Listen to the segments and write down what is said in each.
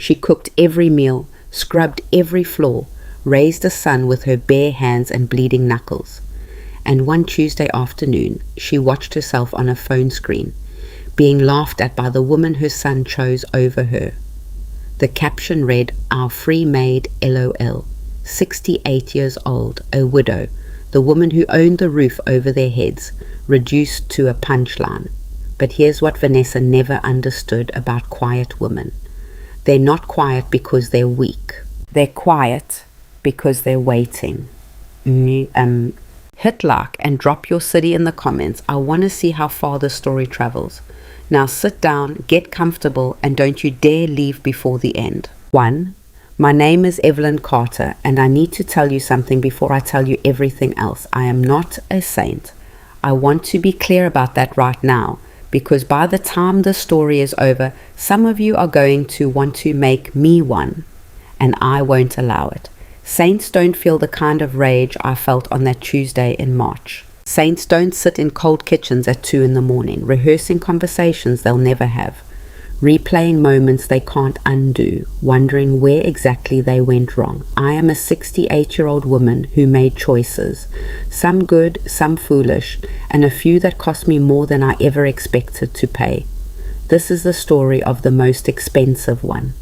She cooked every meal, scrubbed every floor, raised a son with her bare hands and bleeding knuckles. And one Tuesday afternoon, she watched herself on a phone screen, being laughed at by the woman her son chose over her. The caption read, "Our free maid, LOL, 68 years old, a widow, the woman who owned the roof over their heads, reduced to a punchline." But here's what Vanessa never understood about quiet women. They're not quiet because they're weak. They're quiet because they're waiting. Hit like and drop your city in the comments. I want to see how far this story travels. Now sit down, get comfortable, and don't you dare leave before the end. 1. My name is Evelyn Carter, and I need to tell you something before I tell you everything else. I am not a saint. I want to be clear about that right now, because by the time this story is over, some of you are going to want to make me one, and I won't allow it. Saints don't feel the kind of rage I felt on that Tuesday in March. Saints don't sit in cold kitchens at 2 in the morning, rehearsing conversations they'll never have, replaying moments they can't undo, wondering where exactly they went wrong. I am a 68-year-old woman who made choices, some good, some foolish, and a few that cost me more than I ever expected to pay. This is the story of the most expensive one.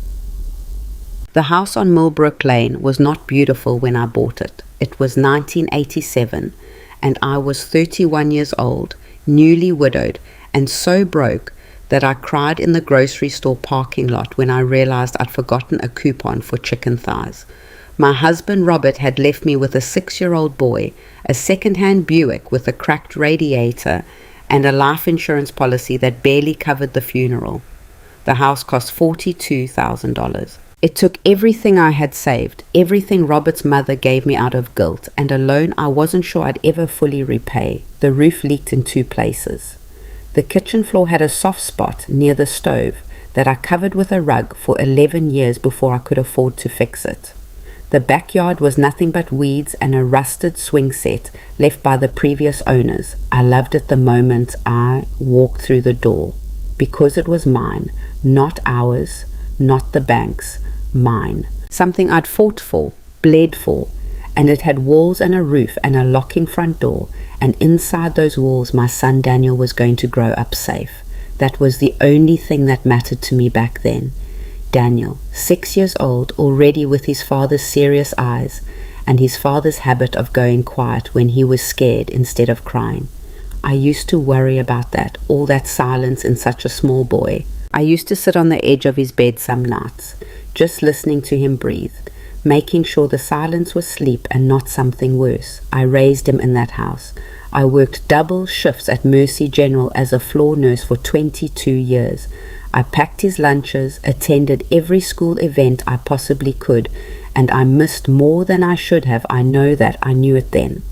The house on Millbrook Lane was not beautiful when I bought it. It was 1987, and I was 31 years old, newly widowed, and so broke that I cried in the grocery store parking lot when I realized I'd forgotten a coupon for chicken thighs. My husband Robert had left me with a 6-year-old boy, a second-hand Buick with a cracked radiator, and a life insurance policy that barely covered the funeral. The house cost $42,000. It took everything I had saved, everything Robert's mother gave me out of guilt, and a loan I wasn't sure I'd ever fully repay. The roof leaked in 2 places. The kitchen floor had a soft spot near the stove that I covered with a rug for 11 years before I could afford to fix it. The backyard was nothing but weeds and a rusted swing set left by the previous owners. I loved it the moment I walked through the door, because it was mine, not ours, not the bank's, mine. Something I'd fought for, bled for, and it had walls and a roof and a locking front door, and inside those walls my son Daniel was going to grow up safe. That was the only thing that mattered to me back then. Daniel, 6 years old, already with his father's serious eyes and his father's habit of going quiet when he was scared instead of crying. I used to worry about that, all that silence in such a small boy. I used to sit on the edge of his bed some nights, just listening to him breathe, making sure the silence was sleep and not something worse. I raised him in that house. I worked double shifts at Mercy General as a floor nurse for 22 years. I packed his lunches, attended every school event I possibly could, and I missed more than I should have. I know that. I knew it then.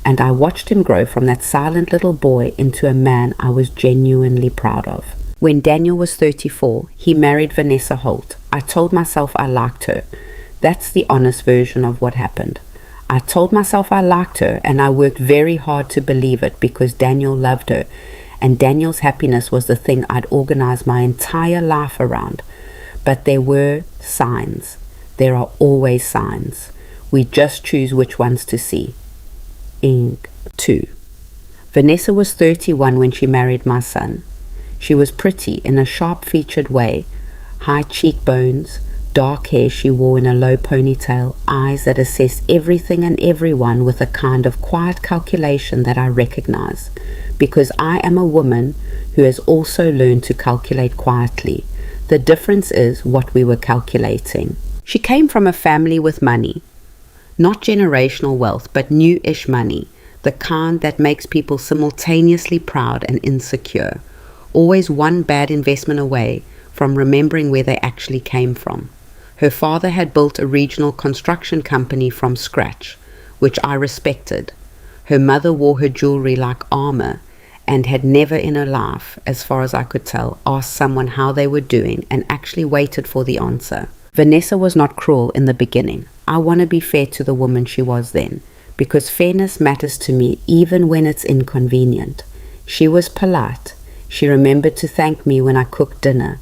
And I watched him grow from that silent little boy into a man I was genuinely proud of. When Daniel was 34, he married Vanessa Holt. I told myself I liked her. That's the honest version of what happened. I told myself I liked her, and I worked very hard to believe it because Daniel loved her, and Daniel's happiness was the thing I'd organized my entire life around. But there were signs. There are always signs. We just choose which ones to see. 2. Vanessa was 31 when she married my son. She was pretty in a sharp-featured way, high cheekbones, dark hair she wore in a low ponytail, eyes that assessed everything and everyone with a kind of quiet calculation that I recognize, because I am a woman who has also learned to calculate quietly. The difference is what we were calculating. She came from a family with money, not generational wealth, but new-ish money, the kind that makes people simultaneously proud and insecure, always one bad investment away from remembering where they actually came from. Her father had built a regional construction company from scratch, which I respected. Her mother wore her jewelry like armor and had never in her life, as far as I could tell, asked someone how they were doing and actually waited for the answer. Vanessa was not cruel in the beginning. I want to be fair to the woman she was then, because fairness matters to me even when it's inconvenient. She was polite. She remembered to thank me when I cooked dinner.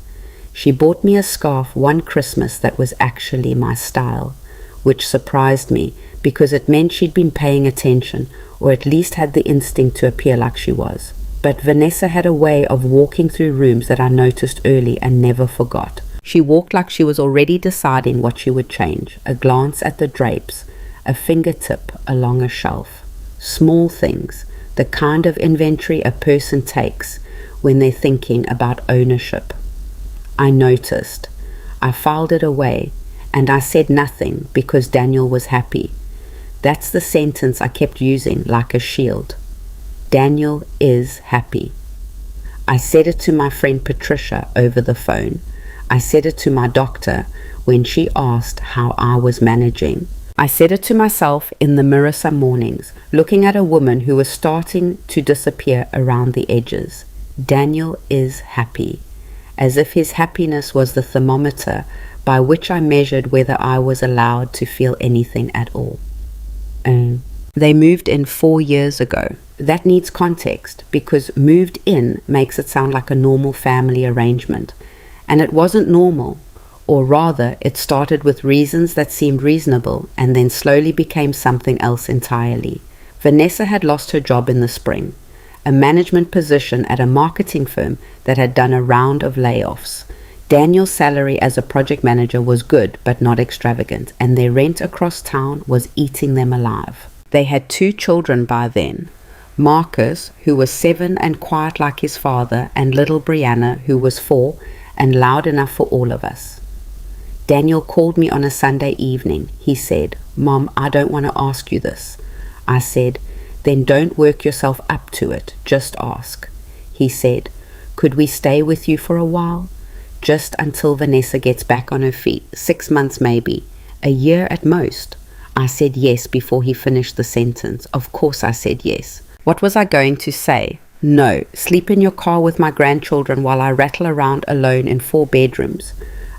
She bought me a scarf one Christmas that was actually my style, which surprised me because it meant she'd been paying attention, or at least had the instinct to appear like she was. But Vanessa had a way of walking through rooms that I noticed early and never forgot. She walked like she was already deciding what she would change, a glance at the drapes, a fingertip along a shelf. Small things, the kind of inventory a person takes when they're thinking about ownership. I noticed. I filed it away, and I said nothing because Daniel was happy. That's the sentence I kept using like a shield. Daniel is happy. I said it to my friend Patricia over the phone. I said it to my doctor when she asked how I was managing. I said it to myself in the mirror some mornings, looking at a woman who was starting to disappear around the edges. Daniel is happy, as if his happiness was the thermometer by which I measured whether I was allowed to feel anything at all. They moved in 4 years ago. That needs context, because moved in makes it sound like a normal family arrangement. And it wasn't normal, or rather, it started with reasons that seemed reasonable and then slowly became something else entirely. Vanessa had lost her job in the spring, a management position at a marketing firm that had done a round of layoffs. Daniel's salary as a project manager was good but not extravagant, and their rent across town was eating them alive. They had 2 children by then, Marcus, who was 7 and quiet like his father, and little Brianna, who was 4 and loud enough for all of us. Daniel called me on a Sunday evening. He said, "Mom, I don't want to ask you this." I said, "Then don't work yourself up to it, just ask." He said, "Could we stay with you for a while? Just until Vanessa gets back on her feet, 6 months maybe, a year at most." I said yes before he finished the sentence. Of course I said yes. What was I going to say? No, sleep in your car with my grandchildren while I rattle around alone in 4 bedrooms.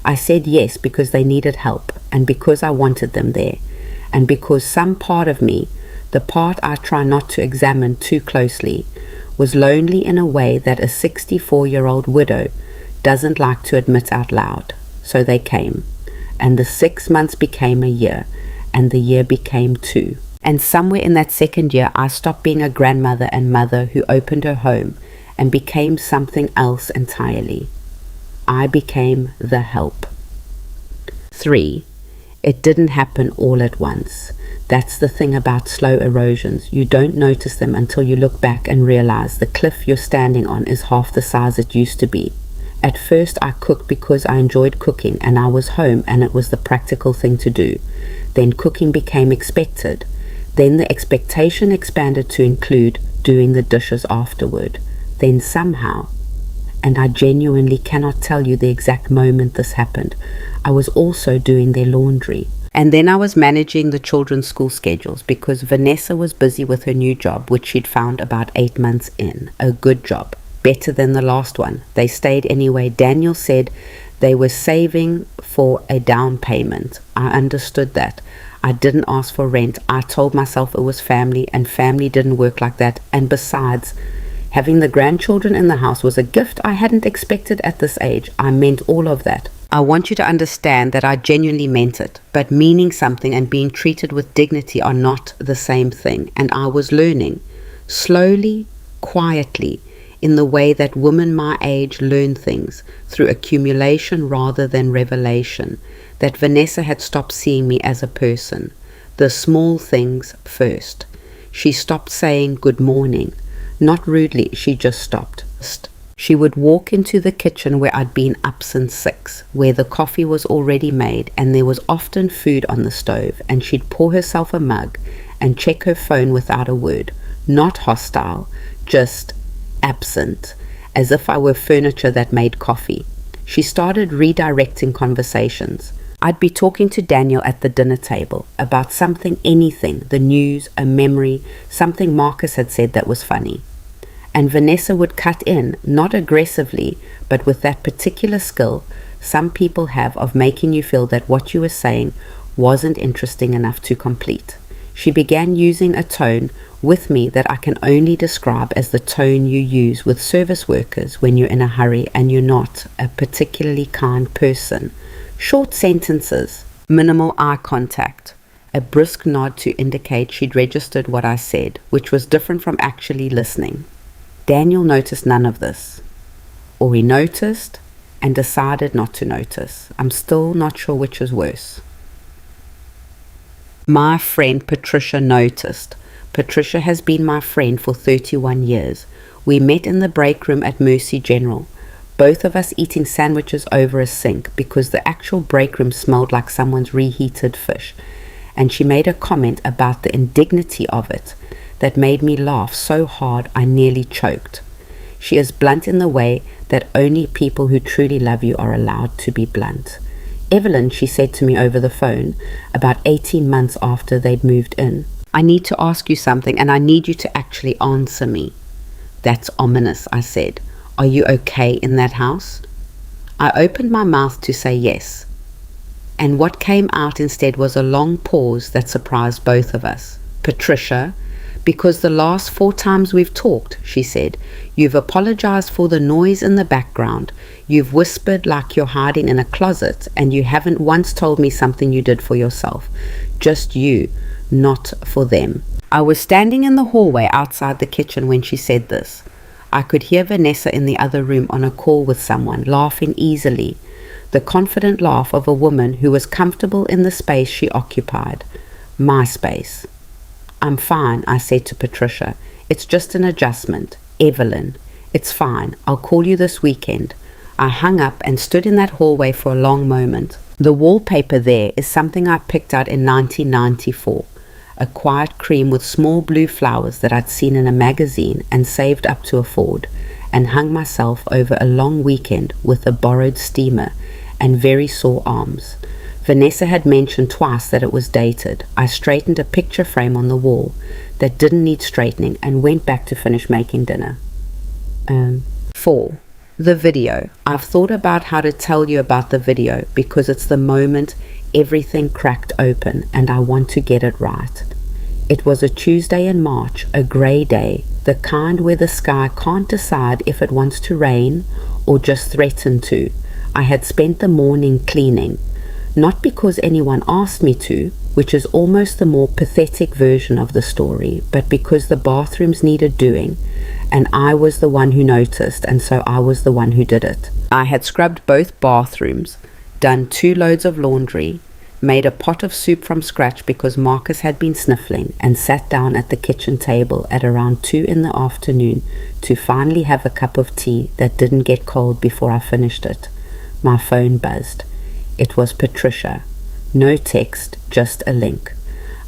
I said yes because they needed help, and because I wanted them there, and because some part of me, the part I try not to examine too closely, was lonely in a way that a 64-year-old widow doesn't like to admit out loud. So they came, and the 6 months became a year, and the year became 2. And somewhere in that second year, I stopped being a grandmother and mother who opened her home and became something else entirely. I became the help. 3. It didn't happen all at once. That's the thing about slow erosions. You don't notice them until you look back and realize the cliff you're standing on is half the size it used to be. At first, I cooked because I enjoyed cooking and I was home and it was the practical thing to do. Then cooking became expected. Then the expectation expanded to include doing the dishes afterward. Then somehow, and I genuinely cannot tell you the exact moment this happened, I was also doing their laundry. And then I was managing the children's school schedules because Vanessa was busy with her new job, which she'd found about 8 months in. A good job. Better than the last one. They stayed anyway. Daniel said they were saving for a down payment. I understood that. I didn't ask for rent. I told myself it was family, and family didn't work like that. And besides, having the grandchildren in the house was a gift I hadn't expected at this age. I meant all of that. I want you to understand that I genuinely meant it, but meaning something and being treated with dignity are not the same thing. And I was learning, slowly, quietly, in the way that women my age learn things, through accumulation rather than revelation, that Vanessa had stopped seeing me as a person. The small things first. She stopped saying good morning. Not rudely, she just stopped. She would walk into the kitchen where I'd been up since 6, where the coffee was already made and there was often food on the stove, and she'd pour herself a mug and check her phone without a word. Not hostile, just absent, as if I were furniture that made coffee. She started redirecting conversations. I'd be talking to Daniel at the dinner table about something, anything, the news, a memory, something Marcus had said that was funny. And Vanessa would cut in, not aggressively, but with that particular skill some people have of making you feel that what you were saying wasn't interesting enough to complete. She began using a tone with me that I can only describe as the tone you use with service workers when you're in a hurry and you're not a particularly kind person. Short sentences, minimal eye contact, a brisk nod to indicate she'd registered what I said, which was different from actually listening. Daniel noticed none of this. Or he noticed and decided not to notice. I'm still not sure which is worse. My friend Patricia noticed. Patricia has been my friend for 31 years. We met in the break room at Mercy General, both of us eating sandwiches over a sink because the actual break room smelled like someone's reheated fish, and she made a comment about the indignity of it that made me laugh so hard I nearly choked. She is blunt in the way that only people who truly love you are allowed to be blunt. Evelyn, she said to me over the phone, about 18 months after they'd moved in, I need to ask you something and I need you to actually answer me. That's ominous, I said. Are you okay in that house? I opened my mouth to say yes. And what came out instead was a long pause that surprised both of us. Patricia, because the last 4 times we've talked, she said, you've apologized for the noise in the background, you've whispered like you're hiding in a closet, and you haven't once told me something you did for yourself. Just you, not for them. I was standing in the hallway outside the kitchen when she said this. I could hear Vanessa in the other room on a call with someone, laughing easily, the confident laugh of a woman who was comfortable in the space she occupied, my space. I'm fine, I said to Patricia. It's just an adjustment. Evelyn, it's fine. I'll call you this weekend. I hung up and stood in that hallway for a long moment. The wallpaper there is something I picked out in 1994. A quiet cream with small blue flowers that I'd seen in a magazine and saved up to afford, and hung myself over a long weekend with a borrowed steamer and very sore arms. Vanessa had mentioned twice that it was dated. I straightened a picture frame on the wall that didn't need straightening and went back to finish making dinner. 4. The video. I've thought about how to tell you about the video because it's the moment everything cracked open and I want to get it right. It was a Tuesday in March, a grey day, the kind where the sky can't decide if it wants to rain or just threaten to. I had spent the morning cleaning. Not because anyone asked me to, which is almost the more pathetic version of the story, but because the bathrooms needed doing, and I was the one who noticed, and so I was the one who did it. I had scrubbed both bathrooms, done 2 loads of laundry, made a pot of soup from scratch because Marcus had been sniffling, and sat down at the kitchen table at around 2 in the afternoon to finally have a cup of tea that didn't get cold before I finished it. My phone buzzed. It was Patricia. No text, just a link.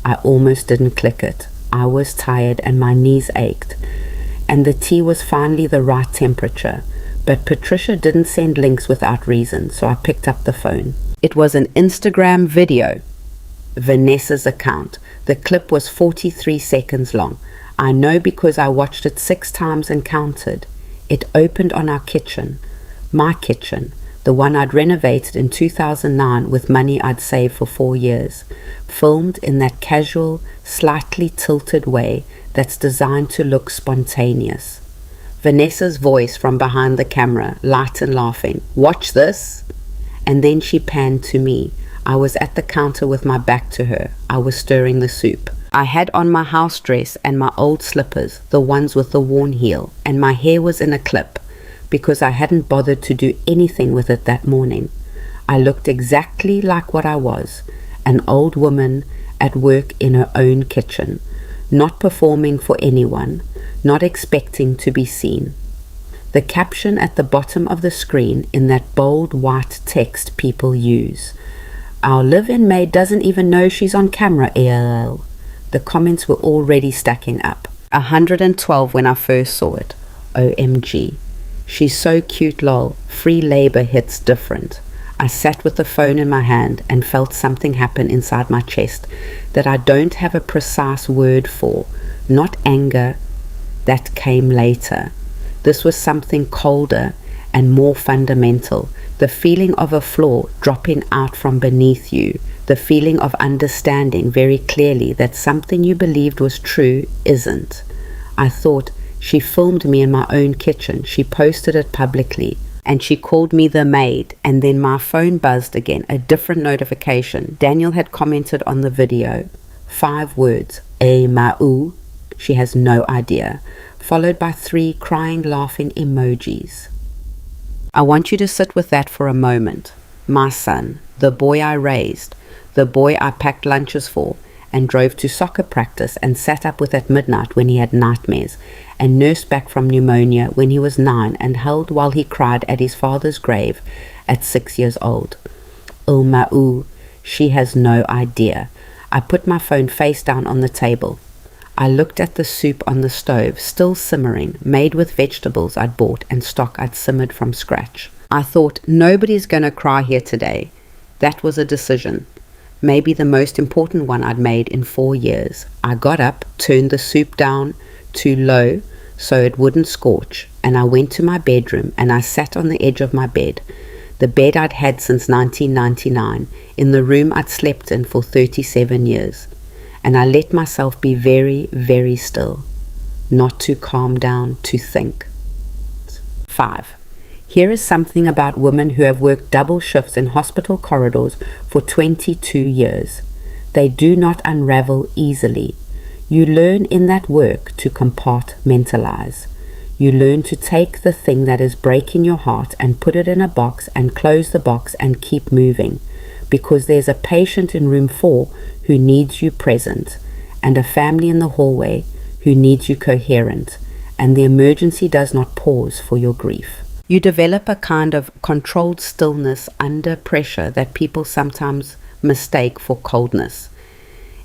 I almost didn't click it. I was tired and my knees ached. And the tea was finally the right temperature. But Patricia didn't send links without reason, so I picked up the phone. It was an Instagram video. Vanessa's account. The clip was 43 seconds long. I know because I watched it 6 times and counted. It opened on our kitchen. My kitchen. The one I'd renovated in 2009 with money I'd saved for 4 years, filmed in that casual, slightly tilted way that's designed to look spontaneous. Vanessa's voice from behind the camera, light and laughing, "Watch this!" And then she panned to me. I was at the counter with my back to her. I was stirring the soup. I had on my house dress and my old slippers, the ones with the worn heel, and my hair was in a clip, because I hadn't bothered to do anything with it that morning. I looked exactly like what I was, an old woman at work in her own kitchen, not performing for anyone, not expecting to be seen. The caption at the bottom of the screen in that bold white text people use. Our live-in maid doesn't even know she's on camera, ELL. The comments were already stacking up. 112 when I first saw it. OMG. She's so cute, lol. Free labor hits different. I sat with the phone in my hand and felt something happen inside my chest that I don't have a precise word for. Not anger. That came later. This was something colder and more fundamental. The feeling of a floor dropping out from beneath you. The feeling of understanding very clearly that something you believed was true isn't. I thought, she filmed me in my own kitchen, she posted it publicly, and she called me the maid, and then my phone buzzed again, a different notification. Daniel had commented on the video. 5 words, mau, she has no idea, followed by 3 crying, laughing emojis. I want you to sit with that for a moment. My son, the boy I raised, the boy I packed lunches for, and drove to soccer practice and sat up with at midnight when he had nightmares, and nursed back from pneumonia when he was 9 and held while he cried at his father's grave at 6 years old. Mau, she has no idea. I put my phone face down on the table. I looked at the soup on the stove, still simmering, made with vegetables I'd bought and stock I'd simmered from scratch. I thought, nobody's going to cry here today. That was a decision. Maybe the most important one I'd made in 4 years. I got up, turned the soup down to low so it wouldn't scorch, and I went to my bedroom and I sat on the edge of my bed, the bed I'd had since 1999, in the room I'd slept in for 37 years, and I let myself be very, very still, not to calm down, to think. 5. Here is something about women who have worked double shifts in hospital corridors for 22 years. They do not unravel easily. You learn in that work to compartmentalize. You learn to take the thing that is breaking your heart and put it in a box and close the box and keep moving, because there's a patient in room 4 who needs you present, and a family in the hallway who needs you coherent, and the emergency does not pause for your grief. You develop a kind of controlled stillness under pressure that people sometimes mistake for coldness.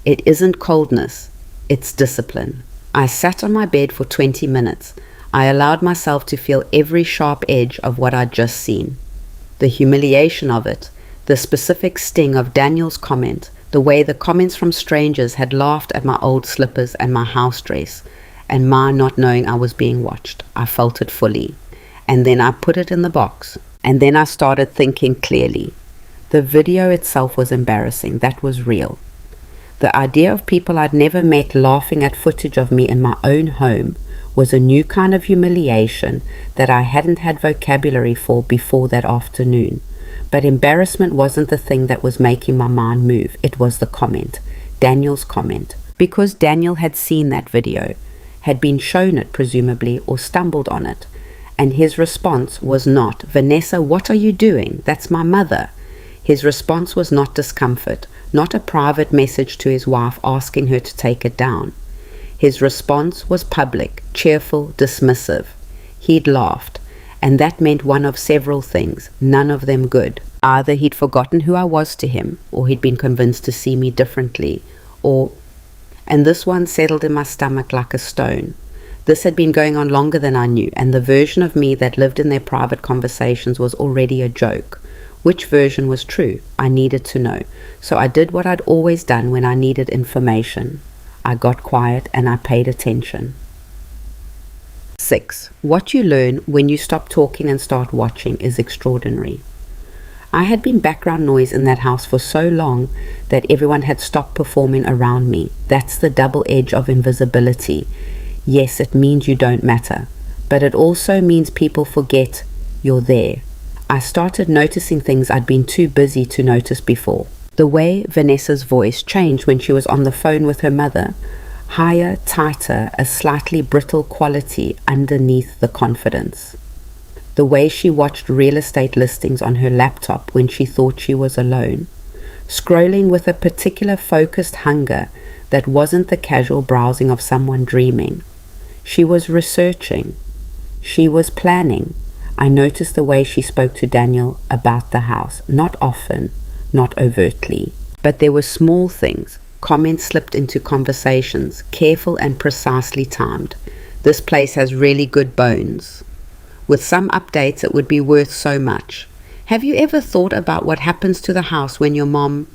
It isn't coldness, it's discipline. I sat on my bed for 20 minutes. I allowed myself to feel every sharp edge of what I'd just seen. The humiliation of it, the specific sting of Daniel's comment, the way the comments from strangers had laughed at my old slippers and my house dress, and my not knowing I was being watched. I felt it fully. And then I put it in the box. And then I started thinking clearly. The video itself was embarrassing. That was real. The idea of people I'd never met laughing at footage of me in my own home was a new kind of humiliation that I hadn't had vocabulary for before that afternoon. But embarrassment wasn't the thing that was making my mind move. It was the comment, Daniel's comment. Because Daniel had seen that video, had been shown it presumably, or stumbled on it. And his response was not, Vanessa, what are you doing? That's my mother. His response was not discomfort, not a private message to his wife asking her to take it down. His response was public, cheerful, dismissive. He'd laughed, and that meant one of several things, none of them good. Either he'd forgotten who I was to him, or he'd been convinced to see me differently, and this one settled in my stomach like a stone. This had been going on longer than I knew, and the version of me that lived in their private conversations was already a joke. Which version was true? I needed to know. So I did what I'd always done when I needed information. I got quiet and I paid attention. 6. What you learn when you stop talking and start watching is extraordinary. I had been background noise in that house for so long that everyone had stopped performing around me. That's the double edge of invisibility. Yes, it means you don't matter, but it also means people forget you're there. I started noticing things I'd been too busy to notice before. The way Vanessa's voice changed when she was on the phone with her mother, higher, tighter, a slightly brittle quality underneath the confidence. The way she watched real estate listings on her laptop when she thought she was alone, scrolling with a particular focused hunger that wasn't the casual browsing of someone dreaming. She was researching. She was planning. I noticed the way she spoke to Daniel about the house, not often, not overtly. But there were small things. Comments slipped into conversations, careful and precisely timed. This place has really good bones. With some updates, it would be worth so much. Have you ever thought about what happens to the house when your mom,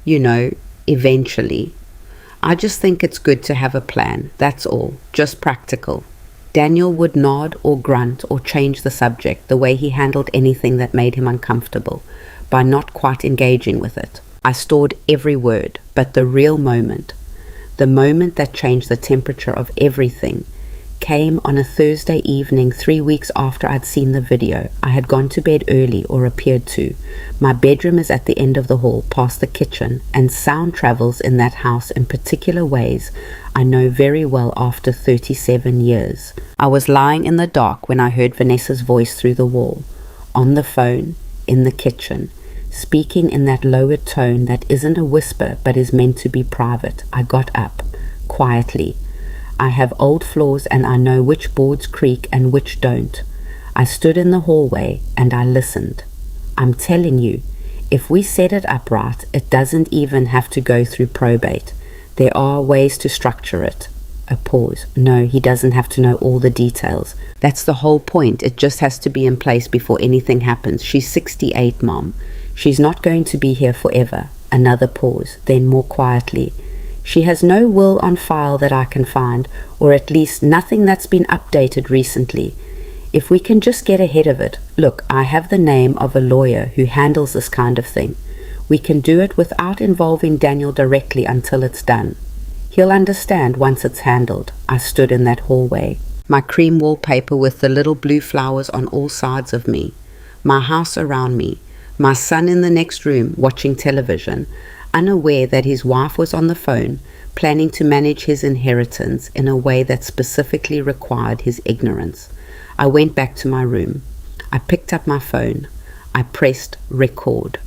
eventually? I just think it's good to have a plan, that's all, just practical. Daniel would nod or grunt or change the subject, the way he handled anything that made him uncomfortable, by not quite engaging with it. I stored every word, but the real moment, the moment that changed the temperature of everything, came on a Thursday evening 3 weeks after I'd seen the video. I had gone to bed early, or appeared to. My bedroom is at the end of the hall, past the kitchen, and sound travels in that house in particular ways I know very well after 37 years. I was lying in the dark when I heard Vanessa's voice through the wall, on the phone, in the kitchen, speaking in that lowered tone that isn't a whisper but is meant to be private. I got up, quietly. I have old floors and I know which boards creak and which don't. I stood in the hallway and I listened. I'm telling you, if we set it up right, it doesn't even have to go through probate. There are ways to structure it. A pause. No, he doesn't have to know all the details. That's the whole point. It just has to be in place before anything happens. She's 68, Mom. She's not going to be here forever. Another pause, then more quietly. She has no will on file that I can find, or at least nothing that's been updated recently. If we can just get ahead of it. Look, I have the name of a lawyer who handles this kind of thing. We can do it without involving Daniel directly until it's done. He'll understand once it's handled. I stood in that hallway, my cream wallpaper with the little blue flowers on all sides of me, my house around me, my son in the next room watching television, unaware that his wife was on the phone, planning to manage his inheritance in a way that specifically required his ignorance. I went back to my room. I picked up my phone. I pressed record.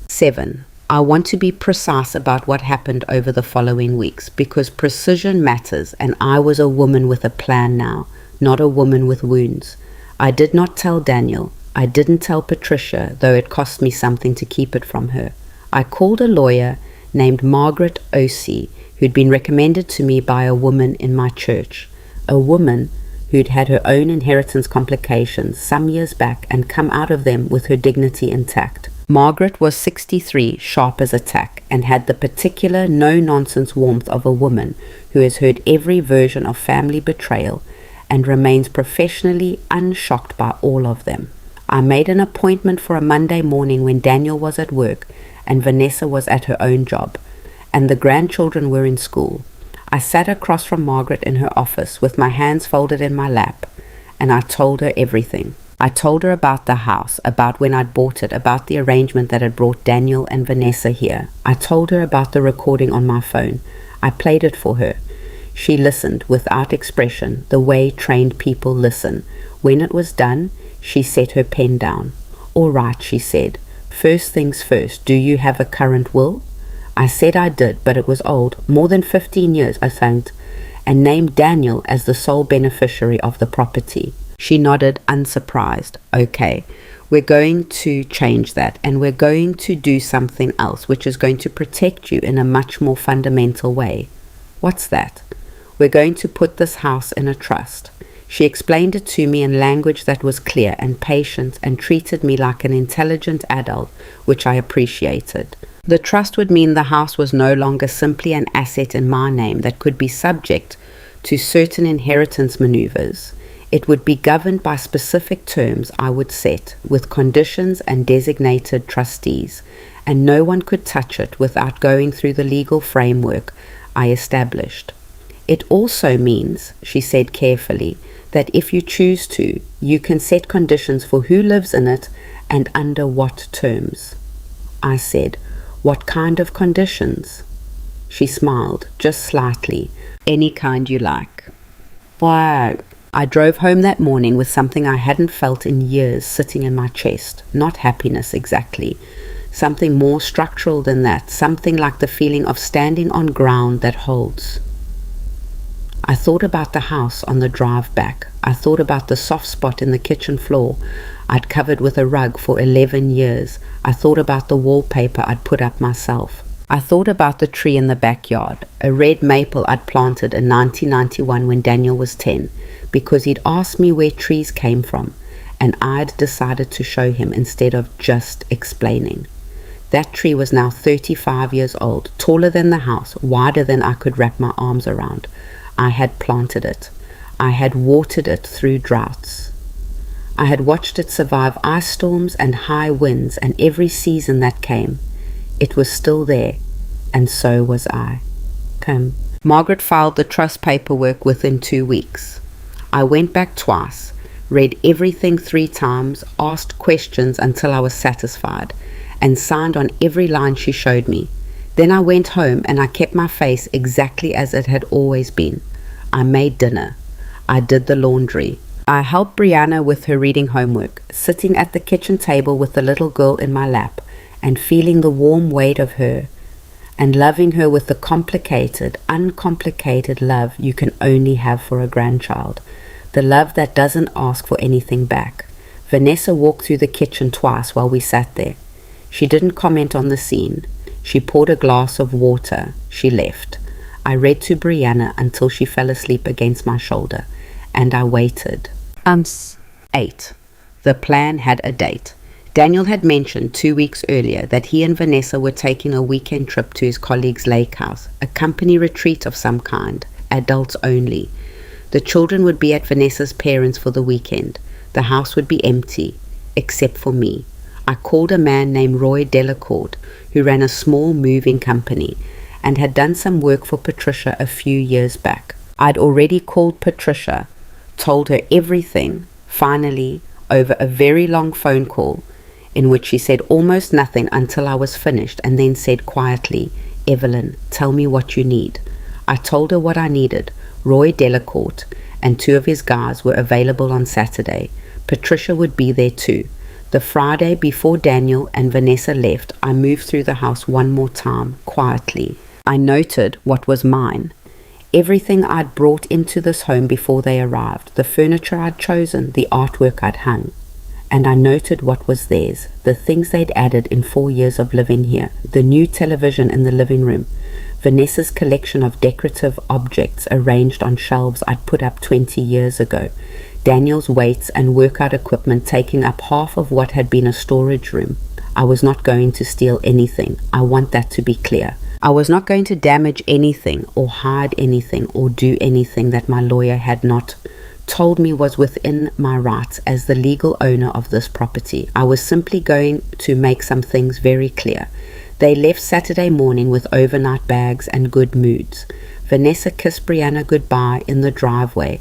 7. I want to be precise about what happened over the following weeks, because precision matters, and I was a woman with a plan now, not a woman with wounds. I did not tell Daniel. I didn't tell Patricia, though it cost me something to keep it from her. I called a lawyer named Margaret Osey, who'd been recommended to me by a woman in my church, a woman who'd had her own inheritance complications some years back and come out of them with her dignity intact. Margaret was 63, sharp as a tack, and had the particular no-nonsense warmth of a woman who has heard every version of family betrayal and remains professionally unshocked by all of them. I made an appointment for a Monday morning when Daniel was at work and Vanessa was at her own job, and the grandchildren were in school. I sat across from Margaret in her office with my hands folded in my lap, and I told her everything. I told her about the house, about when I'd bought it, about the arrangement that had brought Daniel and Vanessa here. I told her about the recording on my phone. I played it for her. She listened without expression, the way trained people listen. When it was done, she set her pen down. "All right," she said. "First things first, do you have a current will?" I said I did, but it was old, more than 15 years, I think, and named Daniel as the sole beneficiary of the property. She nodded, unsurprised. "Okay, we're going to change that, and we're going to do something else, which is going to protect you in a much more fundamental way." "What's that?" "We're going to put this house in a trust." She explained it to me in language that was clear and patient and treated me like an intelligent adult, which I appreciated. The trust would mean the house was no longer simply an asset in my name that could be subject to certain inheritance maneuvers. It would be governed by specific terms I would set, with conditions and designated trustees, and no one could touch it without going through the legal framework I established. It also means, she said carefully, that if you choose to, you can set conditions for who lives in it and under what terms. I said, "What kind of conditions?" She smiled, just slightly. "Any kind you like." Wow. I drove home that morning with something I hadn't felt in years sitting in my chest. Not happiness exactly. Something more structural than that. Something like the feeling of standing on ground that holds. I thought about the house on the drive back. I thought about the soft spot in the kitchen floor I'd covered with a rug for 11 years. I thought about the wallpaper I'd put up myself. I thought about the tree in the backyard, a red maple I'd planted in 1991 when Daniel was 10, because he'd asked me where trees came from, and I'd decided to show him instead of just explaining. That tree was now 35 years old, taller than the house, wider than I could wrap my arms around. I had planted it. I had watered it through droughts. I had watched it survive ice storms and high winds and every season that came. It was still there, and so was I. Come. Margaret filed the trust paperwork within 2 weeks. I went back twice, read everything 3 times, asked questions until I was satisfied, and signed on every line she showed me. Then I went home and I kept my face exactly as it had always been. I made dinner. I did the laundry. I helped Brianna with her reading homework, sitting at the kitchen table with the little girl in my lap and feeling the warm weight of her and loving her with the complicated, uncomplicated love you can only have for a grandchild, the love that doesn't ask for anything back. Vanessa walked through the kitchen twice while we sat there. She didn't comment on the scene. She poured a glass of water. She left. I read to Brianna until she fell asleep against my shoulder, and I waited. 8. The plan had a date. Daniel had mentioned 2 weeks earlier that he and Vanessa were taking a weekend trip to his colleague's lake house, a company retreat of some kind, adults only. The children would be at Vanessa's parents' for the weekend. The house would be empty, except for me. I called a man named Roy Delacourt, who ran a small moving company and had done some work for Patricia a few years back. I'd already called Patricia, told her everything, finally, over a very long phone call, in which she said almost nothing until I was finished and then said quietly, "Evelyn, tell me what you need." I told her what I needed. Roy Delacourt and 2 of his guys were available on Saturday. Patricia would be there too. The Friday before Daniel and Vanessa left, I moved through the house one more time, quietly. I noted what was mine. Everything I'd brought into this home before they arrived, the furniture I'd chosen, the artwork I'd hung. And I noted what was theirs, the things they'd added in 4 years of living here, the new television in the living room, Vanessa's collection of decorative objects arranged on shelves I'd put up 20 years ago, Daniel's weights and workout equipment taking up half of what had been a storage room. I was not going to steal anything. I want that to be clear. I was not going to damage anything or hide anything or do anything that my lawyer had not told me was within my rights as the legal owner of this property. I was simply going to make some things very clear. They left Saturday morning with overnight bags and good moods. Vanessa kissed Brianna goodbye in the driveway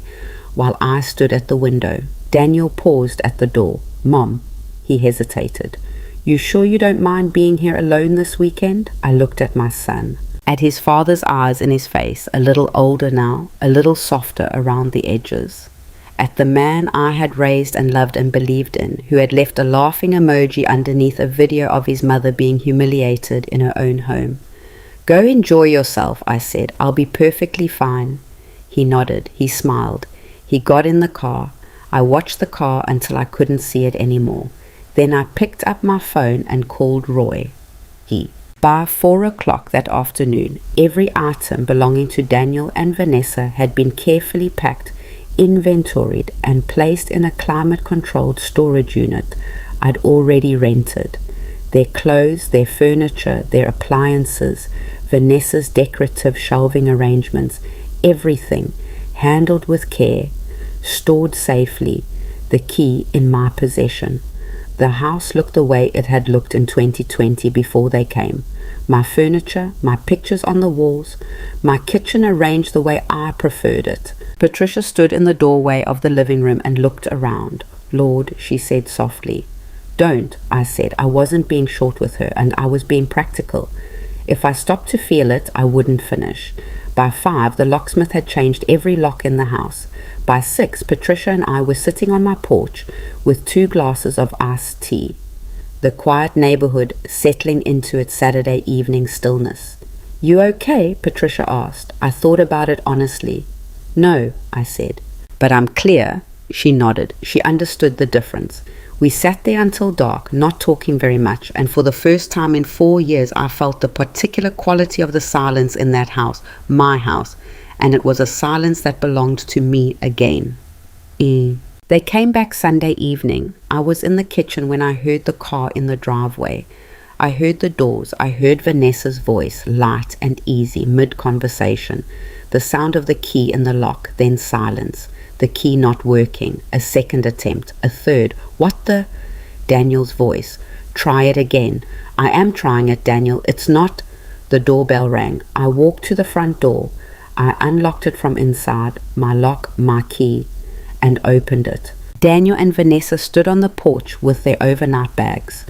while I stood at the window. Daniel paused at the door. "Mom," he hesitated. "You sure you don't mind being here alone this weekend?" I looked at my son, at his father's eyes in his face, a little older now, a little softer around the edges, at the man I had raised and loved and believed in, who had left a laughing emoji underneath a video of his mother being humiliated in her own home. "Go enjoy yourself," I said. "I'll be perfectly fine." He nodded. He smiled. He got in the car. I watched the car until I couldn't see it anymore. Then I picked up my phone and called Roy. By 4 o'clock that afternoon, every item belonging to Daniel and Vanessa had been carefully packed, inventoried, and placed in a climate-controlled storage unit I'd already rented. Their clothes, their furniture, their appliances, Vanessa's decorative shelving arrangements, everything handled with care, stored safely, the key in my possession. The house looked the way it had looked in 2020 before they came. My furniture, my pictures on the walls, my kitchen arranged the way I preferred it. Patricia stood in the doorway of the living room and looked around. "Lord," she said softly. "Don't," I said. I wasn't being short with her, and I was being practical. If I stopped to feel it, I wouldn't finish. By 5, the locksmith had changed every lock in the house. By 6, Patricia and I were sitting on my porch with 2 glasses of iced tea, the quiet neighborhood settling into its Saturday evening stillness. "You okay?" Patricia asked. I thought about it honestly. "No," I said. "But I'm clear." She nodded. She understood the difference. We sat there until dark, not talking very much, and for the first time in 4 years I felt the particular quality of the silence in that house, my house, and it was a silence that belonged to me again. They came back Sunday evening. I was in the kitchen when I heard the car in the driveway. I heard the doors. I heard Vanessa's voice, light and easy, mid-conversation. The sound of the key in the lock, then silence. The key not working. A second attempt. A third. "What the—" Daniel's voice. Try it again. I am trying it, Daniel. It's not. The doorbell rang. I walked to the front door. I unlocked it from inside, my lock, my key, and opened it. Daniel and Vanessa stood on the porch with their overnight bags,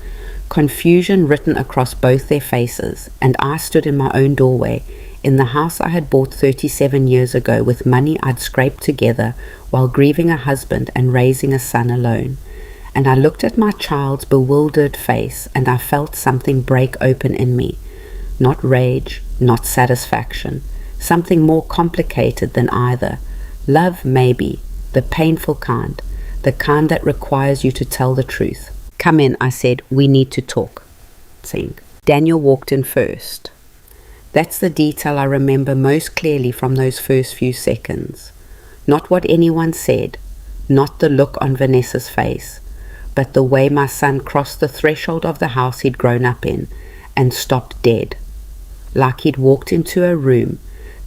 confusion written across both their faces, and I stood in my own doorway, in the house I had bought 37 years ago with money I'd scraped together while grieving a husband and raising a son alone. And I looked at my child's bewildered face, and I felt something break open in me. Not rage, not satisfaction, something more complicated than either. Love, maybe, the painful kind, the kind that requires you to tell the truth. Come in, I said, we need to talk. Daniel walked in first. That's the detail I remember most clearly from those first few seconds. Not what anyone said, not the look on Vanessa's face, but the way my son crossed the threshold of the house he'd grown up in and stopped dead, like he'd walked into a room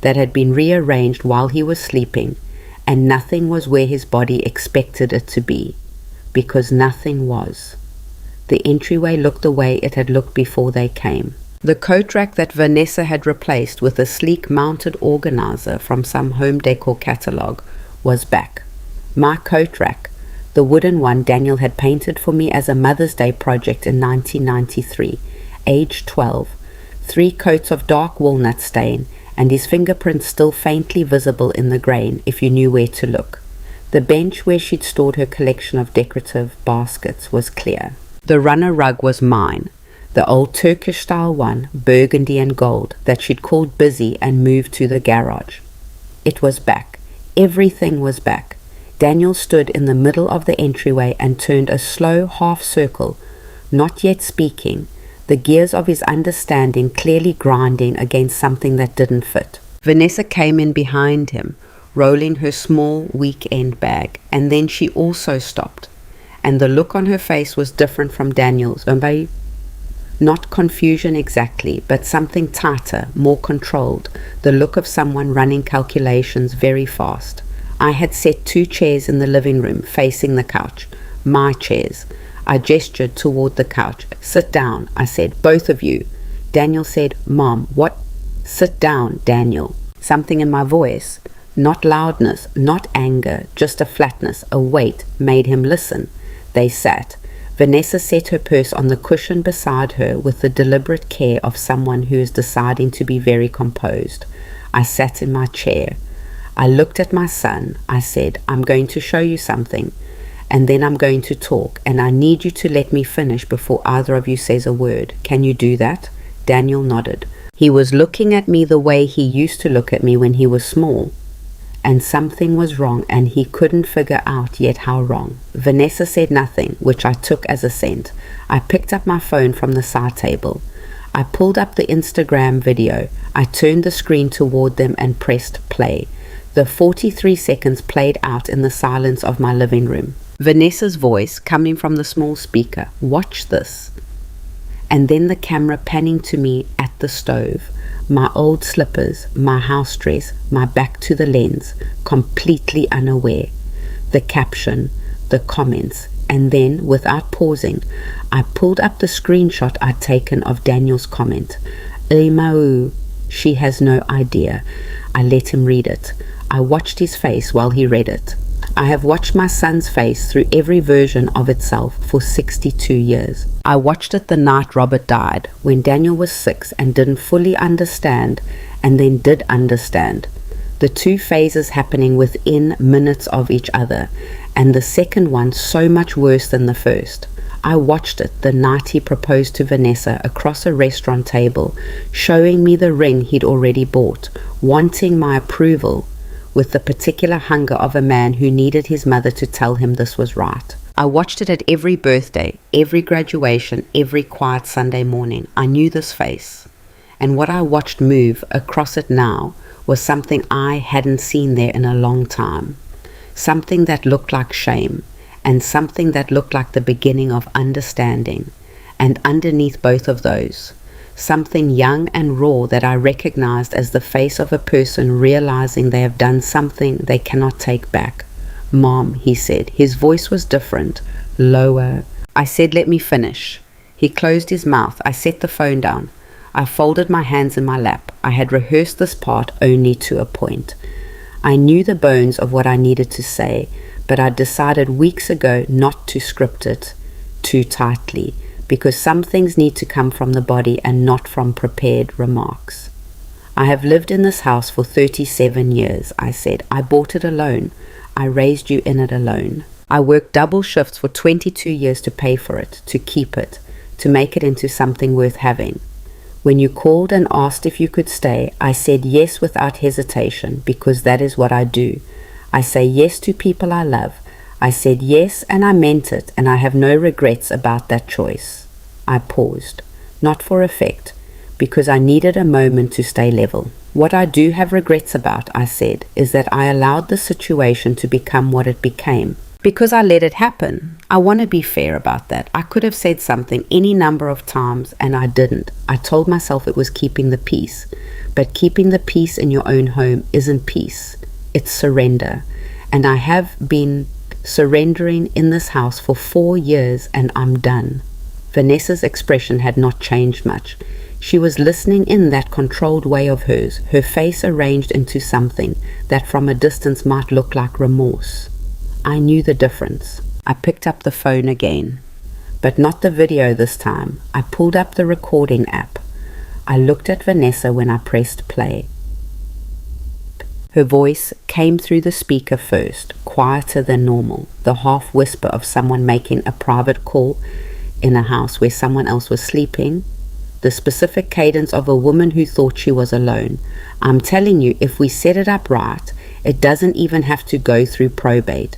that had been rearranged while he was sleeping, and nothing was where his body expected it to be, because nothing was. The entryway looked the way it had looked before they came. The coat rack that Vanessa had replaced with a sleek mounted organizer from some home decor catalogue was back. My coat rack, the wooden one Daniel had painted for me as a Mother's Day project in 1993, age 12, 3 coats of dark walnut stain, and his fingerprints still faintly visible in the grain if you knew where to look. The bench where she'd stored her collection of decorative baskets was clear. The runner rug was mine, the old Turkish-style one, burgundy and gold, that she'd called busy and moved to the garage. It was back. Everything was back. Daniel stood in the middle of the entryway and turned a slow half circle, not yet speaking, the gears of his understanding clearly grinding against something that didn't fit. Vanessa came in behind him, rolling her small weekend bag, and then she also stopped, and the look on her face was different from Daniel's. Not confusion exactly, but something tighter, more controlled, the look of someone running calculations very fast. I had set 2 chairs in the living room facing the couch, my chairs. I gestured toward the couch. Sit down, I said, both of you. Daniel said, Mom, what? Sit down, Daniel. Something in my voice, not loudness, not anger, just a flatness, a weight, made him listen. They sat. Vanessa set her purse on the cushion beside her with the deliberate care of someone who is deciding to be very composed. I sat in my chair. I looked at my son. I said, I'm going to show you something, and then I'm going to talk, and I need you to let me finish before either of you says a word. Can you do that? Daniel nodded. He was looking at me the way he used to look at me when he was small, and something was wrong, and he couldn't figure out yet how wrong. Vanessa said nothing, which I took as assent. I picked up my phone from the side table. I pulled up the Instagram video. I turned the screen toward them and pressed play. The 43 seconds played out in the silence of my living room. Vanessa's voice coming from the small speaker, watch this. And then the camera panning to me at the stove. My old slippers, my house dress, my back to the lens, completely unaware. The caption, the comments, and then, without pausing, I pulled up the screenshot I'd taken of Daniel's comment. Imau, she has no idea. I let him read it. I watched his face while he read it. I have watched my son's face through every version of itself for 62 years. I watched it the night Robert died, when Daniel was 6 and didn't fully understand, and then did understand. The 2 phases happening within minutes of each other, and the second one so much worse than the first. I watched it the night he proposed to Vanessa across a restaurant table, showing me the ring he'd already bought, wanting my approval, with the particular hunger of a man who needed his mother to tell him this was right. I watched it at every birthday, every graduation, every quiet Sunday morning. I knew this face. And what I watched move across it now was something I hadn't seen there in a long time. Something that looked like shame, and something that looked like the beginning of understanding. And underneath both of those, something young and raw that I recognized as the face of a person realizing they have done something they cannot take back. Mom, he said. His voice was different, lower. I said, let me finish. He closed his mouth. I set the phone down. I folded my hands in my lap. I had rehearsed this part only to a point. I knew the bones of what I needed to say, but I decided weeks ago not to script it too tightly, because some things need to come from the body and not from prepared remarks. I have lived in this house for 37 years, I said. I bought it alone. I raised you in it alone. I worked double shifts for 22 years to pay for it, to keep it, to make it into something worth having. When you called and asked if you could stay, I said yes without hesitation, because that is what I do. I say yes to people I love. I said yes and I meant it, and I have no regrets about that choice. I paused, not for effect, because I needed a moment to stay level. What I do have regrets about, I said, is that I allowed the situation to become what it became. Because I let it happen. I want to be fair about that. I could have said something any number of times and I didn't. I told myself it was keeping the peace. But keeping the peace in your own home isn't peace. It's surrender. And I have been surrendering in this house for 4 years and I'm done. Vanessa's expression had not changed much. She was listening in that controlled way of hers, her face arranged into something that from a distance might look like remorse. I knew the difference. I picked up the phone again, but not the video this time. I pulled up the recording app. I looked at Vanessa when I pressed play. Her voice came through the speaker first, quieter than normal, the half whisper of someone making a private call in a house where someone else was sleeping, the specific cadence of a woman who thought she was alone. I'm telling you, if we set it up right, it doesn't even have to go through probate.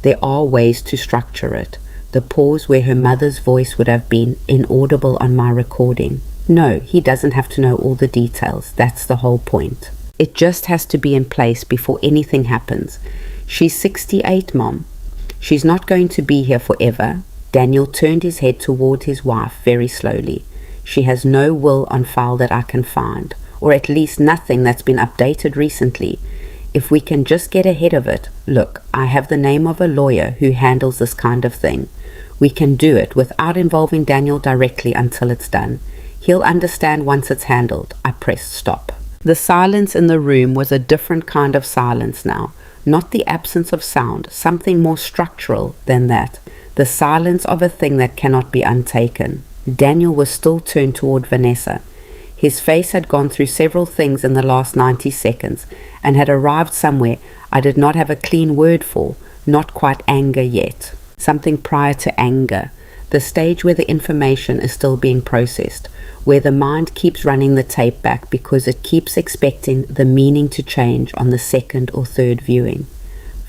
There are ways to structure it. The pause where her mother's voice would have been inaudible on my recording. No, he doesn't have to know all the details. That's the whole point. It just has to be in place before anything happens. She's 68, Mom. She's not going to be here forever. Daniel turned his head toward his wife very slowly. She has no will on file that I can find, or at least nothing that's been updated recently. If we can just get ahead of it, look, I have the name of a lawyer who handles this kind of thing. We can do it without involving Daniel directly until it's done. He'll understand once it's handled. I pressed stop. The silence in the room was a different kind of silence now, not the absence of sound, something more structural than that, the silence of a thing that cannot be untaken. Daniel was still turned toward Vanessa. His face had gone through several things in the last 90 seconds and had arrived somewhere I did not have a clean word for, not quite anger yet. Something prior to anger, the stage where the information is still being processed, where the mind keeps running the tape back because it keeps expecting the meaning to change on the second or third viewing.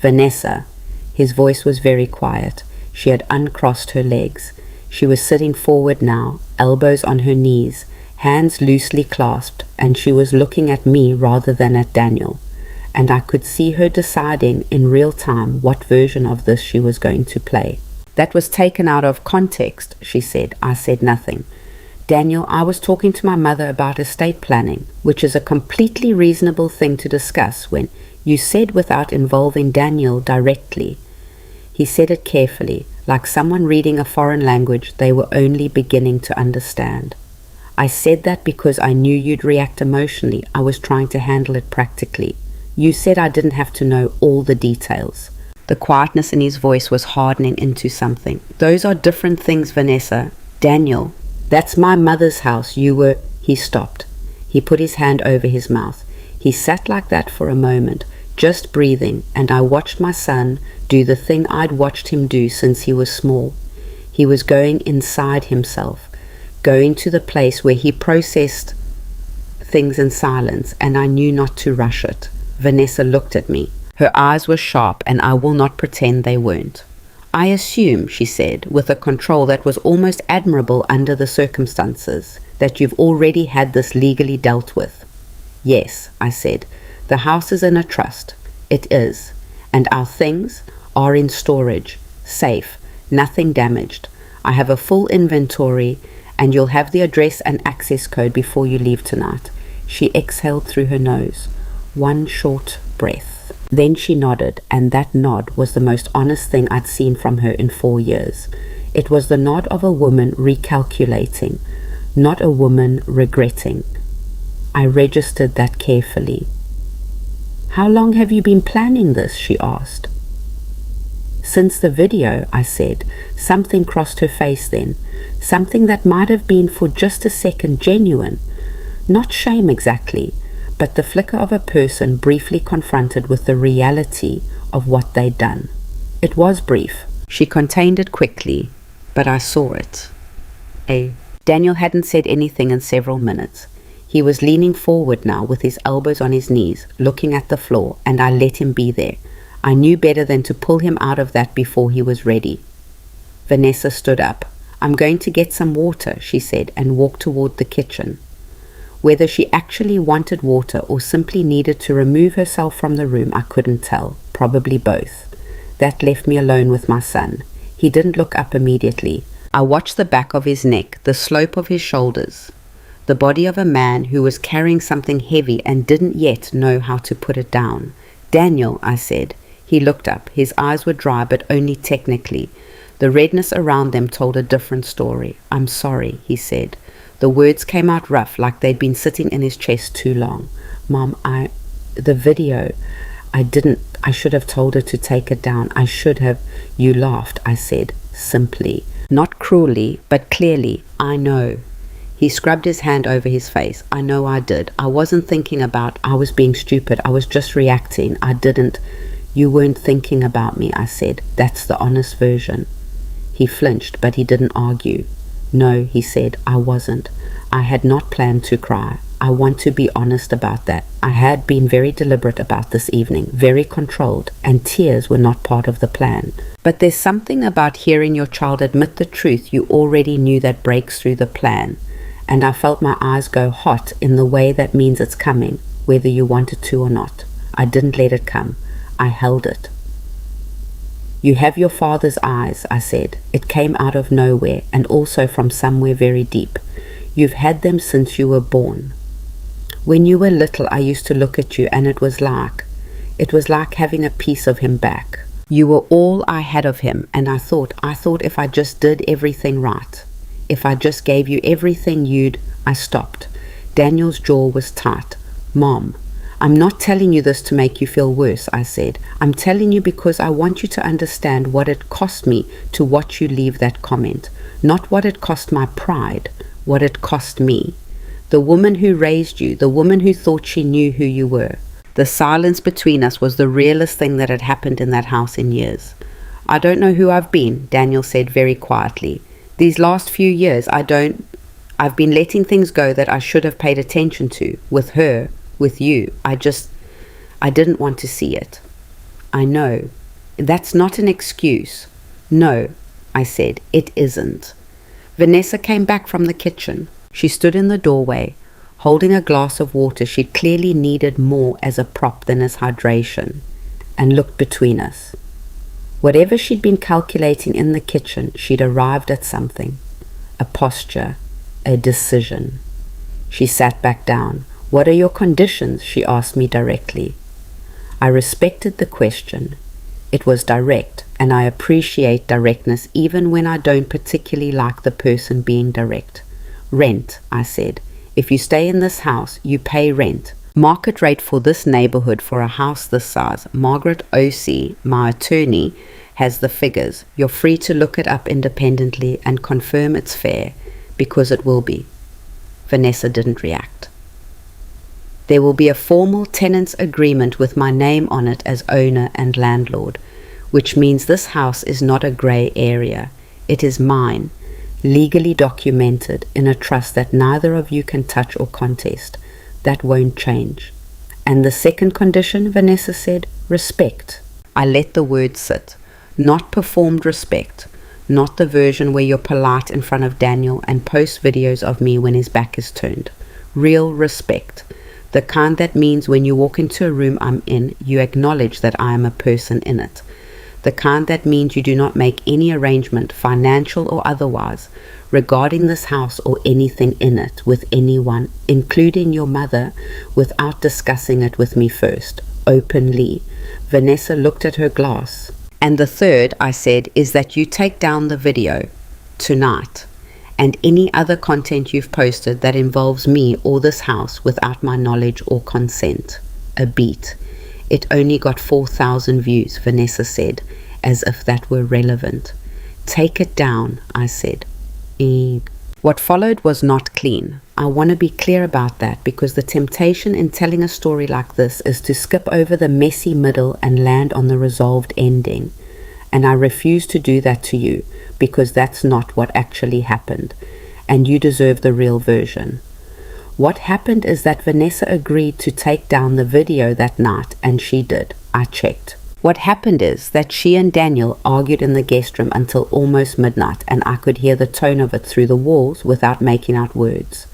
Vanessa, his voice was very quiet. She had uncrossed her legs. She was sitting forward now, elbows on her knees, hands loosely clasped, and she was looking at me rather than at Daniel. And I could see her deciding in real time what version of this she was going to play. That was taken out of context, she said. I said nothing. Daniel, I was talking to my mother about estate planning, which is a completely reasonable thing to discuss when you said without involving Daniel directly. He said it carefully, like someone reading a foreign language they were only beginning to understand. I said that because I knew you'd react emotionally. I was trying to handle it practically. You said I didn't have to know all the details. The quietness in his voice was hardening into something. Those are different things, Vanessa. Daniel, that's my mother's house. He stopped. He put his hand over his mouth. He sat like that for a moment, just breathing, and I watched my son do the thing I'd watched him do since he was small. He was going inside himself, going to the place where he processed things in silence, and I knew not to rush it. Vanessa looked at me. Her eyes were sharp, and I will not pretend they weren't. I assume, she said, with a control that was almost admirable under the circumstances, that you've already had this legally dealt with. Yes, I said. The house is in a trust. It is. And our things are in storage, safe, nothing damaged. I have a full inventory, and you'll have the address and access code before you leave tonight. She exhaled through her nose. One short breath. Then she nodded, and that nod was the most honest thing I'd seen from her in 4 years. It was the nod of a woman recalculating, not a woman regretting. I registered that carefully. "How long have you been planning this?" she asked. "Since the video," I said. Something crossed her face then, something that might have been for just a second genuine. Not shame exactly, but the flicker of a person briefly confronted with the reality of what they'd done. It was brief. She contained it quickly, but I saw it. Daniel hadn't said anything in several minutes. He was leaning forward now with his elbows on his knees, looking at the floor, and I let him be there. I knew better than to pull him out of that before he was ready. Vanessa stood up. "I'm going to get some water," she said, and walked toward the kitchen. Whether she actually wanted water or simply needed to remove herself from the room, I couldn't tell. Probably both. That left me alone with my son. He didn't look up immediately. I watched the back of his neck, the slope of his shoulders, the body of a man who was carrying something heavy and didn't yet know how to put it down. "Daniel," I said. He looked up. His eyes were dry, but only technically. The redness around them told a different story. "I'm sorry," he said. The words came out rough, like they'd been sitting in his chest too long. "Mom, the video, I should have told her to take it down. I should have." "You laughed," I said, simply. Not cruelly, but clearly. "I know." He scrubbed his hand over his face. "I know I did. I wasn't thinking about, I was being stupid. I was just reacting. I didn't." "You weren't thinking about me," I said. "That's the honest version." He flinched, but he didn't argue. "No," he said, "I wasn't. I had not planned to cry. I want to be honest about that. I had been very deliberate about this evening, very controlled, and tears were not part of the plan. But there's something about hearing your child admit the truth you already knew that breaks through the plan. And I felt my eyes go hot in the way that means it's coming, whether you want it to or not. I didn't let it come. I held it. "You have your father's eyes," I said. It came out of nowhere, and also from somewhere very deep. "You've had them since you were born. When you were little, I used to look at you, and it was like having a piece of him back. You were all I had of him, and I thought if I just did everything right, if I just gave you everything I stopped." Daniel's jaw was tight. "Mom, I'm not telling you this to make you feel worse," I said. "I'm telling you because I want you to understand what it cost me to watch you leave that comment. Not what it cost my pride, what it cost me. The woman who raised you, the woman who thought she knew who you were. The silence between us was the realest thing that had happened in that house in years." "I don't know who I've been," Daniel said very quietly. "These last few years, I've been letting things go that I should have paid attention to, with her, with you. I didn't want to see it." "I know. That's not an excuse." "No," I said, "it isn't." Vanessa came back from the kitchen. She stood in the doorway, holding a glass of water she clearly needed more as a prop than as hydration, and looked between us. Whatever she'd been calculating in the kitchen, she'd arrived at something. A posture, a decision. She sat back down. "What are your conditions?" she asked me directly. I respected the question. It was direct, and I appreciate directness even when I don't particularly like the person being direct. "Rent," I said. "If you stay in this house, you pay rent. Market rate for this neighborhood for a house this size. Margaret O.C., my attorney, has the figures. You're free to look it up independently and confirm it's fair, because it will be." Vanessa didn't react. "There will be a formal tenants agreement with my name on it as owner and landlord, which means this house is not a grey area. It is mine, legally documented in a trust that neither of you can touch or contest. That won't change." "And the second condition," Vanessa said, "respect." I let the word sit. Not performed respect. Not the version where you're polite in front of Daniel and post videos of me when his back is turned. Real respect. The kind that means when you walk into a room I'm in, you acknowledge that I am a person in it. The kind that means you do not make any arrangement, financial or otherwise, regarding this house or anything in it with anyone, including your mother, without discussing it with me first, openly. Vanessa looked at her glass. "And the third," I said, "is that you take down the video. tonight, and any other content you've posted that involves me or this house without my knowledge or consent. A beat. It only got 4,000 views, Vanessa said, as if that were relevant. Take it down, I said. What followed was not clean. I want to be clear about that because the temptation in telling a story like this is to skip over the messy middle and land on the resolved ending. And I refuse to do that to you because that's not what actually happened, and you deserve the real version. What happened is that Vanessa agreed to take down the video that night, and she did. I checked. What happened is that she and Daniel argued in the guest room until almost midnight, and I could hear the tone of it through the walls without making out words.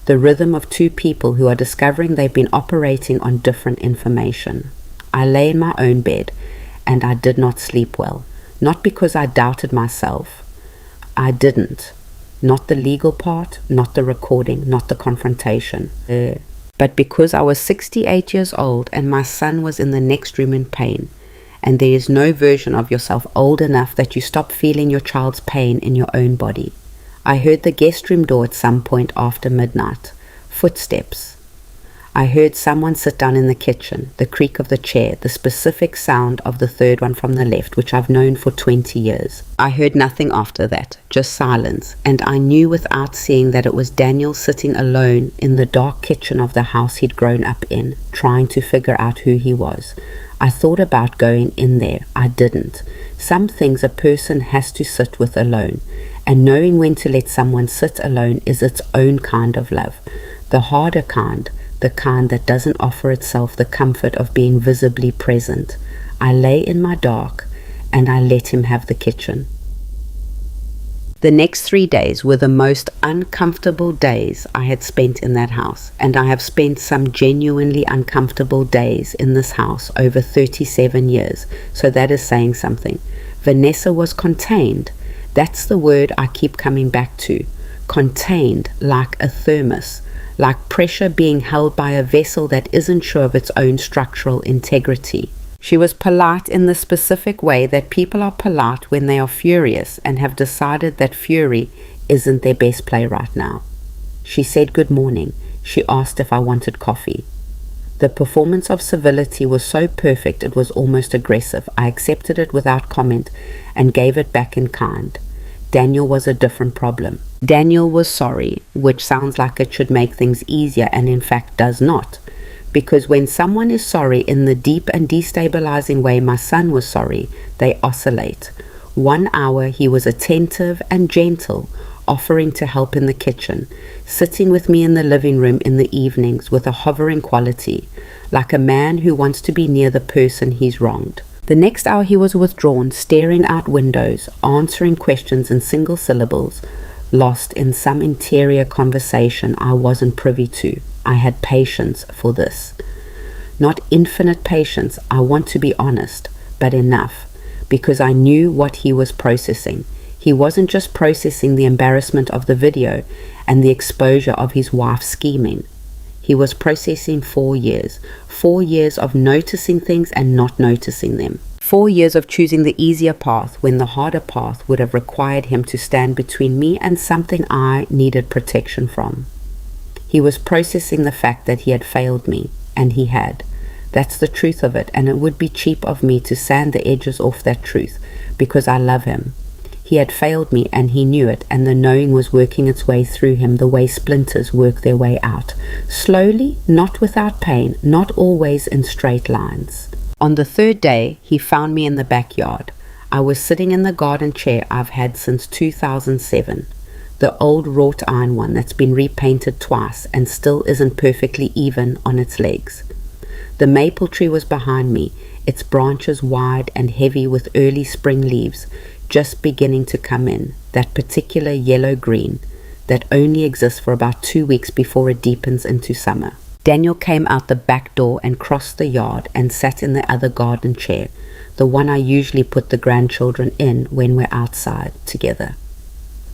The rhythm of two people who are discovering they've been operating on different information. I lay in my own bed, and I did not sleep well. Not because I doubted myself. I didn't. Not the legal part, not the recording, not the confrontation. But because I was 68 years old and my son was in the next room in pain, and there is no version of yourself old enough that you stop feeling your child's pain in your own body. I heard the guest room door at some point after midnight. Footsteps. I heard someone sit down in the kitchen, the creak of the chair, the specific sound of the third one from the left, which I've known for 20 years. I heard nothing after that, just silence, and I knew without seeing that it was Daniel sitting alone in the dark kitchen of the house he'd grown up in, trying to figure out who he was. I thought about going in there. I didn't. Some things a person has to sit with alone, and knowing when to let someone sit alone is its own kind of love. The harder kind, the kind that doesn't offer itself the comfort of being visibly present. I lay in my dark, and I let him have the kitchen. The next 3 days were the most uncomfortable days I had spent in that house, and I have spent some genuinely uncomfortable days in this house over 37 years, so that is saying something. Vanessa was contained. That's the word I keep coming back to. Contained, like a thermos, like pressure being held by a vessel that isn't sure of its own structural integrity. She was polite in the specific way that people are polite when they are furious and have decided that fury isn't their best play right now. She said good morning. She asked if I wanted coffee. The performance of civility was so perfect it was almost aggressive. I accepted it without comment and gave it back in kind. Daniel was a different problem. Daniel was sorry, which sounds like it should make things easier and in fact does not. Because when someone is sorry in the deep and destabilizing way my son was sorry, they oscillate. 1 hour he was attentive and gentle, offering to help in the kitchen, sitting with me in the living room in the evenings with a hovering quality, like a man who wants to be near the person he's wronged. The next hour he was withdrawn, staring out windows, answering questions in single syllables, lost in some interior conversation I wasn't privy to. I had patience for this. Not infinite patience, I want to be honest, but enough, because I knew what he was processing. He wasn't just processing the embarrassment of the video and the exposure of his wife scheming. He was processing 4 years. 4 years of noticing things and not noticing them. 4 years of choosing the easier path when the harder path would have required him to stand between me and something I needed protection from. He was processing the fact that he had failed me, and he had. That's the truth of it, and it would be cheap of me to sand the edges off that truth, because I love him. He had failed me and he knew it, and the knowing was working its way through him the way splinters work their way out. Slowly, not without pain, not always in straight lines. On the 3rd day, he found me in the backyard. I was sitting in the garden chair I've had since 2007. The old wrought iron one that's been repainted twice and still isn't perfectly even on its legs. The maple tree was behind me, its branches wide and heavy with early spring leaves, just beginning to come in, that particular yellow-green that only exists for about 2 weeks before it deepens into summer. Daniel came out the back door and crossed the yard and sat in the other garden chair, the one I usually put the grandchildren in when we're outside together.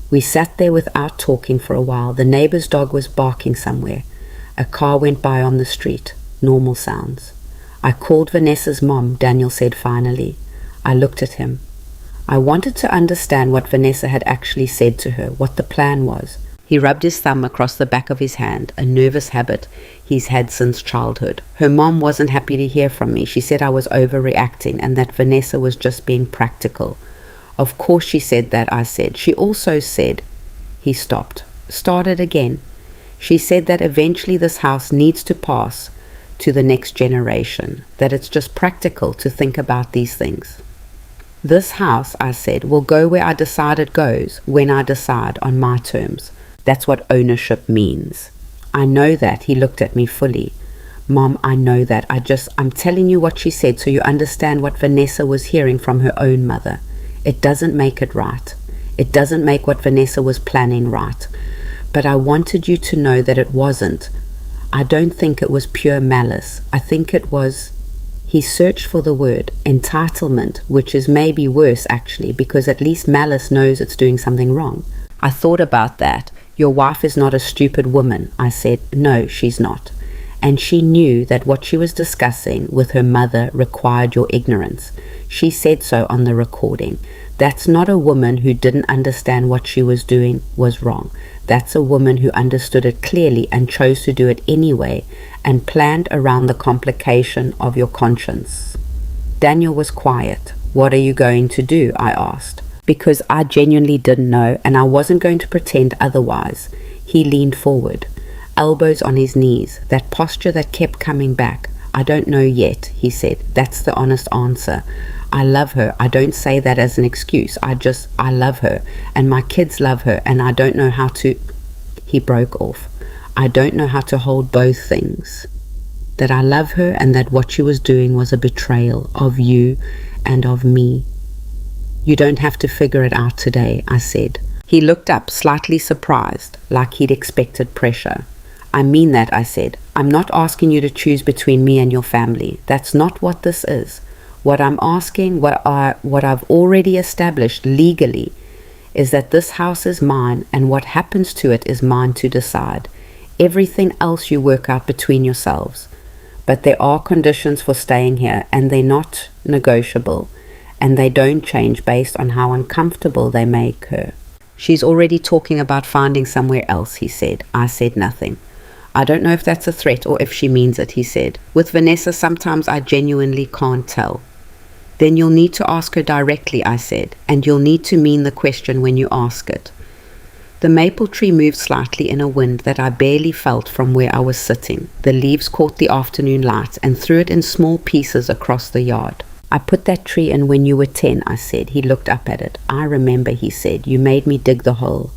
We sat there without talking for a while. The neighbor's dog was barking somewhere. A car went by on the street. Normal sounds. I called Vanessa's mom, Daniel said finally. I looked at him. I wanted to understand what Vanessa had actually said to her, what the plan was. He rubbed his thumb across the back of his hand, a nervous habit he's had since childhood. Her mom wasn't happy to hear from me. She said I was overreacting and that Vanessa was just being practical. Of course she said that, I said. She also said, he stopped, started again. She said that eventually this house needs to pass to the next generation, that it's just practical to think about these things. This house, I said, will go where I decide it goes, when I decide on my terms. That's what ownership means. I know that. He looked at me fully. Mom, I know that. I'm telling you what she said so you understand what Vanessa was hearing from her own mother. It doesn't make it right. It doesn't make what Vanessa was planning right. But I wanted you to know that it wasn't. I don't think it was pure malice. I think it was, he searched for the word, entitlement, which is maybe worse actually, because at least malice knows it's doing something wrong. I thought about that. Your wife is not a stupid woman. I said, no, she's not. And she knew that what she was discussing with her mother required your ignorance. She said so on the recording. That's not a woman who didn't understand what she was doing was wrong. That's a woman who understood it clearly and chose to do it anyway and planned around the complication of your conscience. Daniel was quiet. What are you going to do? I asked. Because I genuinely didn't know and I wasn't going to pretend otherwise. He leaned forward, elbows on his knees, that posture that kept coming back. I don't know yet, he said. That's the honest answer. I love her. I don't say that as an excuse. I love her and my kids love her and I don't know how to... He broke off. I don't know how to hold both things. That I love her and that what she was doing was a betrayal of you and of me. You don't have to figure it out today, I said. He looked up, slightly surprised, like he'd expected pressure. I mean that, I said. I'm not asking you to choose between me and your family. That's not what this is. What I'm asking, what I've already established legally, is that this house is mine and what happens to it is mine to decide. Everything else you work out between yourselves. But there are conditions for staying here and they're not negotiable. And they don't change based on how uncomfortable they make her. She's already talking about finding somewhere else, he said. I said nothing. I don't know if that's a threat or if she means it, he said. With Vanessa, sometimes I genuinely can't tell. Then you'll need to ask her directly, I said, and you'll need to mean the question when you ask it. The maple tree moved slightly in a wind that I barely felt from where I was sitting. The leaves caught the afternoon light and threw it in small pieces across the yard. I put that tree in when you were 10, I said. He looked up at it. I remember, he said. You made me dig the hole.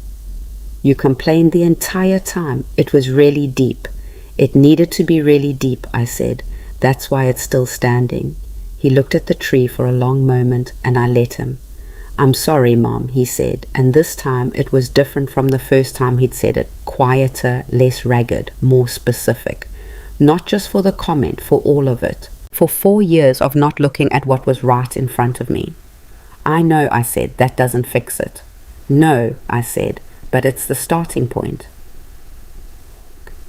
You complained the entire time. It was really deep. It needed to be really deep, I said. That's why it's still standing. He looked at the tree for a long moment and I let him. I'm sorry, Mom, he said. And this time it was different from the first time he'd said it. Quieter, less ragged, more specific. Not just for the comment, for all of it. For 4 years of not looking at what was right in front of me. I know, I said, that doesn't fix it. No, I said, but it's the starting point.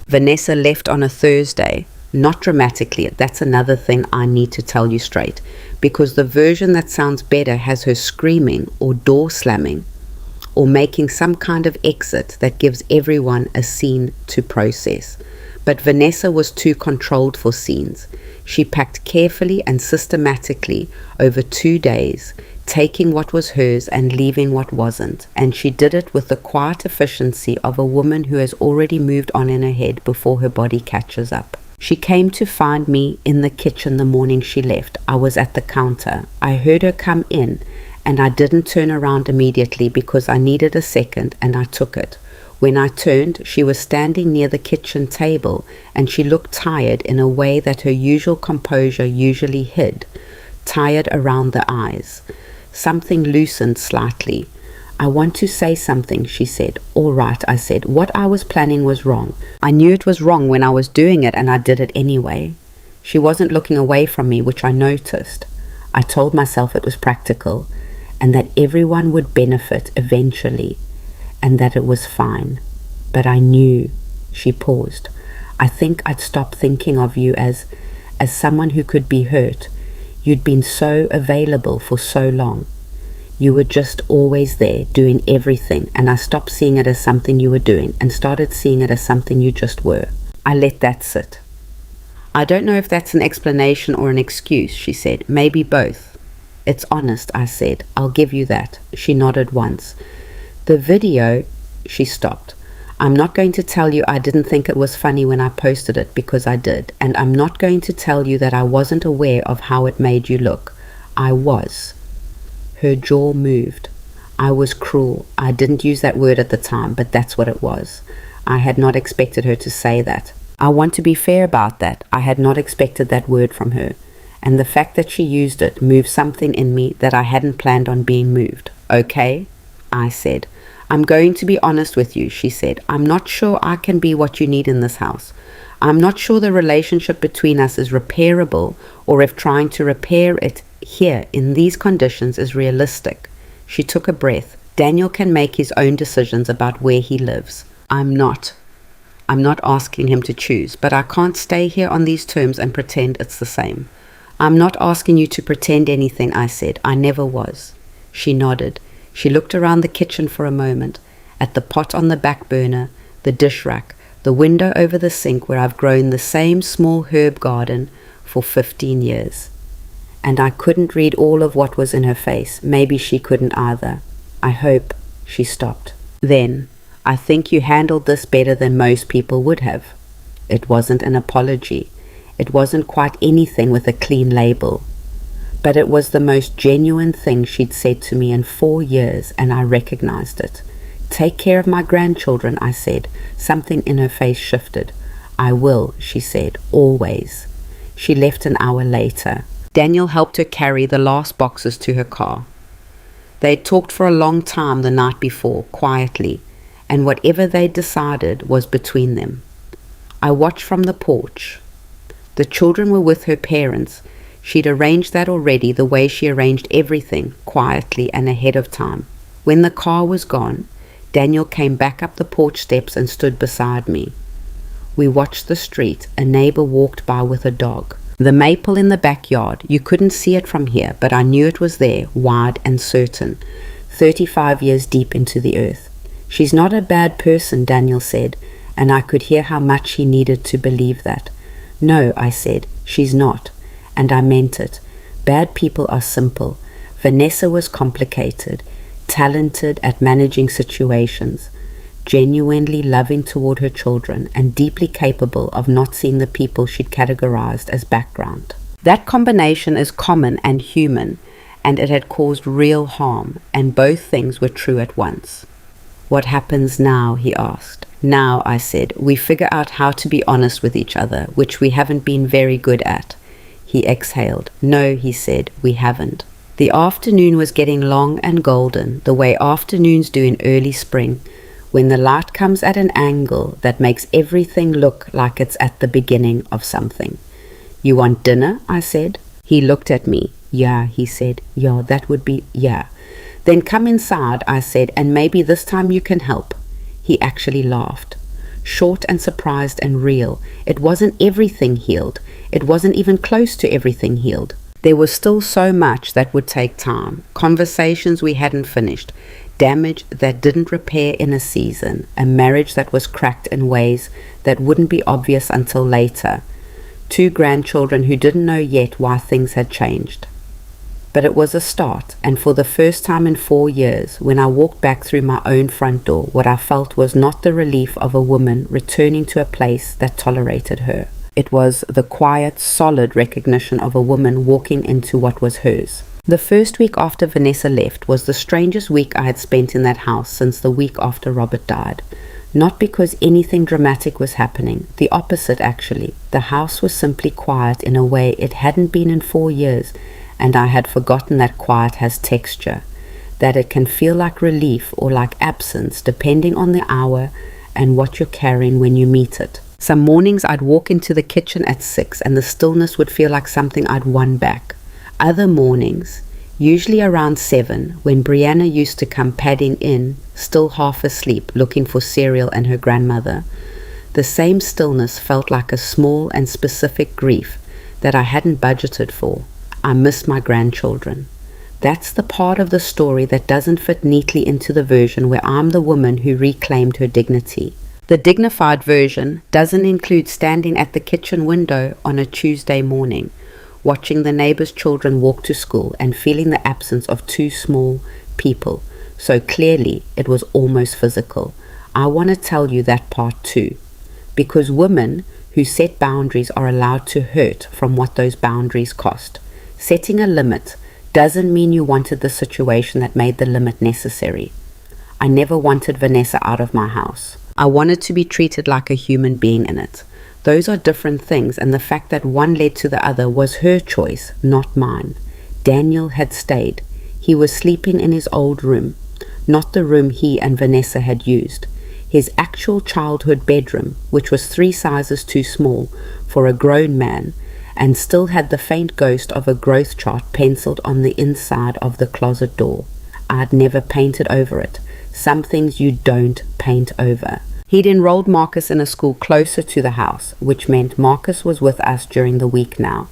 Vanessa left on a Thursday, not dramatically. That's another thing I need to tell you straight, because the version that sounds better has her screaming or door slamming or making some kind of exit that gives everyone a scene to process. But Vanessa was too controlled for scenes. She packed carefully and systematically over 2 days, taking what was hers and leaving what wasn't. And she did it with the quiet efficiency of a woman who has already moved on in her head before her body catches up. She came to find me in the kitchen the morning she left. I was at the counter. I heard her come in and I didn't turn around immediately because I needed a second and I took it. When I turned, she was standing near the kitchen table and she looked tired in a way that her usual composure usually hid, tired around the eyes. Something loosened slightly. I want to say something, she said. All right, I said. What I was planning was wrong. I knew it was wrong when I was doing it and I did it anyway. She wasn't looking away from me, which I noticed. I told myself it was practical and that everyone would benefit eventually. And that it was fine. But I knew. She paused. I think I'd stopped thinking of you as someone who could be hurt. You'd been so available for so long. You were just always there, doing everything, and I stopped seeing it as something you were doing and started seeing it as something you just were. I let that sit. I don't know if that's an explanation or an excuse, she said. Maybe both. It's honest, I said. I'll give you that. She nodded once. The video, she stopped. I'm not going to tell you I didn't think it was funny when I posted it, because I did. And I'm not going to tell you that I wasn't aware of how it made you look. I was. Her jaw moved. I was cruel. I didn't use that word at the time, but that's what it was. I had not expected her to say that. I want to be fair about that. I had not expected that word from her. And the fact that she used it moved something in me that I hadn't planned on being moved. Okay? I said. I'm going to be honest with you, she said. I'm not sure I can be what you need in this house. I'm not sure the relationship between us is repairable, or if trying to repair it here in these conditions is realistic. She took a breath. Daniel can make his own decisions about where he lives. I'm not asking him to choose, but I can't stay here on these terms and pretend it's the same. I'm not asking you to pretend anything, I said. I never was. She nodded. She looked around the kitchen for a moment, at the pot on the back burner, the dish rack, the window over the sink where I've grown the same small herb garden for 15 years. And I couldn't read all of what was in her face. Maybe she couldn't either. I hope. She stopped. Then, I think you handled this better than most people would have. It wasn't an apology. It wasn't quite anything with a clean label. But it was the most genuine thing she'd said to me in 4 years, and I recognized it. Take care of my grandchildren, I said. Something in her face shifted. I will, she said, always. She left an hour later. Daniel helped her carry the last boxes to her car. They'd talked for a long time the night before, quietly, and whatever they decided was between them. I watched from the porch. The children were with her parents. She'd arranged that already, the way she arranged everything, quietly and ahead of time. When the car was gone, Daniel came back up the porch steps and stood beside me. We watched the street. A neighbor walked by with a dog. The maple in the backyard, you couldn't see it from here, but I knew it was there, wide and certain, 35 years deep into the earth. She's not a bad person, Daniel said, and I could hear how much he needed to believe that. No, I said, she's not. And I meant it. Bad people are simple. Vanessa was complicated, talented at managing situations, genuinely loving toward her children, and deeply capable of not seeing the people she'd categorized as background. That combination is common and human, and it had caused real harm, and both things were true at once. What happens now? He asked. Now, I said, we figure out how to be honest with each other, which we haven't been very good at. He exhaled. No, he said, we haven't. The afternoon was getting long and golden, the way afternoons do in early spring, when the light comes at an angle that makes everything look like it's at the beginning of something. You want dinner? I said. He looked at me. Yeah, he said. Yeah, that would be, yeah. Then come inside, I said, and maybe this time you can help. He actually laughed. Short and surprised and real. It wasn't everything healed. It wasn't even close to everything healed. There was still so much that would take time. Conversations we hadn't finished. Damage that didn't repair in a season. A marriage that was cracked in ways that wouldn't be obvious until later. 2 grandchildren who didn't know yet why things had changed. But it was a start, and for the first time in 4 years, when I walked back through my own front door, what I felt was not the relief of a woman returning to a place that tolerated her. It was the quiet, solid recognition of a woman walking into what was hers. The first week after Vanessa left was the strangest week I had spent in that house since the week after Robert died. Not because anything dramatic was happening, the opposite actually. The house was simply quiet in a way it hadn't been in 4 years, and I had forgotten that quiet has texture, that it can feel like relief or like absence depending on the hour and what you're carrying when you meet it. Some mornings I'd walk into the kitchen at 6 and the stillness would feel like something I'd won back. Other mornings, usually around 7, when Brianna used to come padding in, still half asleep, looking for cereal and her grandmother, the same stillness felt like a small and specific grief that I hadn't budgeted for. I missed my grandchildren. That's the part of the story that doesn't fit neatly into the version where I'm the woman who reclaimed her dignity. The dignified version doesn't include standing at the kitchen window on a Tuesday morning, watching the neighbor's children walk to school and feeling the absence of two small people. So clearly, it was almost physical. I want to tell you that part too, because women who set boundaries are allowed to hurt from what those boundaries cost. Setting a limit doesn't mean you wanted the situation that made the limit necessary. I never wanted Vanessa out of my house. I wanted to be treated like a human being in it. Those are different things, and the fact that one led to the other was her choice, not mine. Daniel had stayed. He was sleeping in his old room, not the room he and Vanessa had used. His actual childhood bedroom, which was 3 sizes too small for a grown man, and still had the faint ghost of a growth chart penciled on the inside of the closet door. I'd never painted over it. Some things you don't paint over. He'd enrolled Marcus in a school closer to the house, which meant Marcus was with us during the week now,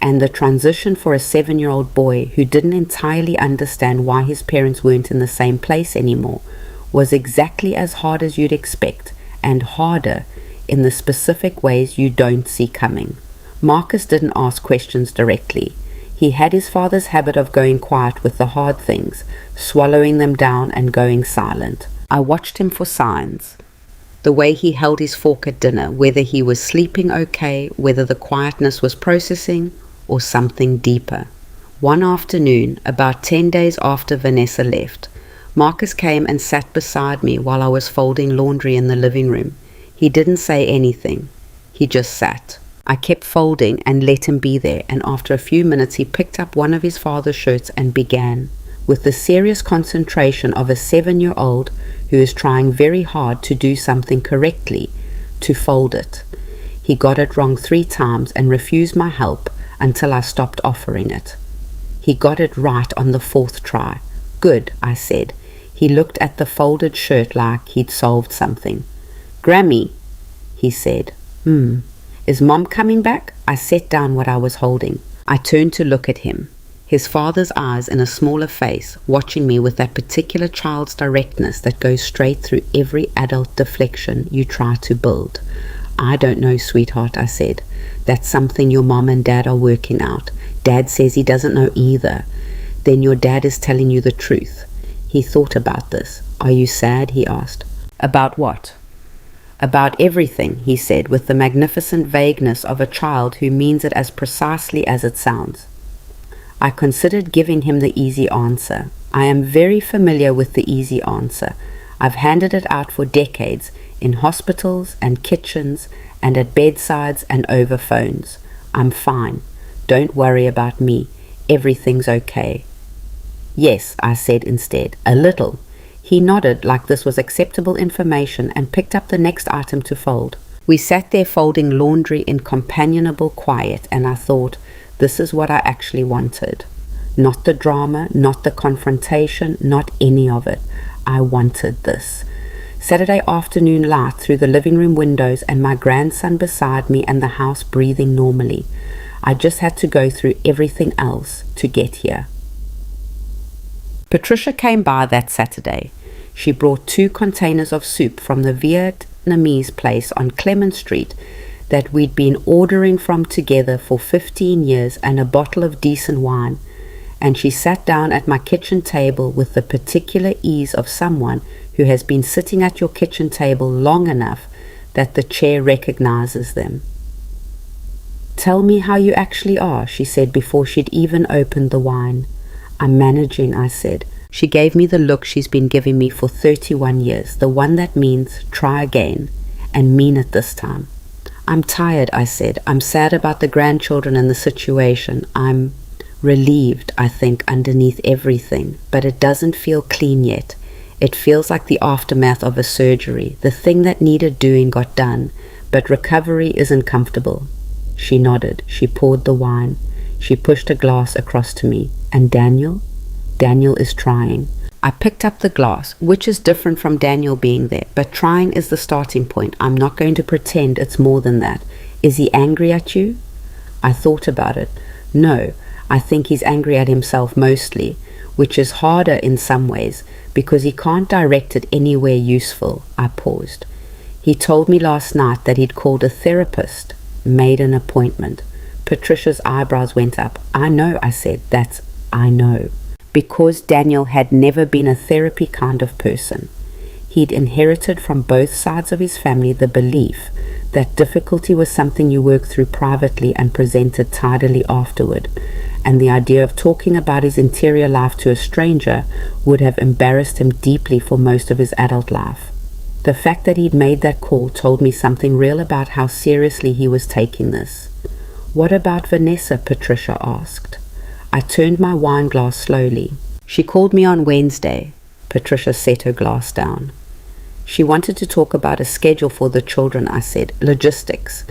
and the transition for a 7-year-old boy who didn't entirely understand why his parents weren't in the same place anymore was exactly as hard as you'd expect, and harder in the specific ways you don't see coming. Marcus didn't ask questions directly. He had his father's habit of going quiet with the hard things, swallowing them down and going silent. I watched him for signs. The way he held his fork at dinner, whether he was sleeping okay, whether the quietness was processing, or something deeper. One afternoon, about 10 days after Vanessa left, Marcus came and sat beside me while I was folding laundry in the living room. He didn't say anything. He just sat. I kept folding and let him be there, and after a few minutes he picked up one of his father's shirts and began, with the serious concentration of a 7-year-old who is trying very hard to do something correctly, to fold it. He got it wrong 3 times and refused my help until I stopped offering it. He got it right on the 4th try. Good, I said. He looked at the folded shirt like he'd solved something. Grammy, he said. Is Mom coming back? I set down what I was holding. I turned to look at him. His father's eyes in a smaller face, watching me with that particular child's directness that goes straight through every adult deflection you try to build. I don't know, sweetheart, I said. That's something your mom and dad are working out. Dad says he doesn't know either. Then your dad is telling you the truth. He thought about this. Are you sad? He asked. About what? About everything, he said, with the magnificent vagueness of a child who means it as precisely as it sounds. I considered giving him the easy answer. I am very familiar with the easy answer. I've handed it out for decades, in hospitals and kitchens and at bedsides and over phones. I'm fine. Don't worry about me. Everything's okay. Yes, I said instead, a little. He nodded like this was acceptable information and picked up the next item to fold. We sat there folding laundry in companionable quiet, and I thought, this is what I actually wanted. Not the drama, not the confrontation, not any of it. I wanted this. Saturday afternoon light through the living room windows and my grandson beside me and the house breathing normally. I just had to go through everything else to get here. Patricia came by that Saturday. She brought 2 containers of soup from the Vietnamese place on Clement Street that we'd been ordering from together for 15 years and a bottle of decent wine, and she sat down at my kitchen table with the particular ease of someone who has been sitting at your kitchen table long enough that the chair recognizes them. Tell me how you actually are, she said before she'd even opened the wine. I'm managing, I said. She gave me the look she's been giving me for 31 years, the one that means try again, and mean it this time. I'm tired, I said. I'm sad about the grandchildren and the situation. I'm relieved, I think, underneath everything, but it doesn't feel clean yet. It feels like the aftermath of a surgery. The thing that needed doing got done, but recovery isn't comfortable. She nodded. She poured the wine. She pushed a glass across to me. And Daniel? Daniel is trying. I picked up the glass, which is different from Daniel being there, but trying is the starting point. I'm not going to pretend it's more than that. Is he angry at you? I thought about it. No, I think he's angry at himself mostly. which is harder in some ways because he can't direct it anywhere useful. I paused. He told me last night that he'd called a therapist, made an appointment. Patricia's eyebrows went up. I know, I said. That's I know. Because Daniel had never been a therapy kind of person. He'd inherited from both sides of his family the belief that difficulty was something you worked through privately and presented tidily afterward, and the idea of talking about his interior life to a stranger would have embarrassed him deeply for most of his adult life. The fact that he'd made that call told me something real about how seriously he was taking this. "What about Vanessa?" Patricia asked. I turned my wine glass slowly. "She called me on Wednesday." Patricia set her glass down. "She wanted to talk about a schedule for the children," I said. "Logistics.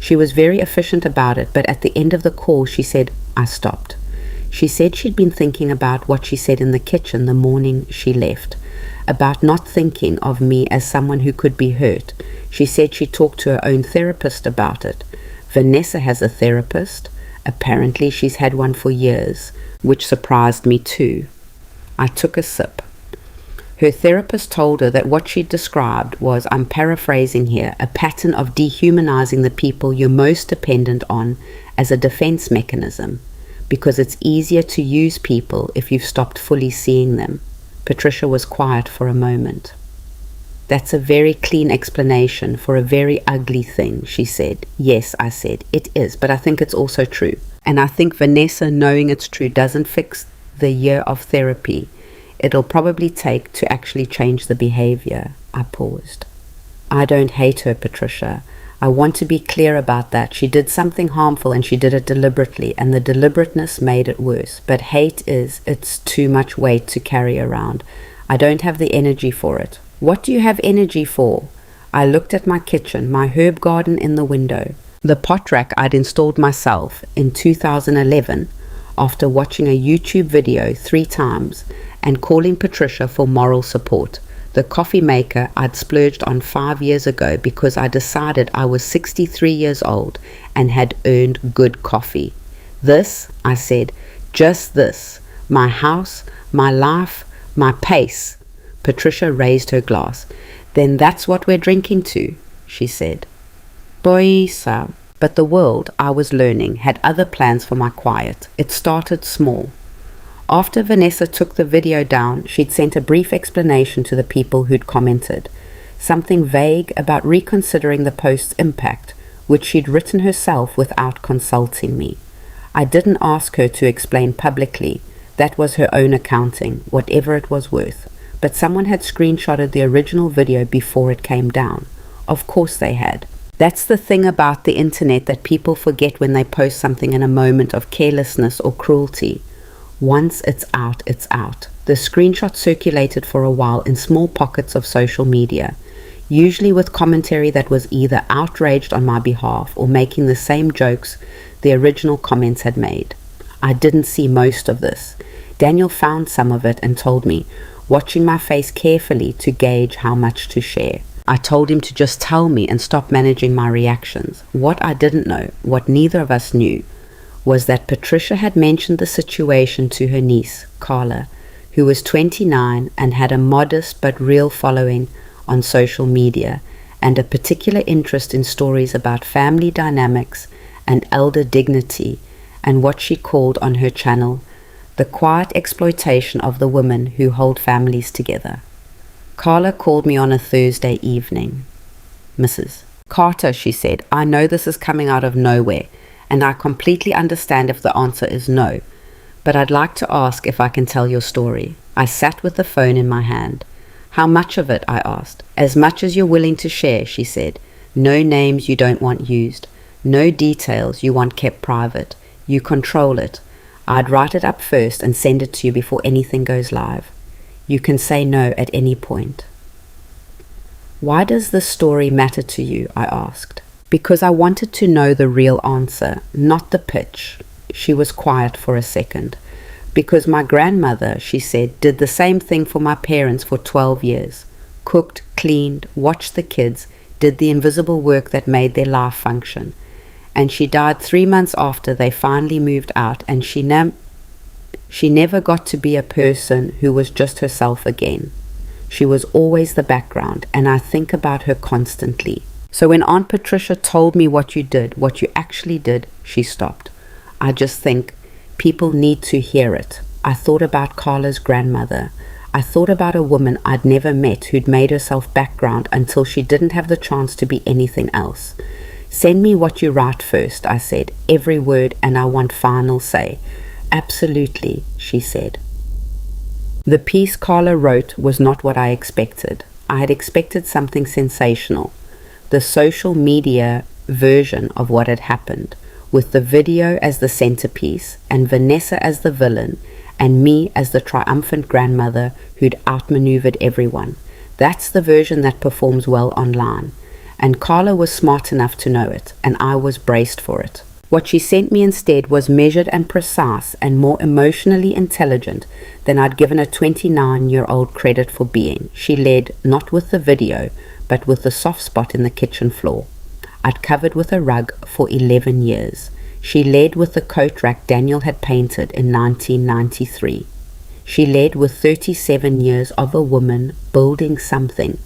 She was very efficient about it, but at the end of the call she said," I stopped. "She said she'd been thinking about what she said in the kitchen the morning she left, about not thinking of me as someone who could be hurt. She said she talked to her own therapist about it. Vanessa has a therapist. Apparently she's had one for years," which surprised me too. I took a sip. Her therapist told her that what she'd described was, I'm paraphrasing here, a pattern of dehumanizing the people you're most dependent on as a defense mechanism, because it's easier to use people if you've stopped fully seeing them. Patricia was quiet for a moment. "That's a very clean explanation for a very ugly thing," she said. "Yes," I said, "it is, but I think it's also true. And I think Vanessa knowing it's true doesn't fix the year of therapy it'll probably take to actually change the behavior." I paused. "I don't hate her, Patricia. I want to be clear about that. She did something harmful and she did it deliberately, and the deliberateness made it worse. But hate it's too much weight to carry around. I don't have the energy for it." "What do you have energy for?" I looked at my kitchen, my herb garden in the window, the pot rack I'd installed myself in 2011 after watching a YouTube video 3 times and calling Patricia for moral support, the coffee maker I'd splurged on 5 years ago because I decided I was 63 years old and had earned good coffee. "This," I said, "just this, my house, my life, my pace." Patricia raised her glass. "Then that's what we're drinking to," she said. Boisa. But the world, I was learning, had other plans for my quiet. It started small. After Vanessa took the video down, she'd sent a brief explanation to the people who'd commented, something vague about reconsidering the post's impact, which she'd written herself without consulting me. I didn't ask her to explain publicly. That was her own accounting, whatever it was worth. But someone had screenshotted the original video before it came down. Of course they had. That's the thing about the internet that people forget when they post something in a moment of carelessness or cruelty. Once it's out, it's out. The screenshot circulated for a while in small pockets of social media, usually with commentary that was either outraged on my behalf or making the same jokes the original comments had made. I didn't see most of this. Daniel found some of it and told me, watching my face carefully to gauge how much to share. I told him to just tell me and stop managing my reactions. What I didn't know, what neither of us knew, was that Patricia had mentioned the situation to her niece, Carla, who was 29 and had a modest but real following on social media and a particular interest in stories about family dynamics and elder dignity and what she called on her channel the quiet exploitation of the women who hold families together. Carla called me on a Thursday evening. "Mrs. Carter," she said, "I know this is coming out of nowhere, and I completely understand if the answer is no, but I'd like to ask if I can tell your story." I sat with the phone in my hand. "How much of it?" I asked. "As much as you're willing to share," she said. "No names you don't want used. No details you want kept private. You control it. I'd write it up first and send it to you before anything goes live. You can say no at any point." "Why does this story matter to you?" I asked. "Because I wanted to know the real answer, not the pitch." She was quiet for a second. "Because my grandmother," she said, "did the same thing for my parents for 12 years. Cooked, cleaned, watched the kids, did the invisible work that made their life function. And she died 3 months after they finally moved out, and She never got to be a person who was just herself again. She was always the background, and I think about her constantly. So when Aunt Patricia told me what you actually did, she stopped. I just think people need to hear it. I thought about Carla's grandmother. I thought about a woman I'd never met who'd made herself background until she didn't have the chance to be anything else. Send me what you write first, I said, every word, and I want final say. Absolutely, she said. The piece Carla wrote was not what I expected. I had expected something sensational. The social media version of what had happened, with the video as the centerpiece, and Vanessa as the villain, and me as the triumphant grandmother who'd outmaneuvered everyone. That's the version that performs well online. And Carla was smart enough to know it, and I was braced for it. What she sent me instead was measured and precise and more emotionally intelligent than I'd given a 29-year-old credit for being. She led not with the video, but with the soft spot in the kitchen floor I'd covered with a rug for 11 years. She led with the coat rack Daniel had painted in 1993. She led with 37 years of a woman building something,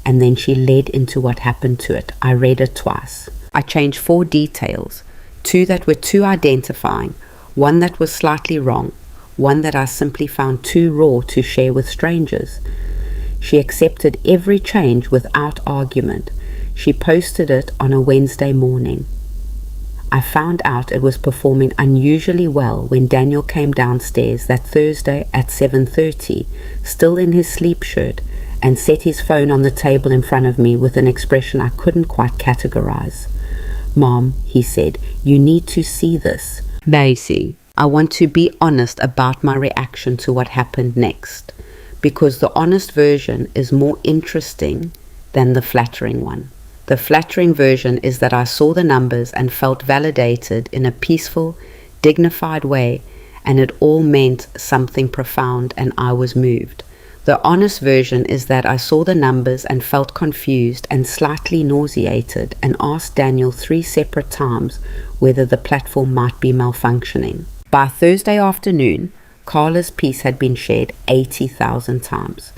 and then she led into what happened to it. I read it twice. I changed 4 details, 2 that were too identifying, 1 that was slightly wrong, 1 that I simply found too raw to share with strangers. She accepted every change without argument. She posted it on a Wednesday morning. I found out it was performing unusually well when Daniel came downstairs that Thursday at 7:30, still in his sleep shirt, and set his phone on the table in front of me with an expression I couldn't quite categorize. "Mom," he said, "you need to see this." Daisy, I want to be honest about my reaction to what happened next, because the honest version is more interesting than the flattering one. The flattering version is that I saw the numbers and felt validated in a peaceful, dignified way, and it all meant something profound and I was moved. The honest version is that I saw the numbers and felt confused and slightly nauseated and asked Daniel 3 separate times whether the platform might be malfunctioning. By Thursday afternoon, Carla's piece had been shared 80,000 times.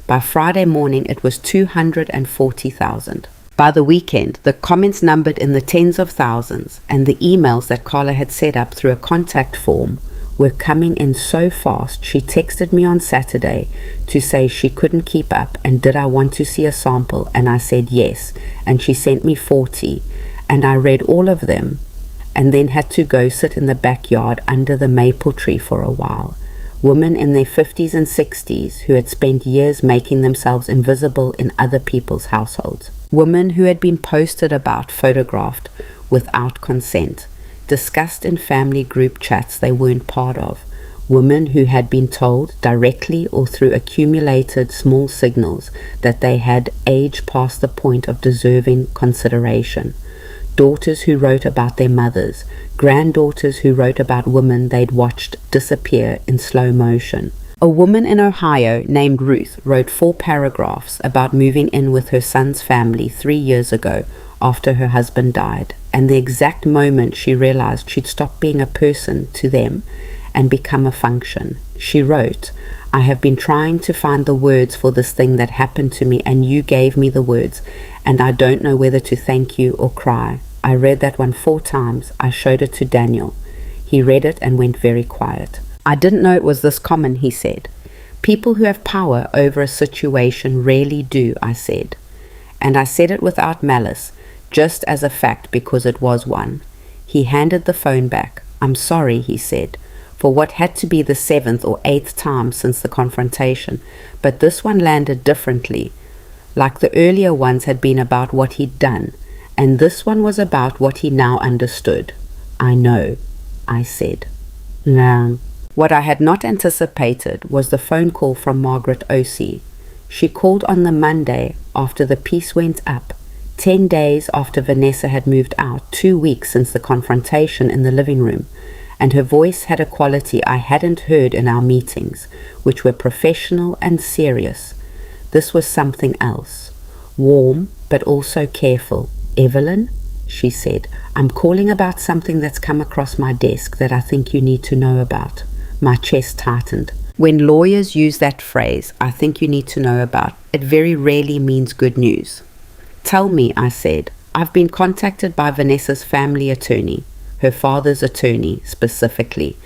By Friday morning, it was 240,000. By the weekend, the comments numbered in the tens of thousands, and the emails that Carla had set up through a contact form were coming in so fast. She texted me on Saturday to say she couldn't keep up and did I want to see a sample, and I said yes, and she sent me 40, and I read all of them and then had to go sit in the backyard under the maple tree for a while. Women in their 50s and 60s who had spent years making themselves invisible in other people's households. Women who had been posted about, photographed without consent, discussed in family group chats they weren't part of. Women who had been told directly or through accumulated small signals that they had aged past the point of deserving consideration. Daughters who wrote about their mothers, granddaughters who wrote about women they'd watched disappear in slow motion. A woman in Ohio named Ruth wrote 4 paragraphs about moving in with her son's family 3 years ago after her husband died, and the exact moment she realized she'd stop being a person to them and become a function. She wrote, "I have been trying to find the words for this thing that happened to me, and you gave me the words, and I don't know whether to thank you or cry." I read that one 4 times. I showed it to Daniel. He read it and went very quiet. "I didn't know it was this common," he said. "People who have power over a situation rarely do," I said. And I said it without malice, just as a fact because it was one. He handed the phone back. "I'm sorry," he said, for what had to be the 7th or 8th time since the confrontation, but this one landed differently. Like the earlier ones had been about what he'd done, and this one was about what he now understood. "I know," I said. "No." What I had not anticipated was the phone call from Margaret Osei. She called on the Monday after the piece went up, 10 days after Vanessa had moved out, 2 weeks since the confrontation in the living room, and her voice had a quality I hadn't heard in our meetings, which were professional and serious. This was something else, warm but also careful. "Evelyn," she said, "I'm calling about something that's come across my desk that I think you need to know about." My chest tightened. When lawyers use that phrase, I think you need to know about, it very rarely means good news. Tell me, I said. I've been contacted by Vanessa's family attorney, her father's attorney specifically.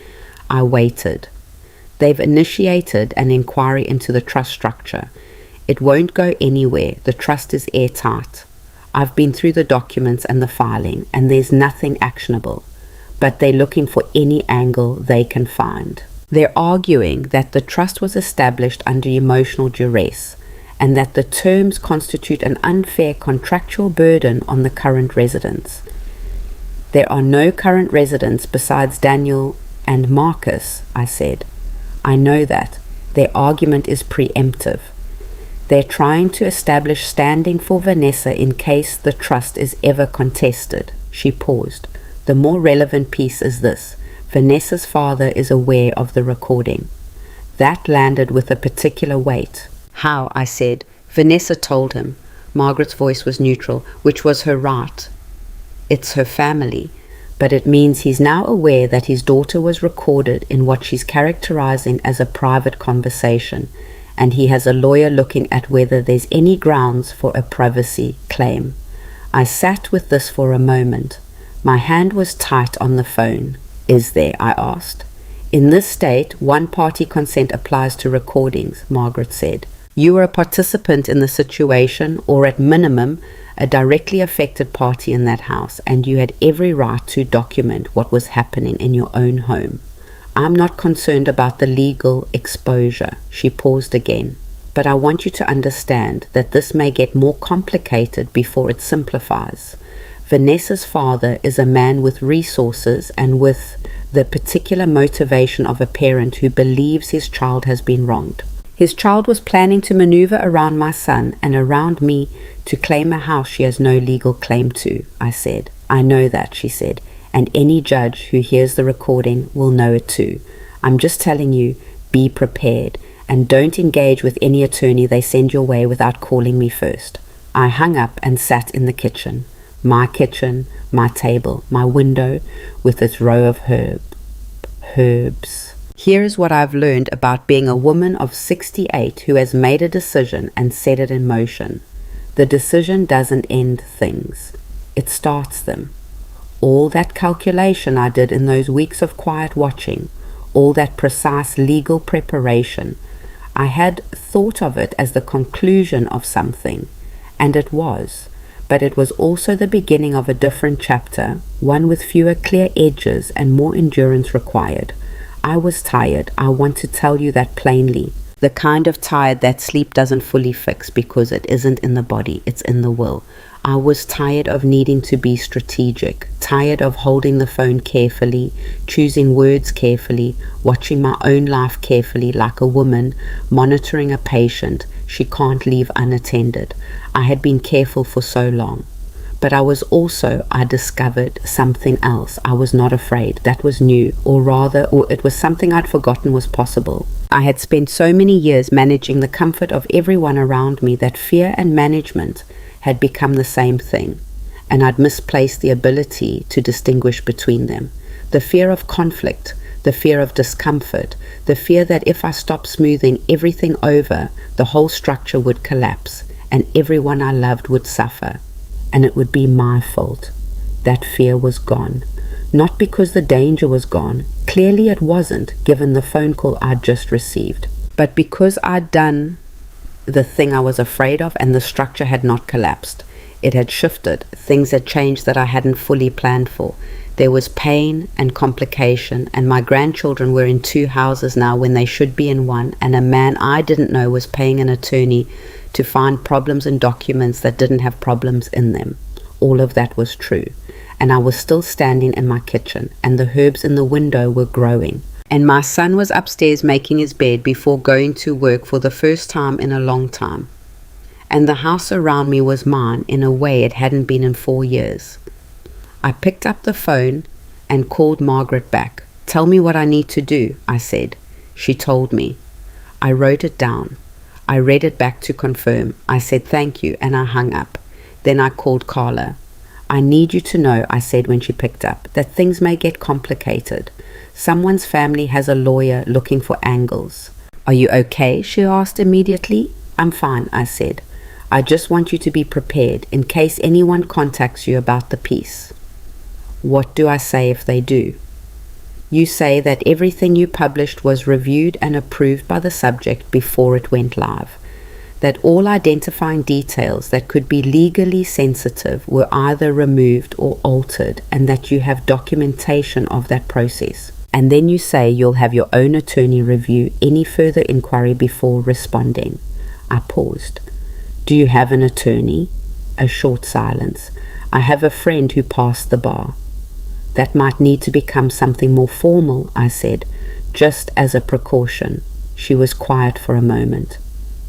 I waited. They've initiated an inquiry into the trust structure. It won't go anywhere. The trust is airtight. I've been through the documents and the filing, and there's nothing actionable. But they're looking for any angle they can find. They're arguing that the trust was established under emotional duress, and that the terms constitute an unfair contractual burden on the current residents. There are no current residents besides Daniel and Marcus, I said. I know that. Their argument is preemptive. They're trying to establish standing for Vanessa in case the trust is ever contested. She paused. The more relevant piece is this. Vanessa's father is aware of the recording. That landed with a particular weight. How? I said. Vanessa told him. Margaret's voice was neutral, which was her right. It's her family. But it means he's now aware that his daughter was recorded in what she's characterizing as a private conversation, and he has a lawyer looking at whether there's any grounds for a privacy claim. I sat with this for a moment. My hand was tight on the phone. Is there? I asked. In this state, one-party consent applies to recordings, Margaret said. You were a participant in the situation, or at minimum, a directly affected party in that house, and you had every right to document what was happening in your own home. I'm not concerned about the legal exposure. She paused again. But I want you to understand that this may get more complicated before it simplifies. Vanessa's father is a man with resources and with the particular motivation of a parent who believes his child has been wronged. His child was planning to maneuver around my son and around me to claim a house she has no legal claim to, I said. I know that, she said, and any judge who hears the recording will know it too. I'm just telling you, be prepared, and don't engage with any attorney they send your way without calling me first. I hung up and sat in the kitchen. My kitchen, my table, my window with its row of herbs. Here is what I've learned about being a woman of 68 who has made a decision and set it in motion. The decision doesn't end things. It starts them. All that calculation I did in those weeks of quiet watching, all that precise legal preparation, I had thought of it as the conclusion of something, and it was. But it was also the beginning of a different chapter, one with fewer clear edges and more endurance required. I was tired. I want to tell you that plainly. The kind of tired that sleep doesn't fully fix because it isn't in the body, it's in the will. I was tired of needing to be strategic, tired of holding the phone carefully, choosing words carefully, watching my own life carefully like a woman, monitoring a patient she can't leave unattended. I had been careful for so long. But I discovered something else. I was not afraid. That was new, or it was something I'd forgotten was possible. I had spent so many years managing the comfort of everyone around me that fear and management had become the same thing, and I'd misplaced the ability to distinguish between them. The fear of conflict, the fear of discomfort, the fear that if I stopped smoothing everything over, the whole structure would collapse, and everyone I loved would suffer. And it would be my fault. That fear was gone. Not because the danger was gone. Clearly it wasn't, given the phone call I'd just received. But because I'd done the thing I was afraid of and the structure had not collapsed. It had shifted. Things had changed that I hadn't fully planned for. There was pain and complication, and my grandchildren were in 2 houses now when they should be in 1, and a man I didn't know was paying an attorney to find problems in documents that didn't have problems in them. All of that was true. And I was still standing in my kitchen, and the herbs in the window were growing. And my son was upstairs making his bed before going to work for the first time in a long time. And the house around me was mine in a way it hadn't been in 4 years. I picked up the phone and called Margaret back. "Tell me what I need to do," I said. She told me. I wrote it down. I read it back to confirm. I said thank you and I hung up. Then I called Carla. I need you to know, I said when she picked up, that things may get complicated. Someone's family has a lawyer looking for angles. Are you okay? She asked immediately. I'm fine, I said. I just want you to be prepared in case anyone contacts you about the piece. What do I say if they do? You say that everything you published was reviewed and approved by the subject before it went live. That all identifying details that could be legally sensitive were either removed or altered, and that you have documentation of that process. And then you say you'll have your own attorney review any further inquiry before responding. I paused. Do you have an attorney? A short silence. I have a friend who passed the bar. That might need to become something more formal, I said, just as a precaution. She was quiet for a moment.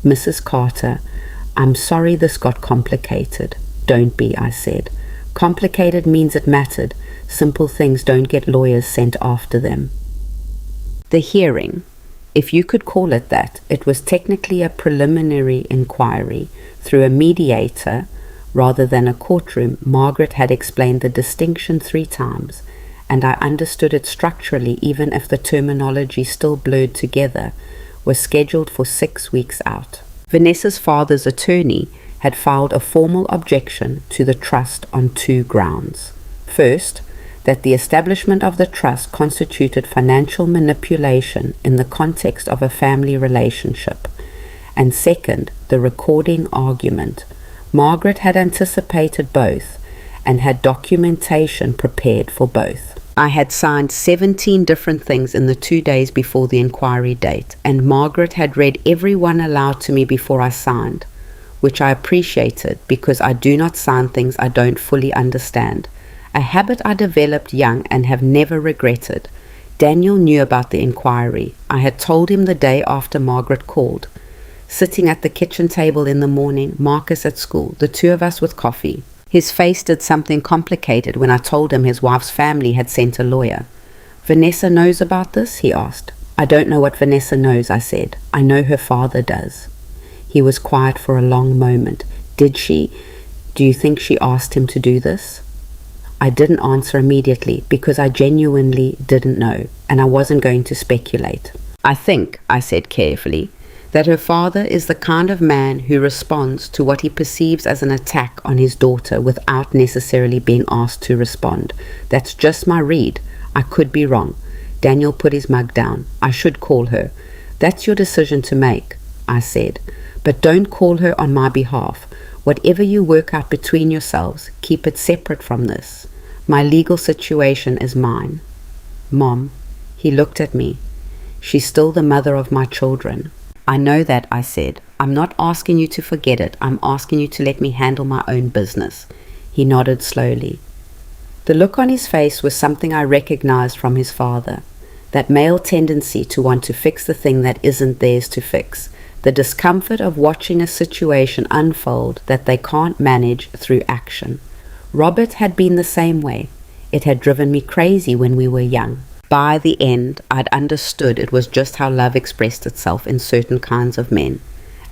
Mrs. Carter, I'm sorry this got complicated. Don't be, I said. Complicated means it mattered. Simple things don't get lawyers sent after them. The hearing, if you could call it that, it was technically a preliminary inquiry through a mediator rather than a courtroom. Margaret had explained the distinction 3 times, and I understood it structurally even if the terminology still blurred together, was scheduled for 6 weeks out. Vanessa's father's attorney had filed a formal objection to the trust on 2 grounds. First, that the establishment of the trust constituted financial manipulation in the context of a family relationship. And second, the recording argument. Margaret had anticipated both and had documentation prepared for both. I had signed 17 different things in the 2 days before the inquiry date, and Margaret had read every one aloud to me before I signed, which I appreciated because I do not sign things I don't fully understand, a habit I developed young and have never regretted. Daniel knew about the inquiry. I had told him the day after Margaret called. Sitting at the kitchen table in the morning, Marcus at school, the 2 of us with coffee. His face did something complicated when I told him his wife's family had sent a lawyer. Vanessa knows about this? He asked. I don't know what Vanessa knows, I said. I know her father does. He was quiet for a long moment. Did she? Do you think she asked him to do this? I didn't answer immediately because I genuinely didn't know, and I wasn't going to speculate. I think, I said carefully, that her father is the kind of man who responds to what he perceives as an attack on his daughter without necessarily being asked to respond. That's just my read. I could be wrong. Daniel put his mug down. I should call her. That's your decision to make, I said. But don't call her on my behalf. Whatever you work out between yourselves, keep it separate from this. My legal situation is mine. Mom, he looked at me. She's still the mother of my children. I know that, I said. I'm not asking you to forget it. I'm asking you to let me handle my own business. He nodded slowly. The look on his face was something I recognized from his father. That male tendency to want to fix the thing that isn't theirs to fix. The discomfort of watching a situation unfold that they can't manage through action. Robert had been the same way. It had driven me crazy when we were young. By the end, I'd understood it was just how love expressed itself in certain kinds of men.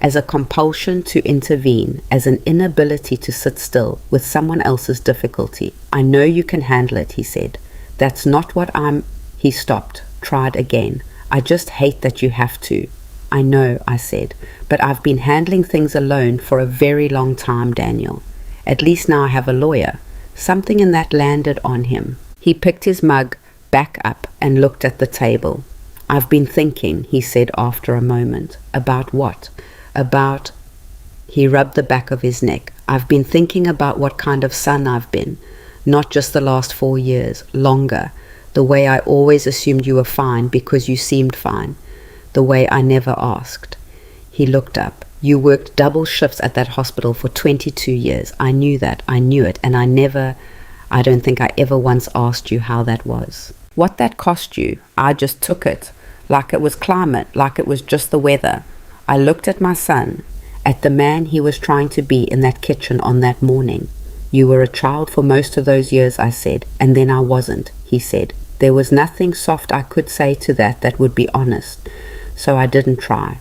As a compulsion to intervene, as an inability to sit still with someone else's difficulty. I know you can handle it, he said. That's not what I'm... He stopped, tried again. I just hate that you have to. I know, I said, but I've been handling things alone for a very long time, Daniel. At least now I have a lawyer. Something in that landed on him. He picked his mug back up and looked at the table. I've been thinking, he said after a moment. About what? About... He rubbed the back of his neck. I've been thinking about what kind of son I've been. Not just the last 4 years, longer. The way I always assumed you were fine because you seemed fine. The way I never asked. He looked up. You worked double shifts at that hospital for 22 years. I knew that. I knew it. And I don't think I ever once asked you how that was. What that cost you, I just took it. Like it was climate, like it was just the weather. I looked at my son, at the man he was trying to be in that kitchen on that morning. You were a child for most of those years, I said, and then I wasn't, he said. There was nothing soft I could say to that would be honest, so I didn't try.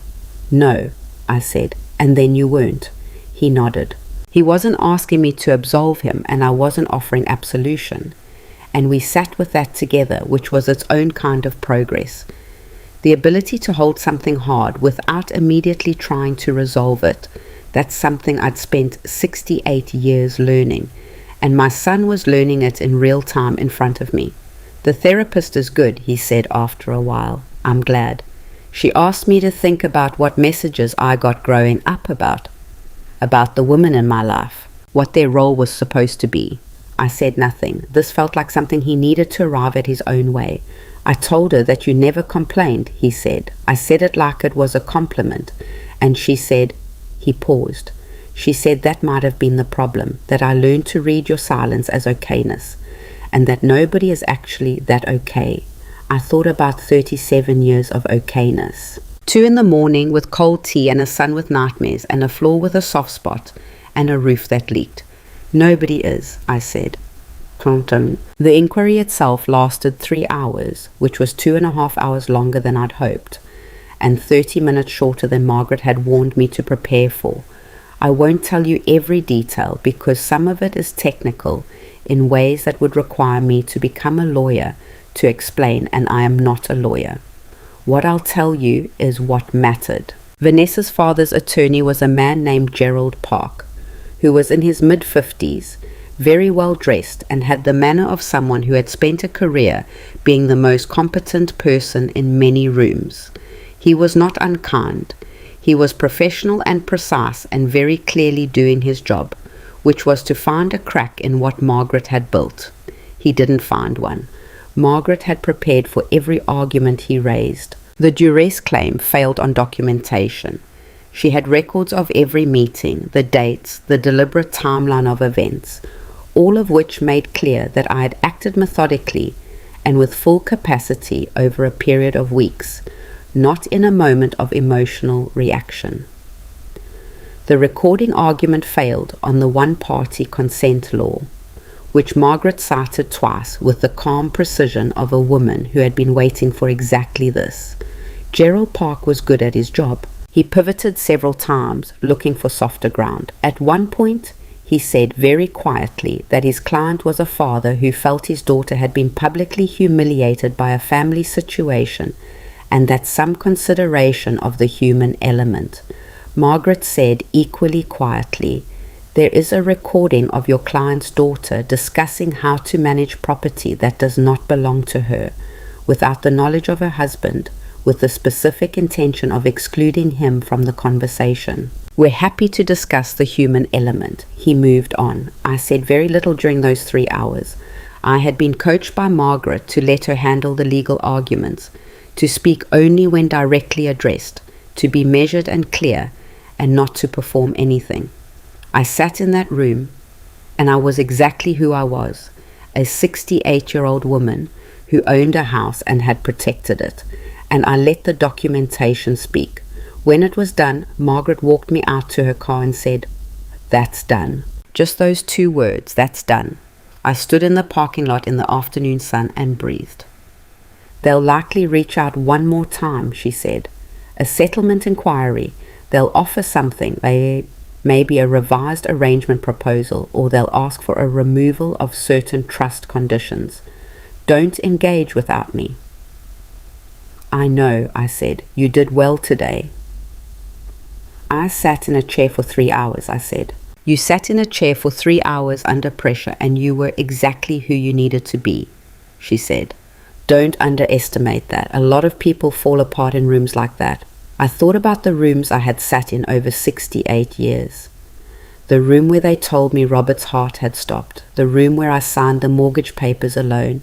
No, I said, and then you weren't. He nodded. He wasn't asking me to absolve him, and I wasn't offering absolution. And we sat with that together, which was its own kind of progress. The ability to hold something hard without immediately trying to resolve it, that's something I'd spent 68 years learning, and my son was learning it in real time in front of me. The therapist is good, he said after a while. I'm glad. She asked me to think about what messages I got growing up about the women in my life, what their role was supposed to be. I said nothing. This felt like something he needed to arrive at his own way. I told her that you never complained, he said. I said it like it was a compliment, and she said, he paused. She said that might have been the problem, that I learned to read your silence as okayness, and that nobody is actually that okay. I thought about 37 years of okayness. 2 in the morning with cold tea and a son with nightmares and a floor with a soft spot and a roof that leaked. Nobody is, I said. The inquiry itself lasted 3 hours, which was 2.5 hours longer than I'd hoped, and 30 minutes shorter than Margaret had warned me to prepare for. I won't tell you every detail because some of it is technical in ways that would require me to become a lawyer to explain, and I am not a lawyer. What I'll tell you is what mattered. Vanessa's father's attorney was a man named Gerald Park, who was in his mid-50s, very well dressed, and had the manner of someone who had spent a career being the most competent person in many rooms. He was not unkind. He was professional and precise and very clearly doing his job, which was to find a crack in what Margaret had built. He didn't find one. Margaret had prepared for every argument he raised. The duress claim failed on documentation. She had records of every meeting, the dates, the deliberate timeline of events, all of which made clear that I had acted methodically and with full capacity over a period of weeks, not in a moment of emotional reaction. The recording argument failed on the one-party consent law, which Margaret cited twice with the calm precision of a woman who had been waiting for exactly this. Gerald Park was good at his job. He pivoted several times, looking for softer ground. At one point, he said very quietly that his client was a father who felt his daughter had been publicly humiliated by a family situation, and that some consideration of the human element. Margaret said equally quietly, there is a recording of your client's daughter discussing how to manage property that does not belong to her, without the knowledge of her husband, with the specific intention of excluding him from the conversation. We're happy to discuss the human element. He moved on. I said very little during those 3 hours. I had been coached by Margaret to let her handle the legal arguments, to speak only when directly addressed, to be measured and clear, and not to perform anything. I sat in that room, and I was exactly who I was, a 68-year-old woman who owned a house and had protected it, and I let the documentation speak. When it was done, Margaret walked me out to her car and said, "That's done." Just those 2 words, "that's done." I stood in the parking lot in the afternoon sun and breathed. They'll likely reach out one more time, she said. A settlement inquiry. They'll offer something, maybe a revised arrangement proposal, or they'll ask for a removal of certain trust conditions. Don't engage without me. I know, I said. You did well today. I sat in a chair for 3 hours, I said. You sat in a chair for 3 hours under pressure and you were exactly who you needed to be, she said. Don't underestimate that. A lot of people fall apart in rooms like that. I thought about the rooms I had sat in over 68 years. The room where they told me Robert's heart had stopped. The room where I signed the mortgage papers alone,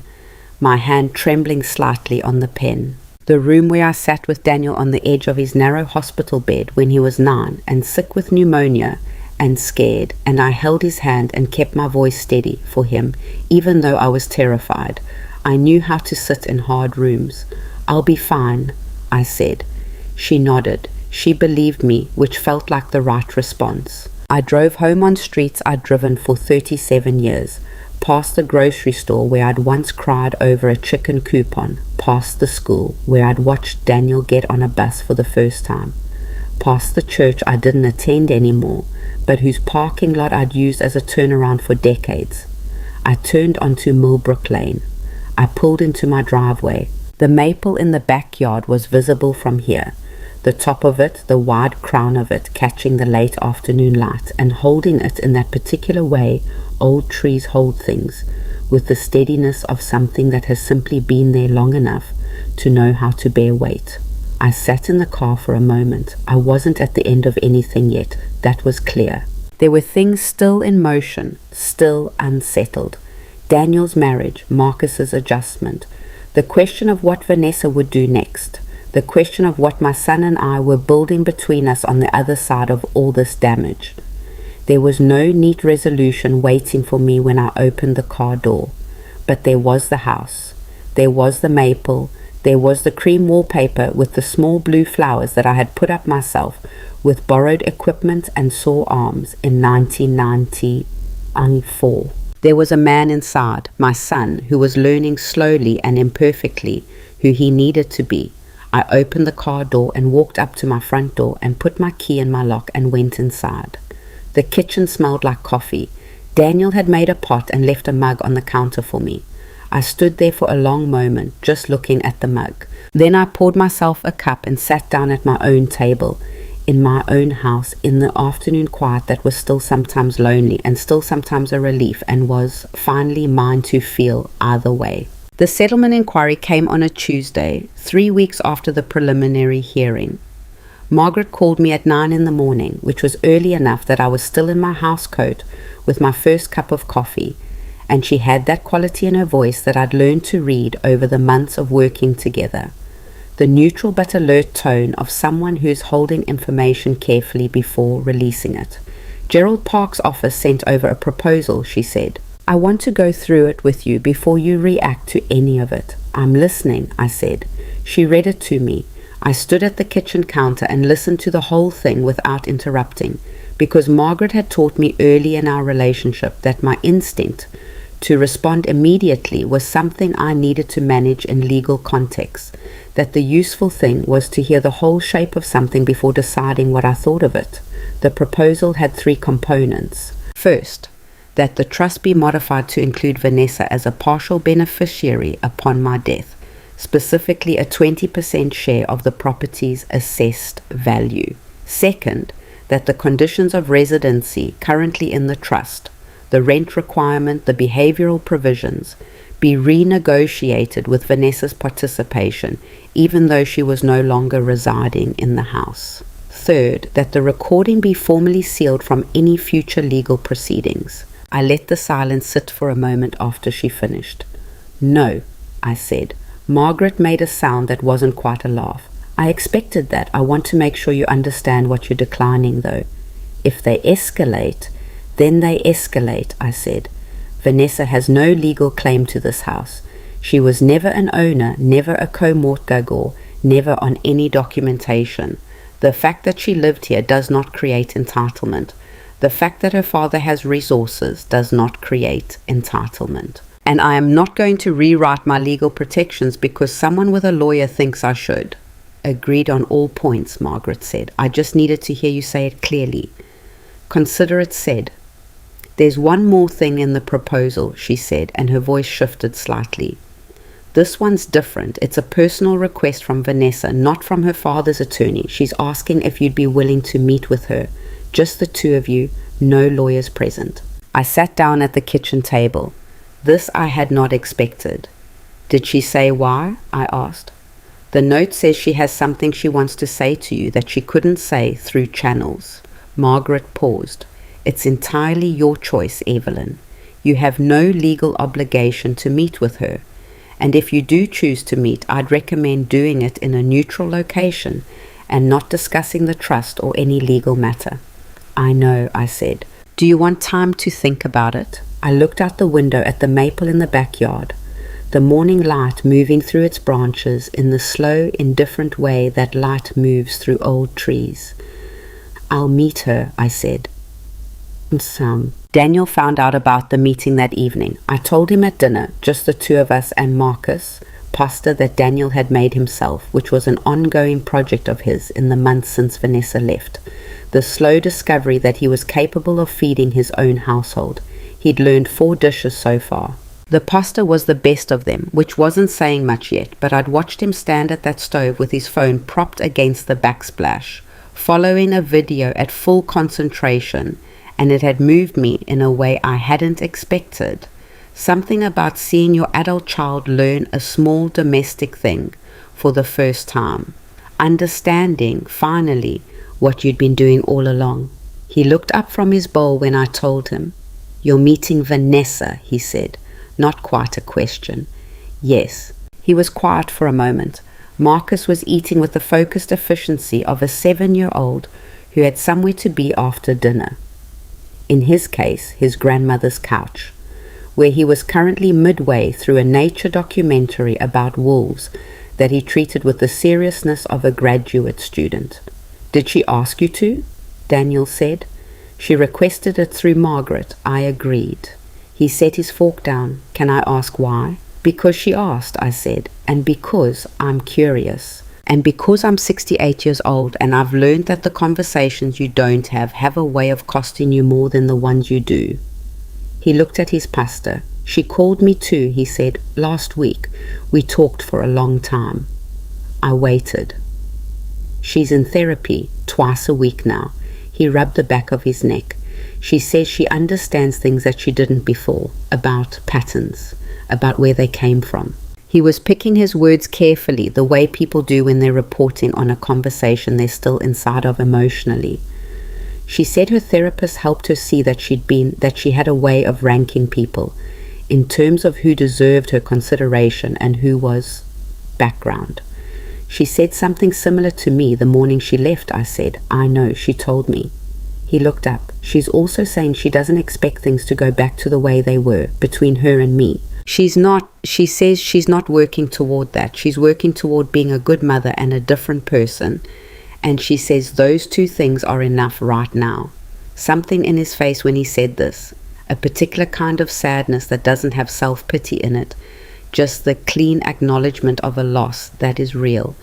my hand trembling slightly on the pen. The room where I sat with Daniel on the edge of his narrow hospital bed when he was 9 and sick with pneumonia and scared, and I held his hand and kept my voice steady for him, even though I was terrified. I knew how to sit in hard rooms. I'll be fine, I said. She nodded. She believed me, which felt like the right response. I drove home on streets I'd driven for 37 years, past the grocery store where I'd once cried over a chicken coupon, past the school where I'd watched Daniel get on a bus for the first time, past the church I didn't attend anymore, but whose parking lot I'd used as a turnaround for decades. I turned onto Millbrook Lane. I pulled into my driveway. The maple in the backyard was visible from here, the top of it, the wide crown of it, catching the late afternoon light, and holding it in that particular way old trees hold things, with the steadiness of something that has simply been there long enough to know how to bear weight. I sat in the car for a moment. I wasn't at the end of anything yet, that was clear. There were things still in motion, still unsettled. Daniel's marriage, Marcus's adjustment, the question of what Vanessa would do next, the question of what my son and I were building between us on the other side of all this damage. There was no neat resolution waiting for me when I opened the car door, but there was the house, there was the maple, there was the cream wallpaper with the small blue flowers that I had put up myself with borrowed equipment and sore arms in 1994. There was a man inside, my son, who was learning slowly and imperfectly who he needed to be. I opened the car door and walked up to my front door and put my key in my lock and went inside. The kitchen smelled like coffee. Daniel had made a pot and left a mug on the counter for me. I stood there for a long moment, just looking at the mug. Then I poured myself a cup and sat down at my own table, in my own house, in the afternoon quiet that was still sometimes lonely and still sometimes a relief, and was finally mine to feel either way. The settlement inquiry came on a Tuesday, 3 weeks after the preliminary hearing. Margaret called me at 9 in the morning, which was early enough that I was still in my house coat with my first cup of coffee, and she had that quality in her voice that I'd learned to read over the months of working together. The neutral but alert tone of someone who's holding information carefully before releasing it. Gerald Park's office sent over a proposal, she said. I want to go through it with you before you react to any of it. I'm listening, I said. She read it to me. I stood at the kitchen counter and listened to the whole thing without interrupting, because Margaret had taught me early in our relationship that my instinct to respond immediately was something I needed to manage in legal context, that the useful thing was to hear the whole shape of something before deciding what I thought of it. The proposal had 3 components. First, that the trust be modified to include Vanessa as a partial beneficiary upon my death, specifically a 20% share of the property's assessed value. Second, that the conditions of residency currently in the trust, the rent requirement, the behavioral provisions, be renegotiated with Vanessa's participation, even though she was no longer residing in the house. Third, that the recording be formally sealed from any future legal proceedings. I let the silence sit for a moment after she finished. No, I said. Margaret made a sound that wasn't quite a laugh. I expected that. I want to make sure you understand what you're declining, though. If they escalate, then they escalate, I said. Vanessa has no legal claim to this house. She was never an owner, never a co-mortgagor, never on any documentation. The fact that she lived here does not create entitlement. The fact that her father has resources does not create entitlement. And I am not going to rewrite my legal protections because someone with a lawyer thinks I should. Agreed on all points, Margaret said. I just needed to hear you say it clearly. Consider it said. There's one more thing in the proposal, she said, and her voice shifted slightly. This one's different. It's a personal request from Vanessa, not from her father's attorney. She's asking if you'd be willing to meet with her. Just the 2 of you, no lawyers present. I sat down at the kitchen table. This I had not expected. Did she say why? I asked. The note says she has something she wants to say to you that she couldn't say through channels. Margaret paused. It's entirely your choice, Evelyn. You have no legal obligation to meet with her. And if you do choose to meet, I'd recommend doing it in a neutral location and not discussing the trust or any legal matter. I know, I said. Do you want time to think about it? I looked out the window at the maple in the backyard, the morning light moving through its branches in the slow, indifferent way that light moves through old trees. I'll meet her, I said. Daniel found out about the meeting that evening. I told him at dinner, just the 2 of us and Marcus. pasta that Daniel had made himself, which was an ongoing project of his in the months since Vanessa left. The slow discovery that he was capable of feeding his own household. He'd learned 4 dishes so far. The pasta was the best of them, which wasn't saying much yet, but I'd watched him stand at that stove with his phone propped against the backsplash, following a video at full concentration, and it had moved me in a way I hadn't expected. Something about seeing your adult child learn a small domestic thing for the first time, understanding, finally, what you'd been doing all along. He looked up from his bowl when I told him. "You're meeting Vanessa," he said, not quite a question. Yes. He was quiet for a moment. Marcus was eating with the focused efficiency of a 7-year-old who had somewhere to be after dinner. In his case, his grandmother's couch, where he was currently midway through a nature documentary about wolves that he treated with the seriousness of a graduate student. "Did she ask you to?" Daniel said. "She requested it through Margaret." I agreed. He set his fork down. "Can I ask why?" "Because she asked," I said, "and because I'm curious. And because I'm 68 years old and I've learned that the conversations you don't have a way of costing you more than the ones you do." He looked at his pasta. "She called me too," he said. "Last week. We talked for a long time." I waited. "She's in therapy twice a week now." He rubbed the back of his neck. "She says she understands things that she didn't before, about patterns, about where they came from." He was picking his words carefully, the way people do when they're reporting on a conversation they're still inside of emotionally. She said her therapist helped her see that she had a way of ranking people in terms of who deserved her consideration and who was background. "She said something similar to me the morning she left," I said. "I know, she told me." He looked up. "She's also saying she doesn't expect things to go back to the way they were between her and me. She says she's not working toward that. She's working toward being a good mother and a different person. And she says those 2 things are enough right now." Something in his face when he said this, a particular kind of sadness that doesn't have self-pity in it, just the clean acknowledgement of a loss that is real,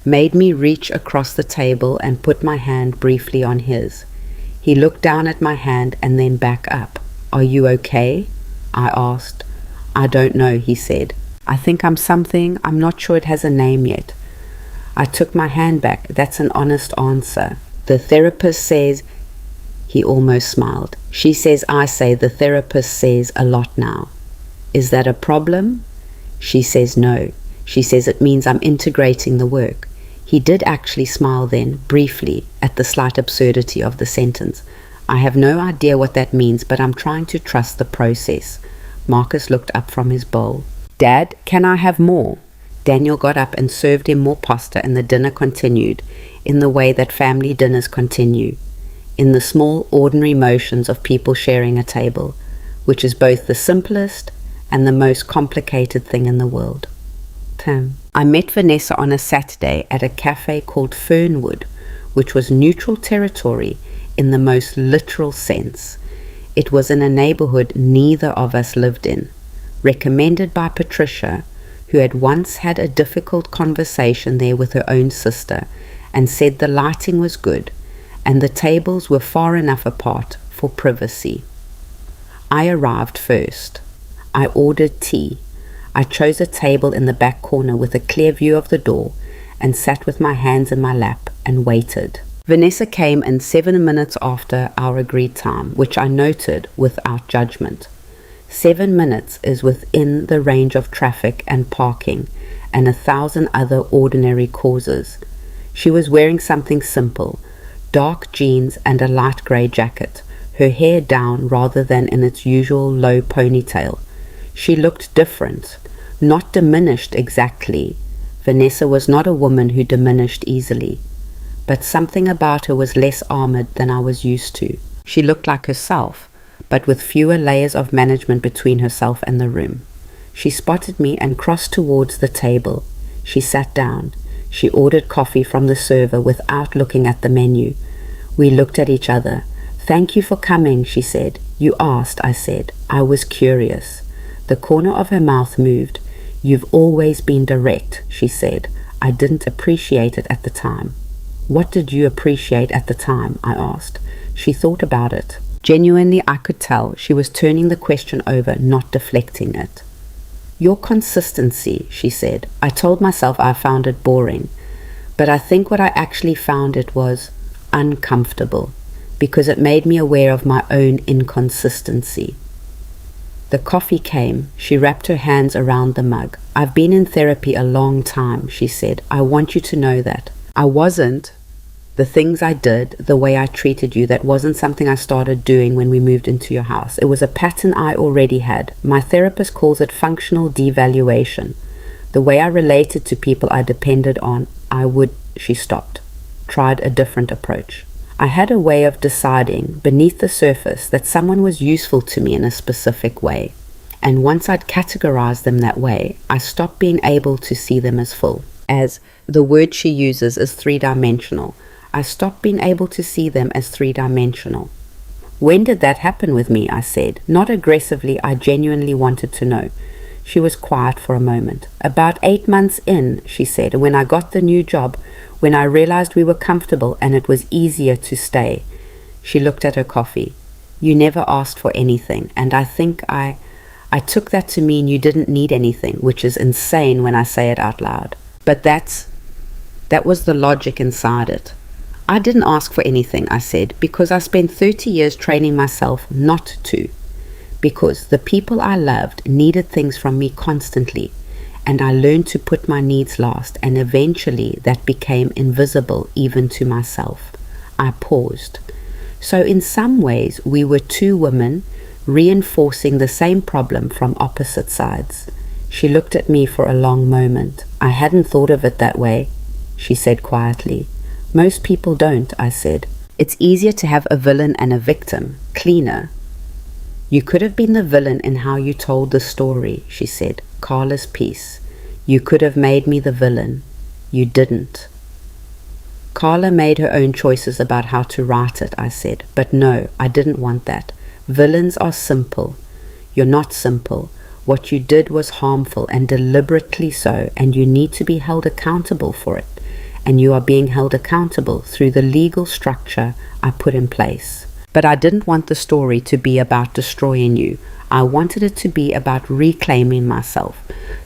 made me reach across the table and put my hand briefly on his. He looked down at my hand and then back up. "Are you okay?" I asked. "I don't know," he said. "I think I'm something. I'm not sure it has a name yet." I took my hand back. "That's an honest answer. The therapist says..." He almost smiled. "She says I say the therapist says a lot now." "Is that a problem?" She says no. She says it means I'm integrating the work. He did actually smile then, briefly, at the slight absurdity of the sentence. "I have no idea what that means, but I'm trying to trust the process." Marcus looked up from his bowl. "Dad, can I have more?" Daniel got up and served him more pasta, and the dinner continued, in the way that family dinners continue, in the small, ordinary motions of people sharing a table, which is both the simplest and the most complicated thing in the world. I met Vanessa on a Saturday at a cafe called Fernwood, which was neutral territory in the most literal sense. It was in a neighborhood neither of us lived in, recommended by Patricia, who had once had a difficult conversation there with her own sister and said the lighting was good and the tables were far enough apart for privacy. I arrived first. I ordered tea. I chose a table in the back corner with a clear view of the door and sat with my hands in my lap and waited. Vanessa came in 7 minutes after our agreed time, which I noted without judgment. 7 minutes is within the range of traffic and parking and 1,000 other ordinary causes. She was wearing something simple, dark jeans and a light grey jacket, her hair down rather than in its usual low ponytail. She looked different, not diminished exactly. Vanessa was not a woman who diminished easily, but something about her was less armored than I was used to. She looked like herself, but with fewer layers of management between herself and the room. She spotted me and crossed towards the table. She sat down. She ordered coffee from the server without looking at the menu. We looked at each other. "Thank you for coming," she said. "You asked," I said. "I was curious." The corner of her mouth moved. "You've always been direct," she said. "I didn't appreciate it at the time." "What did you appreciate at the time?" I asked. She thought about it. Genuinely, I could tell she was turning the question over, not deflecting it. "Your consistency," she said. "I told myself I found it boring, but I think what I actually found it was uncomfortable, because it made me aware of my own inconsistency." The coffee came. She wrapped her hands around the mug. "I've been in therapy a long time," she said. "I want you to know that. I wasn't. The things I did, the way I treated you, that wasn't something I started doing when we moved into your house. It was a pattern I already had. My therapist calls it functional devaluation. The way I related to people I depended on, She stopped, tried a different approach. "I had a way of deciding beneath the surface that someone was useful to me in a specific way. And once I'd categorized them that way, I stopped being able to see them as full." As the word she uses is three-dimensional. I stopped being able to see them as three-dimensional. "When did that happen with me?" I said. Not aggressively, I genuinely wanted to know. She was quiet for a moment. "About 8 months in," she said, "when I got the new job, when I realized we were comfortable and it was easier to stay." She looked at her coffee. "You never asked for anything, and I think I took that to mean you didn't need anything, which is insane when I say it out loud. But that was the logic inside it. I didn't ask for anything," I said, "because I spent 30 years training myself not to. Because the people I loved needed things from me constantly, and I learned to put my needs last, and eventually that became invisible even to myself." I paused. "So in some ways we were two women reinforcing the same problem from opposite sides." She looked at me for a long moment. "I hadn't thought of it that way," she said quietly. "Most people don't," I said. "It's easier to have a villain and a victim, cleaner." "You could have been the villain in how you told the story," she said. "Carla's piece. You could have made me the villain. You didn't." "Carla made her own choices about how to write it," I said. "But no, I didn't want that. Villains are simple. You're not simple. What you did was harmful, and deliberately so, and you need to be held accountable for it. And you are being held accountable through the legal structure I put in place. But I didn't want the story to be about destroying you. I wanted it to be about reclaiming myself.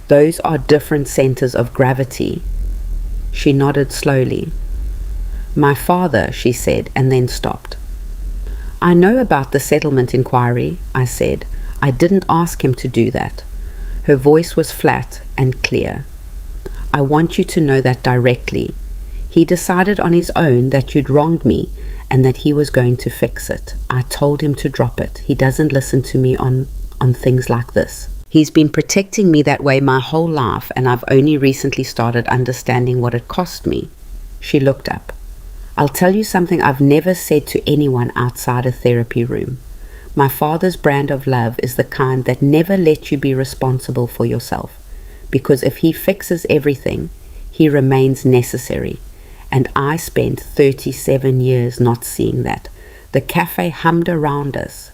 Those are different centers of gravity." She nodded slowly. "My father," she said, and then stopped. "I know about the settlement inquiry," I said. "I didn't ask him to do that." Her voice was flat and clear. "I want you to know that directly. He decided on his own that you'd wronged me and that he was going to fix it. I told him to drop it. He doesn't listen to me on things like this. He's been protecting me that way my whole life, and I've only recently started understanding what it cost me." She looked up. "I'll tell you something I've never said to anyone outside a therapy room. My father's brand of love is the kind that never lets you be responsible for yourself, because if he fixes everything, he remains necessary. And I spent 37 years not seeing that. The cafe hummed around us.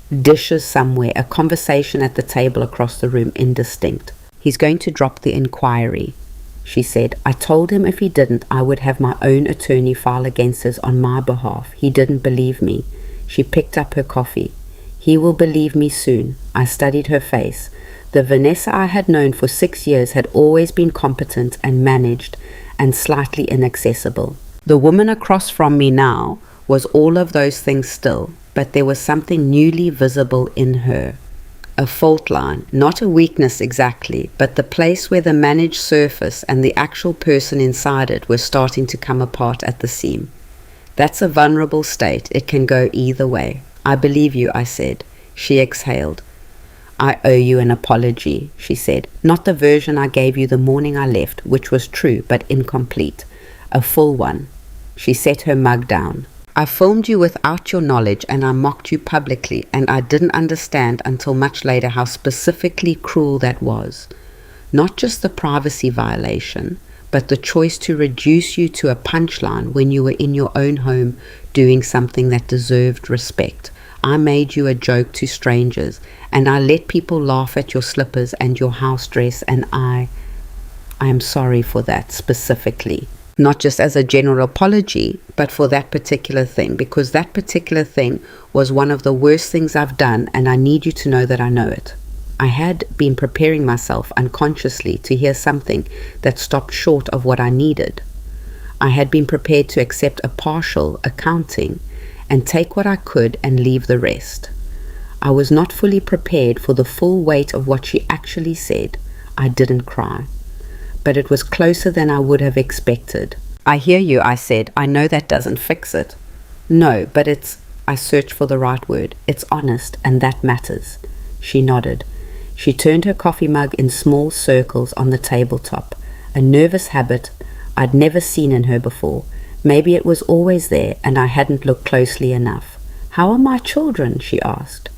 Dishes somewhere, a conversation at the table across the room, indistinct. He's going to drop the inquiry, she said. I told him if he didn't, I would have my own attorney file against us on my behalf. He didn't believe me. She picked up her coffee. He will believe me soon. I studied her face. The Vanessa I had known for 6 years had always been competent and managed and slightly inaccessible. The woman across from me now was all of those things still, but there was something newly visible in her. A fault line, not a weakness exactly, but the place where the managed surface and the actual person inside it were starting to come apart at the seam. That's a vulnerable state. It can go either way. I believe you, I said. She exhaled. I owe you an apology, she said. Not the version I gave you the morning I left, which was true but incomplete. A full one. She set her mug down. I filmed you without your knowledge and I mocked you publicly, and I didn't understand until much later how specifically cruel that was. Not just the privacy violation, but the choice to reduce you to a punchline when you were in your own home doing something that deserved respect. I made you a joke to strangers, and I let people laugh at your slippers and your house dress, and I am sorry for that specifically. Not just as a general apology, but for that particular thing, because that particular thing was one of the worst things I've done, and I need you to know that I know it. I had been preparing myself unconsciously to hear something that stopped short of what I needed. I had been prepared to accept a partial accounting and take what I could and leave the rest. I was not fully prepared for the full weight of what she actually said. I didn't cry, but it was closer than I would have expected. I hear you, I said. I know that doesn't fix it. No, but I searched for the right word. It's honest, and that matters. She nodded. She turned her coffee mug in small circles on the tabletop, a nervous habit I'd never seen in her before. Maybe it was always there and I hadn't looked closely enough. How are my children? She asked.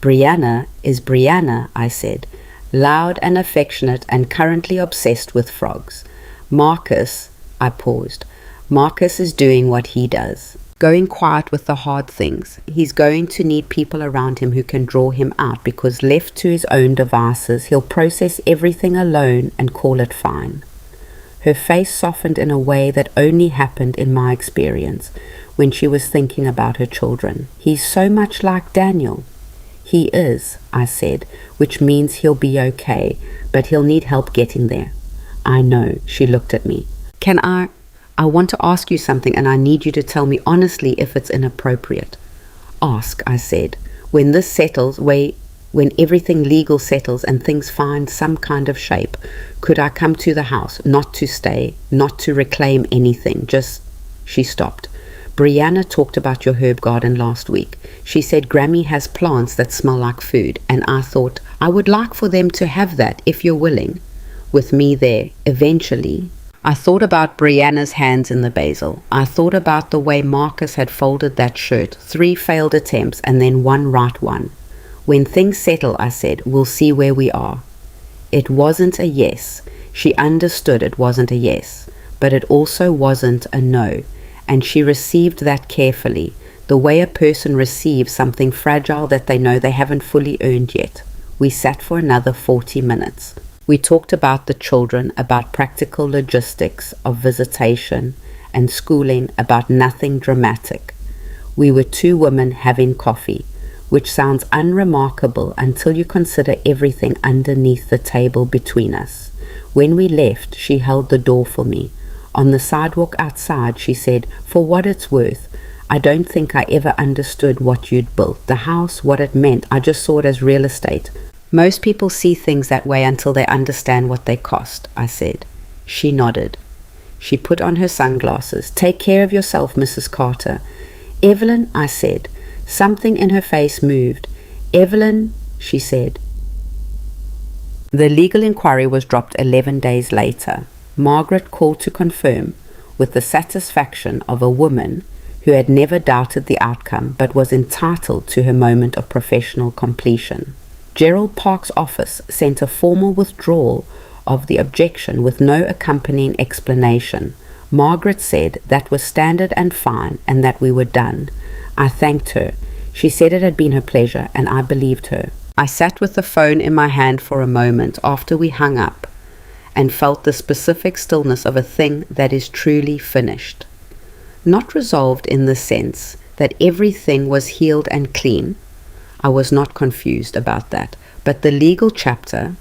Brianna is Brianna, I said, loud and affectionate and currently obsessed with frogs. Marcus, I paused. Marcus is doing what he does. Going quiet with the hard things. He's going to need people around him who can draw him out, because left to his own devices, he'll process everything alone and call it fine. Her face softened in a way that only happened in my experience when she was thinking about her children. He's so much like Daniel. He is, I said, which means he'll be okay, but he'll need help getting there. I know, she looked at me. I want to ask you something, and I need you to tell me honestly if it's inappropriate. Ask, I said. When this settles, when everything legal settles and things find some kind of shape, could I come to the house, not to stay, not to reclaim anything, just... She stopped. Brianna talked about your herb garden last week. She said Grammy has plants that smell like food, and I thought I would like for them to have that if you're willing. With me there, eventually. I thought about Brianna's hands in the basil. I thought about the way Marcus had folded that shirt, 3 failed attempts and then 1 right one. When things settle, I said, we'll see where we are. It wasn't a yes. She understood it wasn't a yes, but it also wasn't a no, and she received that carefully, the way a person receives something fragile that they know they haven't fully earned yet. We sat for another 40 minutes. We talked about the children, about practical logistics of visitation and schooling, about nothing dramatic. We were 2 women having coffee, which sounds unremarkable until you consider everything underneath the table between us. When we left, she held the door for me. On the sidewalk outside, she said, for what it's worth, I don't think I ever understood what you'd built. The house, what it meant, I just saw it as real estate. Most people see things that way until they understand what they cost, I said. She nodded. She put on her sunglasses. Take care of yourself, Mrs. Carter. Evelyn, I said. Something in her face moved. Evelyn, she said. The legal inquiry was dropped 11 days later. Margaret called to confirm, with the satisfaction of a woman who had never doubted the outcome but was entitled to her moment of professional completion. Gerald Park's office sent a formal withdrawal of the objection with no accompanying explanation. Margaret said that was standard and fine and that we were done. I thanked her. She said it had been her pleasure, and I believed her. I sat with the phone in my hand for a moment after we hung up and felt the specific stillness of a thing that is truly finished. Not resolved in the sense that everything was healed and clean. I was not confused about that. But the legal chapter,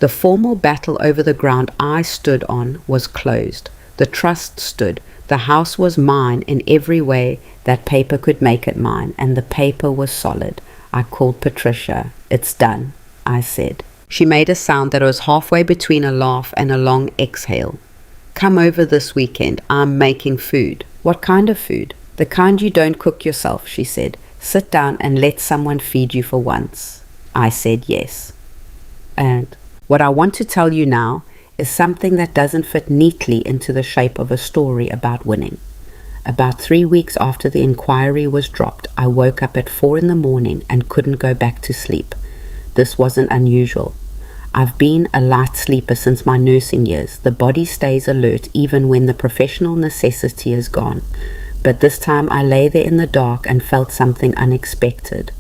the formal battle over the ground I stood on, was closed. The trust stood. The house was mine in every way that paper could make it mine, and the paper was solid. I called Patricia. It's done, I said. She made a sound that was halfway between a laugh and a long exhale. Come over this weekend. I'm making food. What kind of food? The kind you don't cook yourself, she said. Sit down and let someone feed you for once. I said yes. And what I want to tell you now is something that doesn't fit neatly into the shape of a story about winning. About 3 weeks after the inquiry was dropped, I woke up at 4 a.m. and couldn't go back to sleep. This wasn't unusual. I've been a light sleeper since my nursing years. The body stays alert even when the professional necessity is gone. But this time I lay there in the dark and felt something unexpected.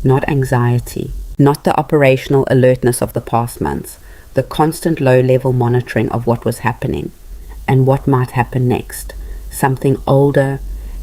Not anxiety, not the operational alertness of the past months, the constant low-level monitoring of what was happening and what might happen next. Something older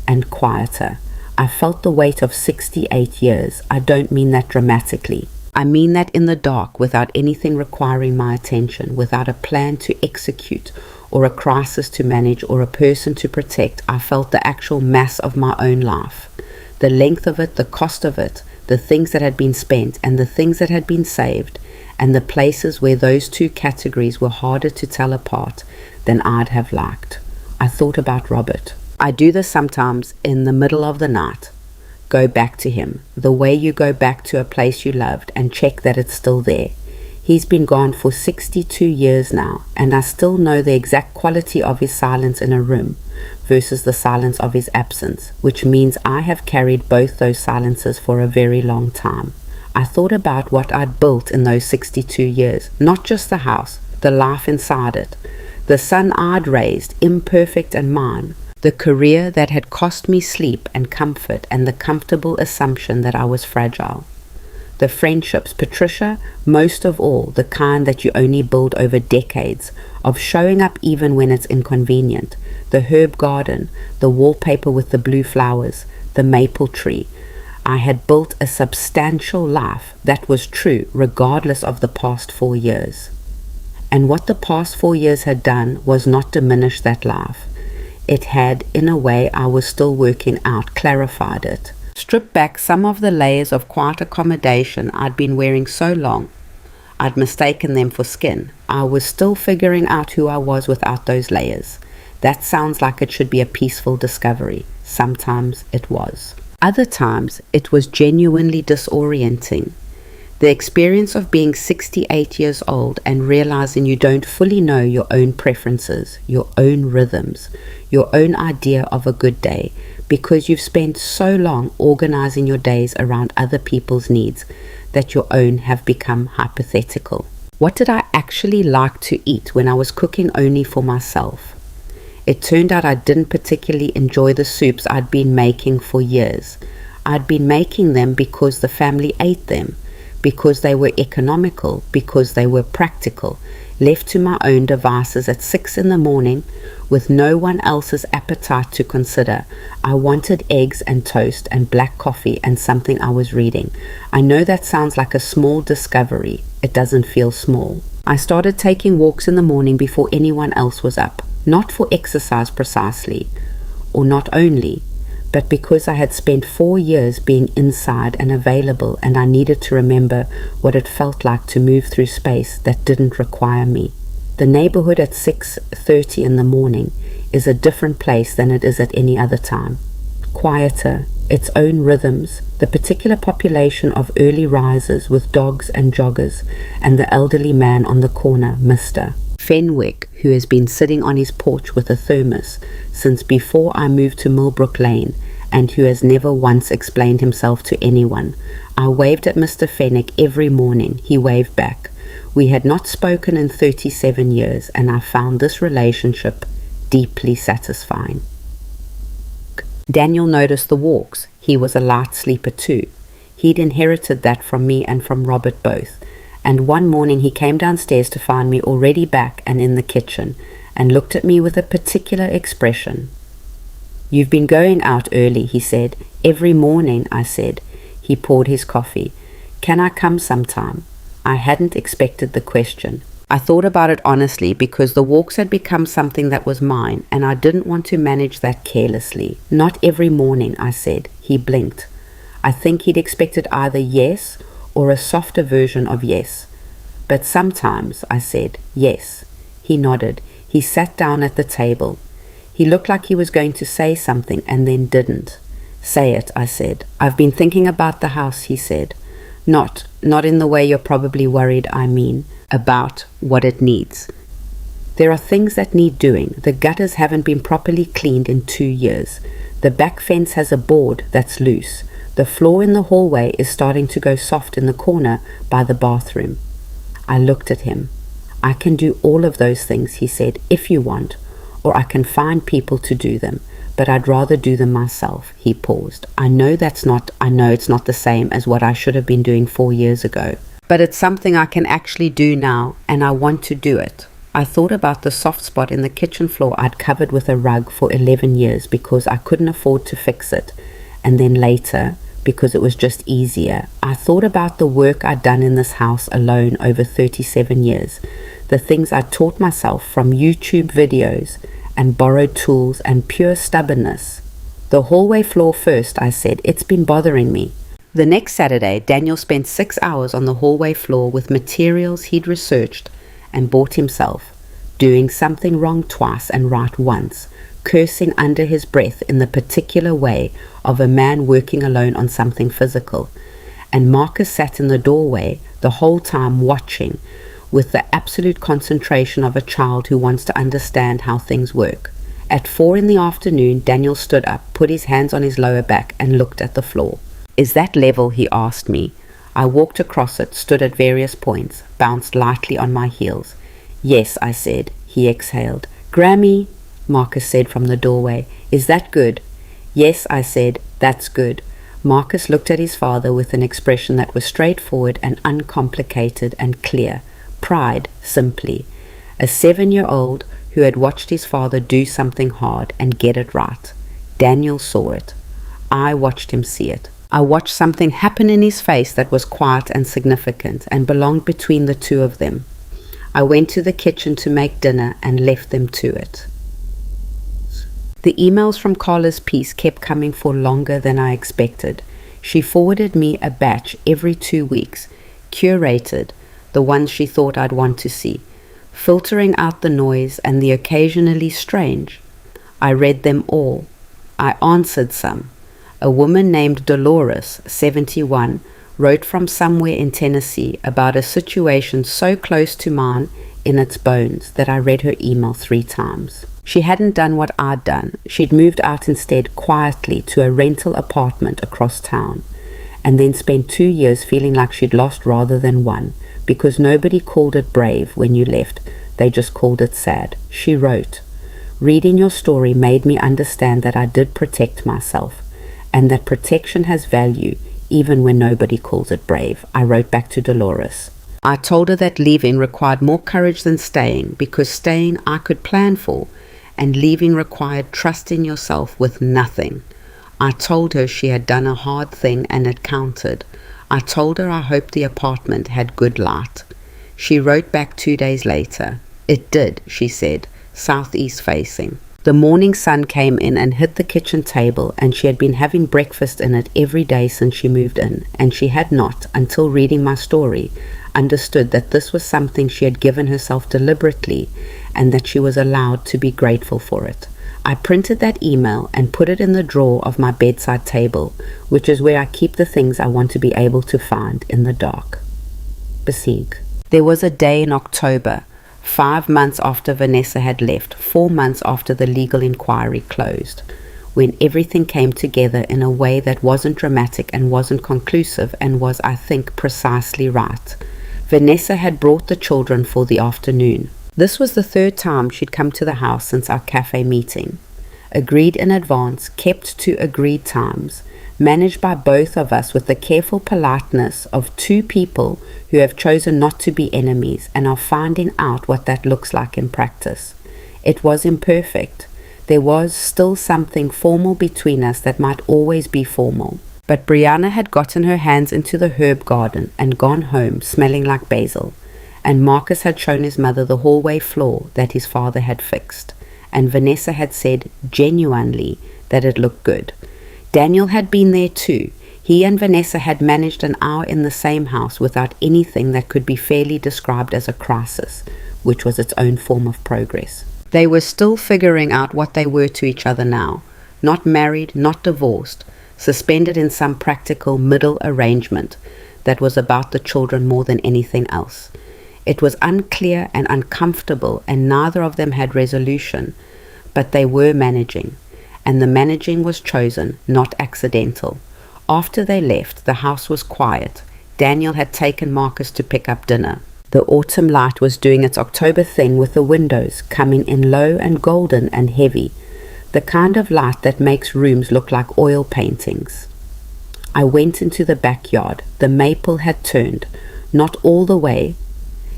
and quieter. I felt the weight of 68 years. I don't mean that dramatically. I mean that in the dark, without anything requiring my attention, without a plan to execute or a crisis to manage or a person to protect. I felt the actual mass of my own life, the length of it, the cost of it, the things that had been spent and the things that had been saved, and the places where those two categories were harder to tell apart than I'd have liked. I thought about Robert. I do this sometimes in the middle of the night. Go back to him, the way you go back to a place you loved and check that it's still there. He's been gone for 62 years now, and I still know the exact quality of his silence in a room versus the silence of his absence, which means I have carried both those silences for a very long time. I thought about what I'd built in those 62 years, not just the house, the life inside it, the son I'd raised, imperfect and mine, the career that had cost me sleep and comfort and the comfortable assumption that I was fragile. The friendships, Patricia, most of all, the kind that you only build over decades, of showing up even when it's inconvenient, the herb garden, the wallpaper with the blue flowers, the maple tree. I had built a substantial life that was true regardless of the past 4 years. And what the past 4 years had done was not diminish that life. It had, in a way I was still working out, clarified it. Stripped back some of the layers of quiet accommodation I'd been wearing so long. I'd mistaken them for skin. I was still figuring out who I was without those layers. That sounds like it should be a peaceful discovery. Sometimes it was. Other times it was genuinely disorienting. The experience of being 68 years old and realizing you don't fully know your own preferences, your own rhythms, your own idea of a good day, because you've spent so long organizing your days around other people's needs that your own have become hypothetical. What did I actually like to eat when I was cooking only for myself? It turned out I didn't particularly enjoy the soups I'd been making for years. I'd been making them because the family ate them, because they were economical, because they were practical. Left to my own devices at 6 in the morning with no one else's appetite to consider, I wanted eggs and toast and black coffee and something I was reading. I know that sounds like a small discovery. It doesn't feel small. I started taking walks in the morning before anyone else was up, not for exercise precisely, or not only, but because I had spent 4 years being inside and available, and I needed to remember what it felt like to move through space that didn't require me. The neighborhood at 6:30 in the morning is a different place than it is at any other time. Quieter, its own rhythms, the particular population of early risers with dogs and joggers, and the elderly man on the corner, Mr. Fenwick, who has been sitting on his porch with a thermos since before I moved to Millbrook Lane, and who has never once explained himself to anyone. I waved at Mr. Fenwick every morning. He waved back. We had not spoken in 37 years, and I found this relationship deeply satisfying. Daniel noticed the walks. He was a light sleeper too. He'd inherited that from me and from Robert both. And one morning he came downstairs to find me already back and in the kitchen, and looked at me with a particular expression. "You've been going out early," he said. "Every morning," I said. He poured his coffee. "Can I come sometime?" I hadn't expected the question. I thought about it honestly, because the walks had become something that was mine, and I didn't want to manage that carelessly. "Not every morning," I said. He blinked. I think he'd expected either yes or a softer version of yes. "But sometimes," I said. "Yes." He nodded. He sat down at the table. He looked like he was going to say something and then didn't. "Say it," I said. "I've been thinking about the house," he said. Not in the way you're probably worried, I mean, about what it needs. There are things that need doing. The gutters haven't been properly cleaned in 2 years. The back fence has a board that's loose. The floor in the hallway is starting to go soft in the corner by the bathroom. I looked at him. "I can do all of those things," he said, "if you want, or I can find people to do them. but I'd rather do them myself." He paused. I know it's not the same as what I should have been doing 4 years ago, but it's something I can actually do now, and I want to do it. I thought about the soft spot in the kitchen floor I'd covered with a rug for 11 years because I couldn't afford to fix it, and then later, because it was just easier. I thought about the work I'd done in this house alone over 37 years, the things I taught myself from YouTube videos and borrowed tools and pure stubbornness. "The hallway floor first," I said. "It's been bothering me." The next Saturday, Daniel spent 6 hours on the hallway floor with materials he'd researched and bought himself, doing something wrong twice and right once, cursing under his breath in the particular way of a man working alone on something physical. And Marcus sat in the doorway the whole time watching, with the absolute concentration of a child who wants to understand how things work. At 4 in the afternoon, Daniel stood up, put his hands on his lower back, and looked at the floor. "Is that level?" he asked me. I walked across it, stood at various points, bounced lightly on my heels. "Yes," I said. He exhaled. "Grammy," Marcus said from the doorway. "Is that good?" "Yes," I said. "That's good." Marcus looked at his father with an expression that was straightforward and uncomplicated and clear. Pride, simply. A 7-year-old who had watched his father do something hard and get it right. Daniel saw it. I watched him see it. I watched something happen in his face that was quiet and significant and belonged between the two of them. I went to the kitchen to make dinner and left them to it. The emails from Carla's piece kept coming for longer than I expected. She forwarded me a batch every 2 weeks, curated, the ones she thought I'd want to see, filtering out the noise and the occasionally strange. I read them all. I answered some. A woman named Dolores, 71, wrote from somewhere in Tennessee about a situation so close to mine in its bones that I read her email 3 times. She hadn't done what I'd done. She'd moved out instead quietly to a rental apartment across town, and then spent 2 years feeling like she'd lost rather than won, because nobody called it brave when you left. They just called it sad. She wrote, "Reading your story made me understand that I did protect myself, and that protection has value even when nobody calls it brave." I wrote back to Dolores. I told her that leaving required more courage than staying, because staying I could plan for, and leaving required trust in yourself with nothing. I told her she had done a hard thing and it counted. I told her I hoped the apartment had good light. She wrote back 2 days later. "It did," she said, southeast facing. The morning sun came in and hit the kitchen table, and she had been having breakfast in it every day since she moved in, and she had not, until reading my story, understood that this was something she had given herself deliberately, and that she was allowed to be grateful for it. I printed that email and put it in the drawer of my bedside table, which is where I keep the things I want to be able to find in the dark. Besieg. There was a day in October, 5 months after Vanessa had left, 4 months after the legal inquiry closed, when everything came together in a way that wasn't dramatic and wasn't conclusive and was, I think, precisely right. Vanessa had brought the children for the afternoon. This was the 3rd time she'd come to the house since our cafe meeting. Agreed in advance, kept to agreed times, managed by both of us with the careful politeness of 2 people who have chosen not to be enemies and are finding out what that looks like in practice. It was imperfect. There was still something formal between us that might always be formal. But Brianna had gotten her hands into the herb garden and gone home smelling like basil, and Marcus had shown his mother the hallway floor that his father had fixed, and Vanessa had said genuinely that it looked good. Daniel had been there too. He and Vanessa had managed an hour in the same house without anything that could be fairly described as a crisis, which was its own form of progress. They were still figuring out what they were to each other now, not married, not divorced, suspended in some practical middle arrangement that was about the children more than anything else. It was unclear and uncomfortable, and neither of them had resolution, but they were managing, and the managing was chosen, not accidental. After they left, the house was quiet. Daniel had taken Marcus to pick up dinner. The autumn light was doing its October thing with the windows, coming in low and golden and heavy. the kind of light that makes rooms look like oil paintings. I went into the backyard. The maple had turned, not all the way.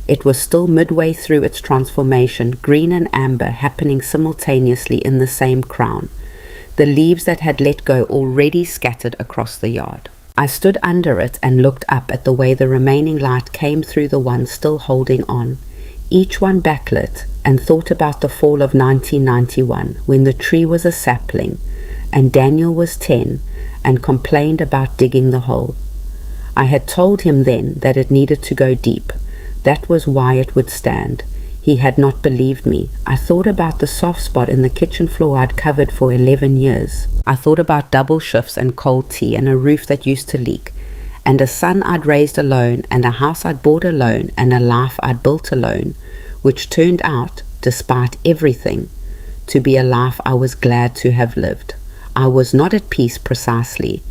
It was still midway through its transformation, green and amber happening simultaneously in the same crown, the leaves that had let go already scattered across the yard. I stood under it and looked up at the way the remaining light came through the one still holding on, each one backlit, and thought about the fall of 1991, when the tree was a sapling and Daniel was 10 and complained about digging the hole. I had told him then that it needed to go deep. That was why it would stand. He had not believed me. I thought about the soft spot in the kitchen floor I'd covered for 11 years. I thought about double shifts and cold tea and a roof that used to leak, and a son I'd raised alone, and a house I'd bought alone, and a life I'd built alone, which turned out, despite everything, to be a life I was glad to have lived. I was not at peace precisely.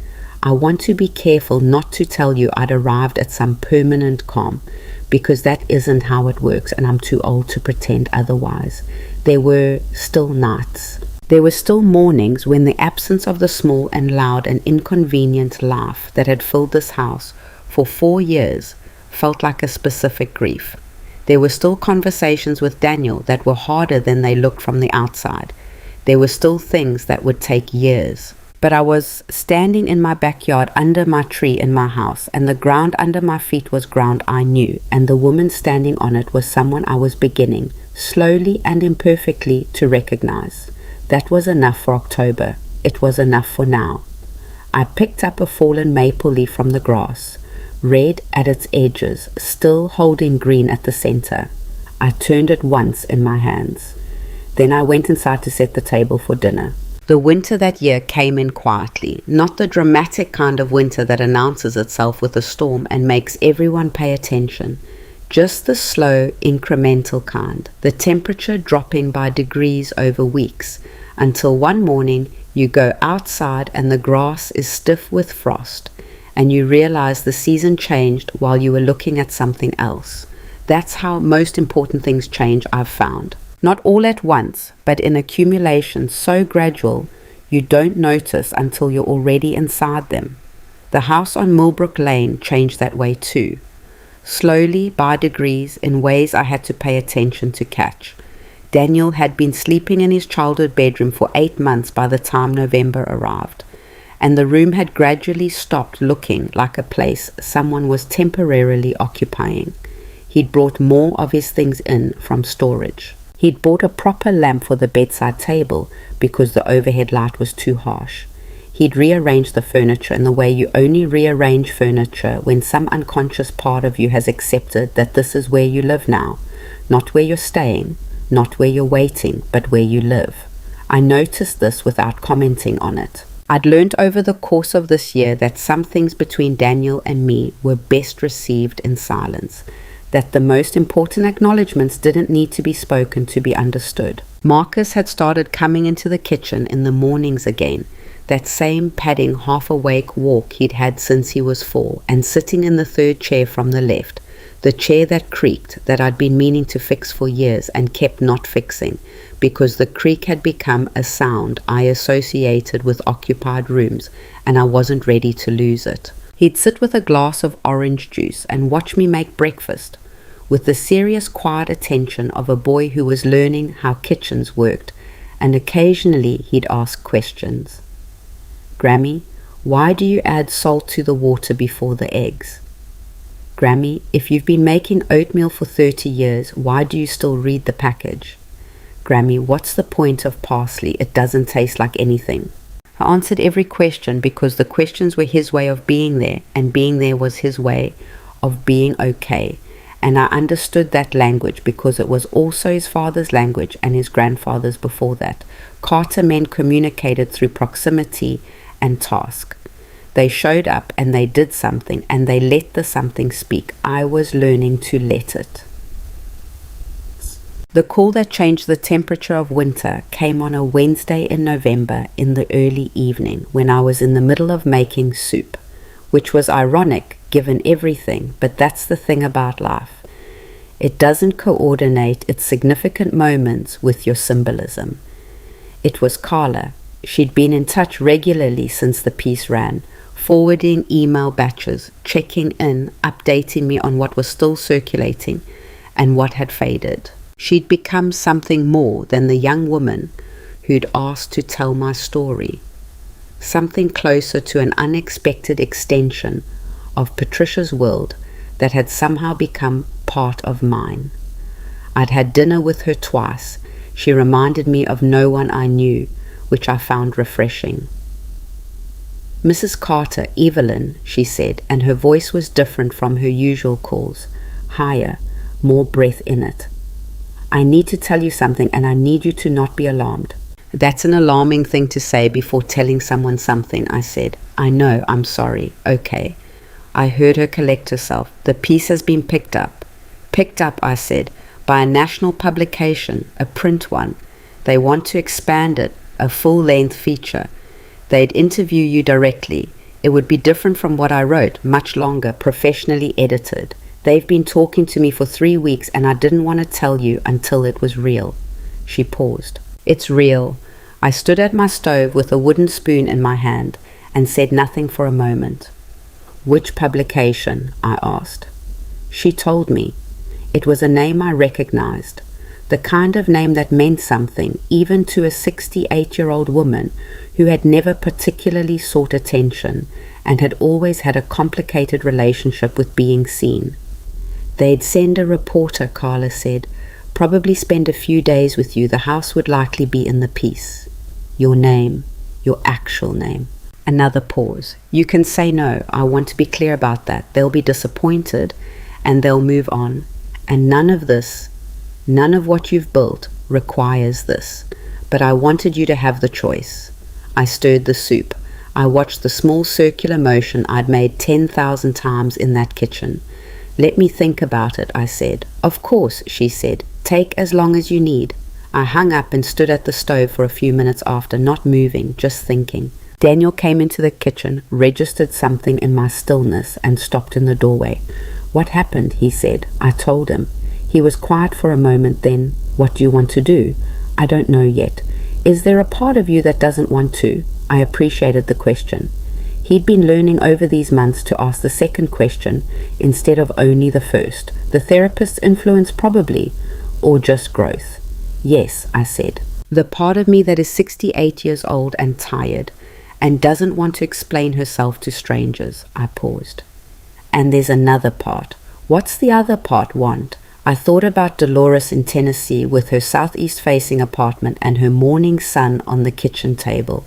I want to be careful not to tell you I'd arrived at some permanent calm, because that isn't how it works, and I'm too old to pretend otherwise. There were still nights. There were still mornings when the absence of the small and loud and inconvenient laugh that had filled this house for 4 years felt like a specific grief. There were still conversations with Daniel that were harder than they looked from the outside. There were still things that would take years. But I was standing in my backyard under my tree in my house, and the ground under my feet was ground I knew, and the woman standing on it was someone I was beginning, slowly and imperfectly, to recognize. That was enough for October. It was enough for now. I picked up a fallen maple leaf from the grass, red at its edges, still holding green at the center. I turned it once in my hands. Then I went inside to set the table for dinner. The winter that year came in quietly, not the dramatic kind of winter that announces itself with a storm and makes everyone pay attention, just the slow, incremental kind, the temperature dropping by degrees over weeks, until one morning you go outside and the grass is stiff with frost, and you realize the season changed while you were looking at something else. That's how most important things change, I've found. Not all at once, but in accumulation so gradual you don't notice until you're already inside them. The house on Millbrook Lane changed that way too. Slowly, by degrees, in ways I had to pay attention to catch. Daniel had been sleeping in his childhood bedroom for 8 months by the time November arrived, and the room had gradually stopped looking like a place someone was temporarily occupying. He'd brought more of his things in from storage. He'd bought a proper lamp for the bedside table because the overhead light was too harsh. He'd rearranged the furniture in the way you only rearrange furniture when some unconscious part of you has accepted that this is where you live now, not where you're staying, not where you're waiting, but where you live. I noticed this without commenting on it. I'd learned over the course of this year that some things between Daniel and me were best received in silence, that the most important acknowledgements didn't need to be spoken to be understood. Marcus had started coming into the kitchen in the mornings again, that same padding half-awake walk he'd had since he was 4, and sitting in the third chair from the left, the chair that creaked, that I'd been meaning to fix for years and kept not fixing, because the creak had become a sound I associated with occupied rooms, and I wasn't ready to lose it. He'd sit with a glass of orange juice and watch me make breakfast, with the serious, quiet attention of a boy who was learning how kitchens worked, and occasionally he'd ask questions. Grammy, why do you add salt to the water before the eggs? Grammy, if you've been making oatmeal for 30 years, why do you still read the package? Grammy, what's the point of parsley? It doesn't taste like anything. I answered every question because the questions were his way of being there, and being there was his way of being okay. And I understood that language because it was also his father's language and his grandfather's before that. Carter men communicated through proximity and task. They showed up and they did something, and they let the something speak. I was learning to let it. The call that changed the temperature of winter came on a Wednesday in November in the early evening when I was in the middle of making soup, which was ironic given everything, but that's the thing about life. It doesn't coordinate its significant moments with your symbolism. It was Carla. She'd been in touch regularly since the piece ran, forwarding email batches, checking in, updating me on what was still circulating and what had faded. She'd become something more than the young woman who'd asked to tell my story, something closer to an unexpected extension of Patricia's world that had somehow become part of mine. I'd had dinner with her twice. She reminded me of no one I knew, which I found refreshing. Mrs. Carter, Evelyn, she said, and her voice was different from her usual calls, higher, more breath in it. I need to tell you something, and I need you to not be alarmed. That's an alarming thing to say before telling someone something, I said. I know, I'm sorry. Okay. I heard her collect herself. The piece has been picked up. Picked up, I said, by a national publication, a print one. They want to expand it, a full-length feature. They'd interview you directly. It would be different from what I wrote, much longer, professionally edited. They've been talking to me for 3 weeks, and I didn't want to tell you until it was real. She paused. It's real. I stood at my stove with a wooden spoon in my hand and said nothing for a moment. Which publication? I asked. She told me. It was a name I recognized, the kind of name that meant something even to a 68-year-old woman who had never particularly sought attention and had always had a complicated relationship with being seen. They'd send a reporter, Carla said, probably spend a few days with you. The house would likely be in the piece. Your name, your actual name. Another pause. You can say no. I want to be clear about that. They'll be disappointed and they'll move on. And none of this, none of what you've built requires this. But I wanted you to have the choice. I stirred the soup. I watched the small circular motion I'd made 10,000 times in that kitchen. Let me think about it, I said. Of course, she said. Take as long as you need. I hung up and stood at the stove for a few minutes after, not moving, just thinking. Daniel came into the kitchen, registered something in my stillness, and stopped in the doorway. What happened? He said. I told him. He was quiet for a moment, then, what do you want to do? I don't know yet. Is there a part of you that doesn't want to? I appreciated the question. He'd been learning over these months to ask the second question instead of only the first. The therapist's influence probably, or just growth. Yes, I said. The part of me that is 68 years old and tired and doesn't want to explain herself to strangers. I paused. And there's another part. What's the other part want? I thought about Dolores in Tennessee with her southeast-facing apartment and her morning sun on the kitchen table.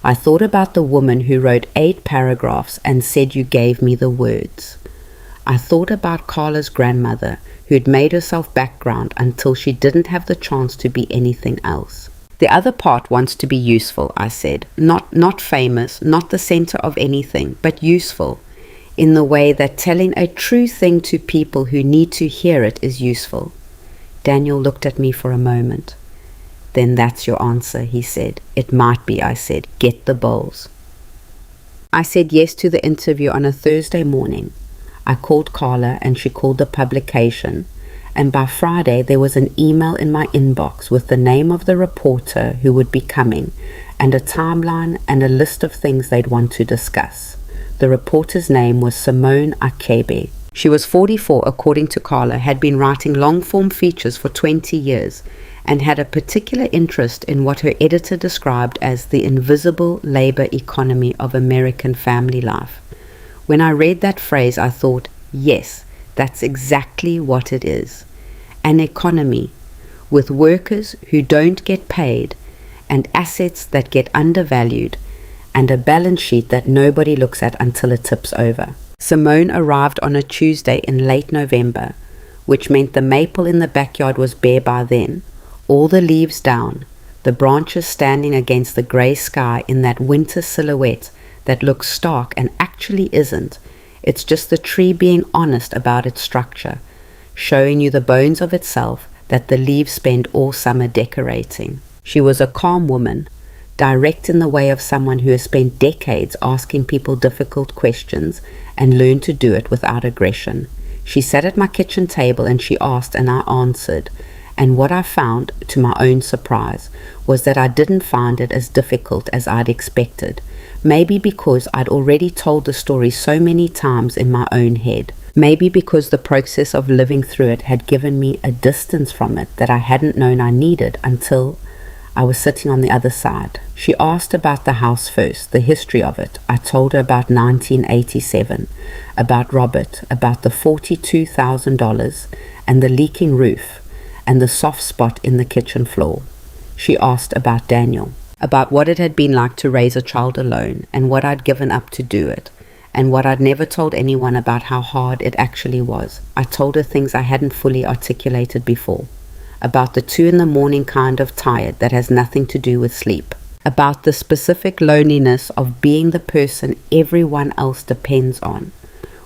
I thought about the woman who wrote 8 paragraphs and said you gave me the words. I thought about Carla's grandmother, who'd made herself background until she didn't have the chance to be anything else. The other part wants to be useful, I said. Not famous, not the center of anything, but useful, in the way that telling a true thing to people who need to hear it is useful. Daniel looked at me for a moment. Then that's your answer, he said. It might be, I said. Get the bowls. I said yes to the interview on a Thursday morning. I called Carla and she called the publication, and by Friday there was an email in my inbox with the name of the reporter who would be coming and a timeline and a list of things they'd want to discuss. The reporter's name was Simone Akebe. She was 44, according to Carla, had been writing long-form features for 20 years, and had a particular interest in what her editor described as the invisible labor economy of American family life. When I read that phrase, I thought, yes, that's exactly what it is. An economy with workers who don't get paid and assets that get undervalued and a balance sheet that nobody looks at until it tips over. Simone arrived on a Tuesday in late November, which meant the maple in the backyard was bare by then, all the leaves down, the branches standing against the grey sky in that winter silhouette that looks stark and actually isn't. It's just the tree being honest about its structure, showing you the bones of itself that the leaves spend all summer decorating. She was a calm woman, direct in the way of someone who has spent decades asking people difficult questions and learned to do it without aggression. She sat at my kitchen table and she asked and I answered, And what I found, to my own surprise, was that I didn't find it as difficult as I'd expected. Maybe because I'd already told the story so many times in my own head. Maybe because the process of living through it had given me a distance from it that I hadn't known I needed until I was sitting on the other side. She asked about the house first, the history of it. I told her about 1987, about Robert, about the $42,000 and the leaking roof and the soft spot in the kitchen floor. She asked about Daniel, about what it had been like to raise a child alone and what I'd given up to do it, and what I'd never told anyone about how hard it actually was. I told her things I hadn't fully articulated before. About the 2 a.m. kind of tired that has nothing to do with sleep. About the specific loneliness of being the person everyone else depends on,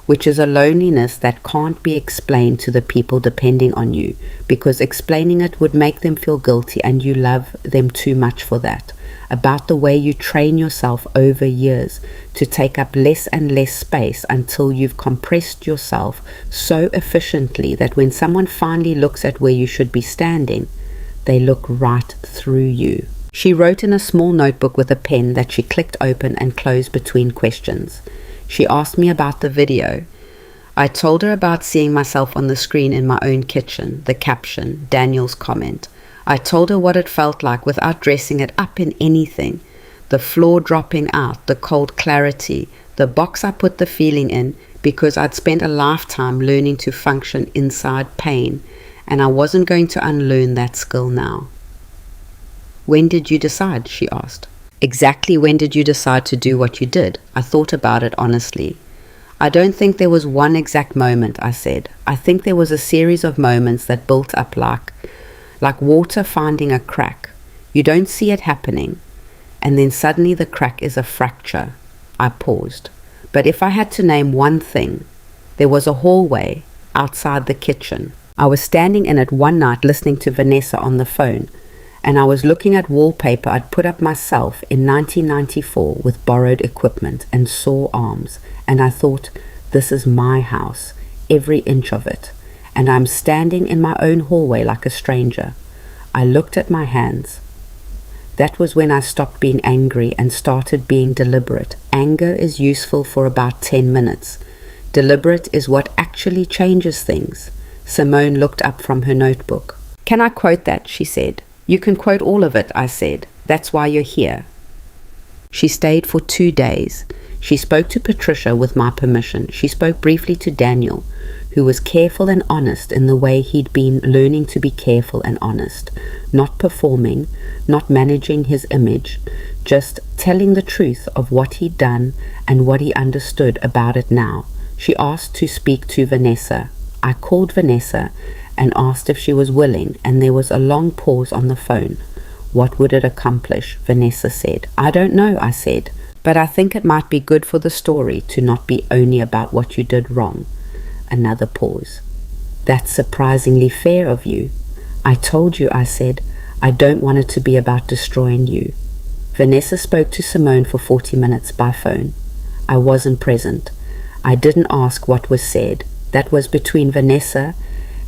which is a loneliness that can't be explained to the people depending on you, because explaining it would make them feel guilty and you love them too much for that. About the way you train yourself over years to take up less and less space until you've compressed yourself so efficiently that when someone finally looks at where you should be standing, they look right through you. She wrote in a small notebook with a pen that she clicked open and closed between questions. She asked me about the video. I told her about seeing myself on the screen in my own kitchen, the caption, Daniel's comment. I told her what it felt like without dressing it up in anything. The floor dropping out, the cold clarity, the box I put the feeling in because I'd spent a lifetime learning to function inside pain, and I wasn't going to unlearn that skill now. When did you decide? She asked. Exactly when did you decide to do what you did? I thought about it honestly. I don't think there was one exact moment, I said. I think there was a series of moments that built up like water finding a crack. You don't see it happening, and then suddenly the crack is a fracture. I paused. But if I had to name one thing, there was a hallway outside the kitchen. I was standing in it one night listening to Vanessa on the phone, and I was looking at wallpaper I'd put up myself in 1994 with borrowed equipment and sore arms, and I thought, this is my house, every inch of it. And I'm standing in my own hallway like a stranger. I looked at my hands. That was when I stopped being angry and started being deliberate. Anger is useful for about 10 minutes. Deliberate is what actually changes things. Simone looked up from her notebook. Can I quote that? She said. You can quote all of it, I said. That's why you're here. She stayed for 2 days. She spoke to Patricia with my permission. She spoke briefly to Daniel, who was careful and honest in the way he'd been learning to be careful and honest, not performing, not managing his image, just telling the truth of what he'd done and what he understood about it now. She asked to speak to Vanessa. I called Vanessa and asked if she was willing, and there was a long pause on the phone. What would it accomplish? Vanessa said. I don't know, I said, but I think it might be good for the story to not be only about what you did wrong. Another pause. That's surprisingly fair of you. I told you, I said, I don't want it to be about destroying you. Vanessa spoke to Simone for 40 minutes by phone. I wasn't present. I didn't ask what was said. That was between Vanessa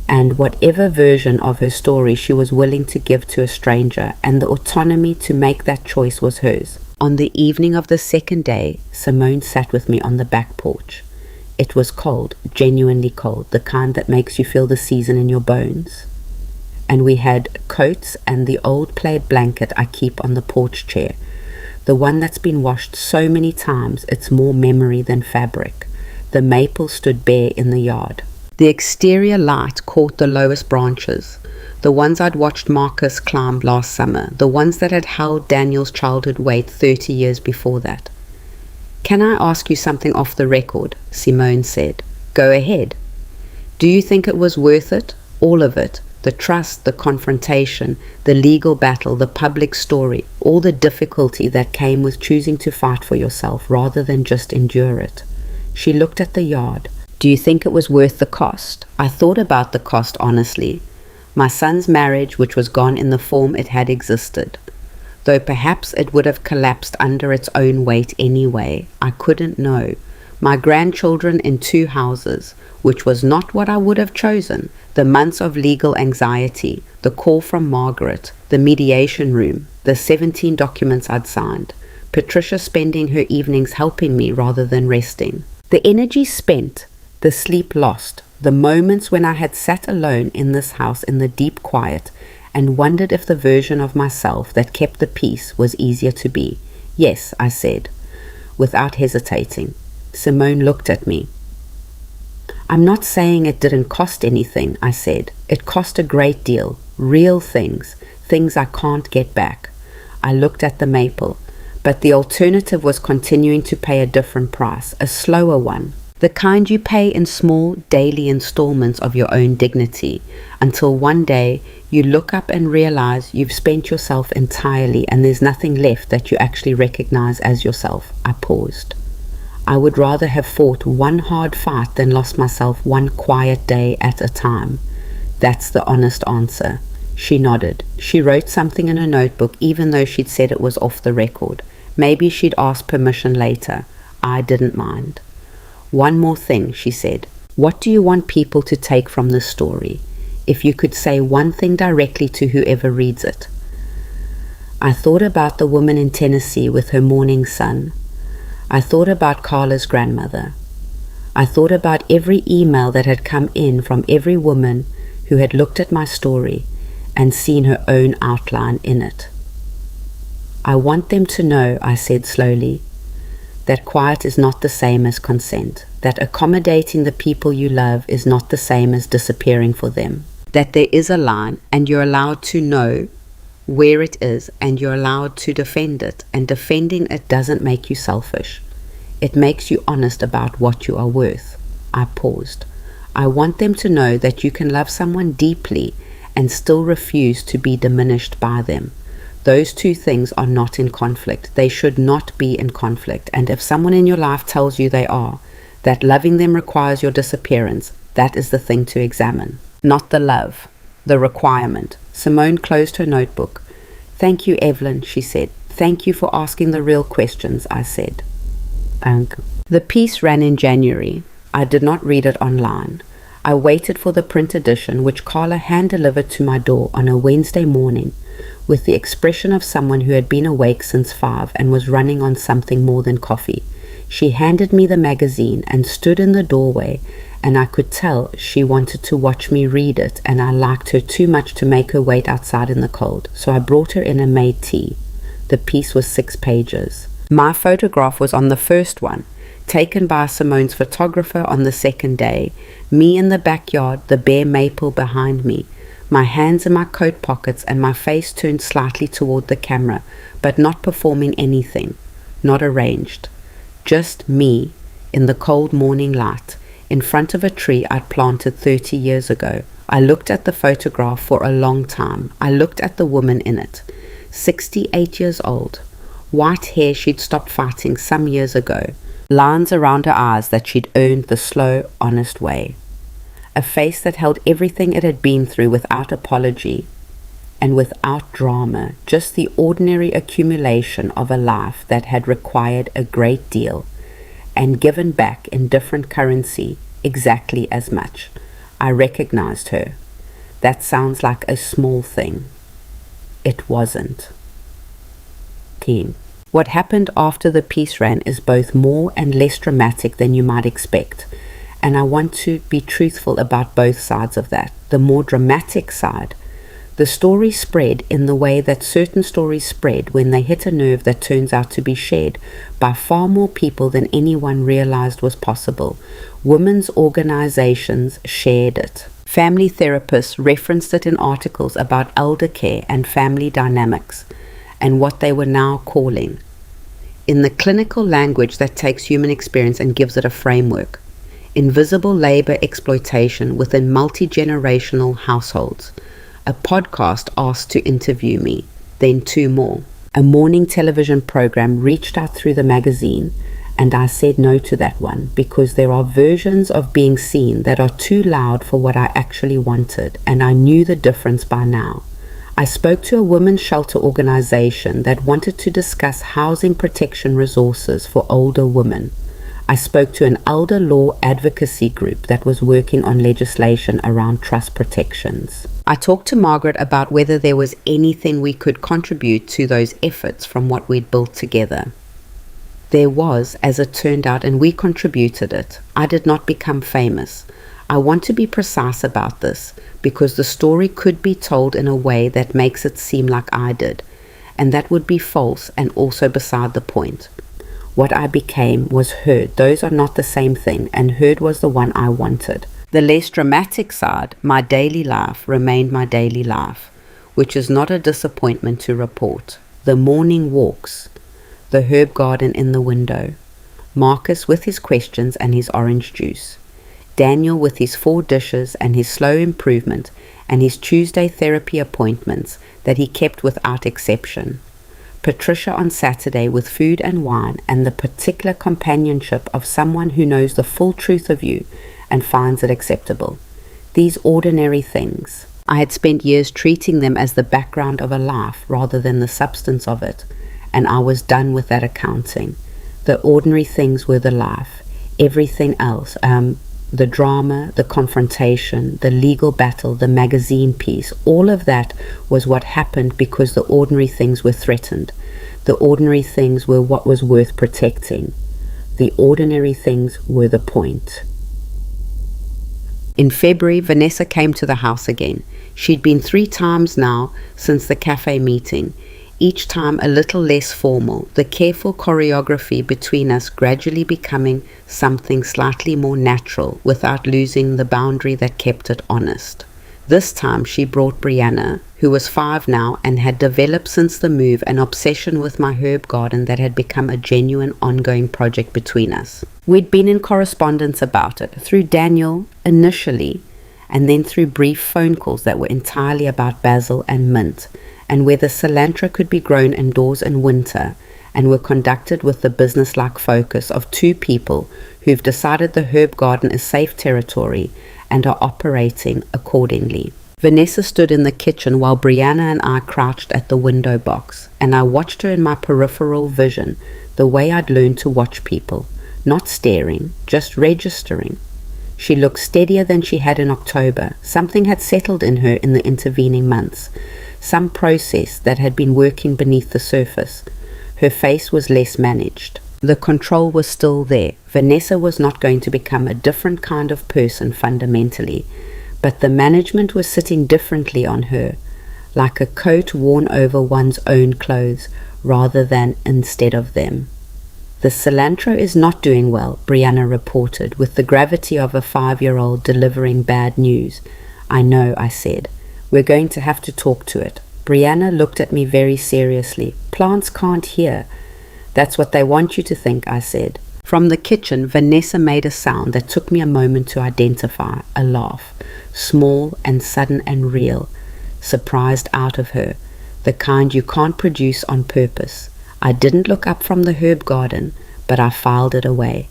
and whatever version of her story she was willing to give to a stranger, and the autonomy to make that choice was hers. On the evening of the second day, Simone sat with me on the back porch. It was cold, genuinely cold, the kind that makes you feel the season in your bones. And we had coats and the old plaid blanket I keep on the porch chair, the one that's been washed so many times it's more memory than fabric. The maple stood bare in the yard. The exterior light caught the lowest branches, the ones I'd watched Marcus climb last summer, the ones that had held Daniel's childhood weight 30 years before that. Can I ask you something off the record? Simone said. Go ahead. Do you think it was worth it? All of it. The trust, the confrontation, the legal battle, the public story, all the difficulty that came with choosing to fight for yourself rather than just endure it. She looked at the yard. Do you think it was worth the cost? I thought about the cost honestly. My son's marriage, which was gone in the form it had existed. Though perhaps it would have collapsed under its own weight anyway. I couldn't know. my grandchildren in 2 houses, which was not what I would have chosen, the months of legal anxiety, the call from Margaret, the mediation room, the 17 documents I'd signed, Patricia spending her evenings helping me rather than resting. The energy spent, the sleep lost, the moments when I had sat alone in this house in the deep quiet and wondered if the version of myself that kept the peace was easier to be. Yes, I said, without hesitating. Simone looked at me. I'm not saying it didn't cost anything, I said. It cost a great deal. Real things. Things I can't get back. I looked at the maple. But the alternative was continuing to pay a different price, a slower one. The kind you pay in small daily installments of your own dignity, until one day you look up and realize you've spent yourself entirely and there's nothing left that you actually recognize as yourself. I paused. I would rather have fought one hard fight than lost myself one quiet day at a time. That's the honest answer. She nodded. She wrote something in a notebook even though she'd said it was off the record. Maybe she'd ask permission later. I didn't mind. One more thing, she said. What do you want people to take from this story? If you could say one thing directly to whoever reads it. I thought about the woman in Tennessee with her mourning son. I thought about Carla's grandmother. I thought about every email that had come in from every woman who had looked at my story and seen her own outline in it. I want them to know, I said slowly, that quiet is not the same as consent, that accommodating the people you love is not the same as disappearing for them, that there is a line and you're allowed to know where it is and you're allowed to defend it, and defending it doesn't make you selfish. It makes you honest about what you are worth. I paused. I want them to know that you can love someone deeply and still refuse to be diminished by them. Those two things are not in conflict. They should not be in conflict. And if someone in your life tells you they are, that loving them requires your disappearance, that is the thing to examine. Not the love, the requirement. Simone closed her notebook. Thank you, Evelyn, she said. Thank you for asking the real questions, I said. The piece ran in January. I did not read it online. I waited for the print edition, which Carla hand-delivered to my door on a Wednesday morning, with the expression of someone who had been awake since 5 and was running on something more than coffee. She handed me the magazine and stood in the doorway, and I could tell she wanted to watch me read it, and I liked her too much to make her wait outside in the cold, so I brought her in a maid tea. The piece was 6 pages. My photograph was on the first one, taken by Simone's photographer on the second day, me in the backyard, the bare maple behind me, my hands in my coat pockets and my face turned slightly toward the camera, but not performing anything, not arranged. Just me, in the cold morning light, in front of a tree I'd planted 30 years ago. I looked at the photograph for a long time. I looked at the woman in it, 68 years old. White hair she'd stopped fighting some years ago. Lines around her eyes that she'd earned the slow, honest way. A face that held everything it had been through without apology and without drama, just the ordinary accumulation of a life that had required a great deal and given back in different currency exactly as much. I recognized her. That sounds like a small thing. It wasn't. What happened after the piece ran is both more and less dramatic than you might expect, and I want to be truthful about both sides of that. The more dramatic side, the story spread in the way that certain stories spread when they hit a nerve that turns out to be shared by far more people than anyone realized was possible. Women's organizations shared it. Family therapists referenced it in articles about elder care and family dynamics, and what they were now calling, in the clinical language that takes human experience and gives it a framework, invisible labor exploitation within multi-generational households. A podcast asked to interview me, then 2 more. A morning television program reached out through the magazine, and I said no to that one because there are versions of being seen that are too loud for what I actually wanted, and I knew the difference by now. I spoke to a women's shelter organization that wanted to discuss housing protection resources for older women. I spoke to an elder law advocacy group that was working on legislation around trust protections. I talked to Margaret about whether there was anything we could contribute to those efforts from what we'd built together. There was, as it turned out, and we contributed it. I did not become famous. I want to be precise about this because the story could be told in a way that makes it seem like I did, and that would be false and also beside the point. What I became was heard. Those are not the same thing, and heard was the one I wanted. The less dramatic side, my daily life, remained my daily life, which is not a disappointment to report. The morning walks, the herb garden in the window, Marcus with his questions and his orange juice, Daniel with his 4 dishes and his slow improvement and his Tuesday therapy appointments that he kept without exception, Patricia on Saturday with food and wine and the particular companionship of someone who knows the full truth of you and finds it acceptable. These ordinary things. I had spent years treating them as the background of a life rather than the substance of it, and I was done with that accounting. The ordinary things were the life. Everything else, the drama, the confrontation, the legal battle, the magazine piece, all of that was what happened because the ordinary things were threatened. The ordinary things were what was worth protecting. The ordinary things were the point. In February, Vanessa came to the house again. She'd been 3 times now since the cafe meeting, each time a little less formal, the careful choreography between us gradually becoming something slightly more natural without losing the boundary that kept it honest. This time she brought Brianna, who was 5 now and had developed since the move an obsession with my herb garden that had become a genuine ongoing project between us. We'd been in correspondence about it, through Daniel initially, and then through brief phone calls that were entirely about basil and mint, and whether cilantro could be grown indoors in winter, and were conducted with the business-like focus of 2 people who've decided the herb garden is safe territory and are operating accordingly. Vanessa stood in the kitchen while Brianna and I crouched at the window box, and I watched her in my peripheral vision, the way I'd learned to watch people, not staring, just registering. She looked steadier than she had in October. Something had settled in her in the intervening months, some process that had been working beneath the surface. Her face was less managed. The control was still there. Vanessa was not going to become a different kind of person fundamentally, but the management was sitting differently on her, like a coat worn over one's own clothes rather than instead of them. The cilantro is not doing well, Brianna reported, with the gravity of a 5-year-old delivering bad news. I know, I said. We're going to have to talk to it. Brianna looked at me very seriously. Plants can't hear. That's what they want you to think, I said. From the kitchen, Vanessa made a sound that took me a moment to identify, a laugh, small and sudden and real, surprised out of her, the kind you can't produce on purpose. I didn't look up from the herb garden, but I filed it away.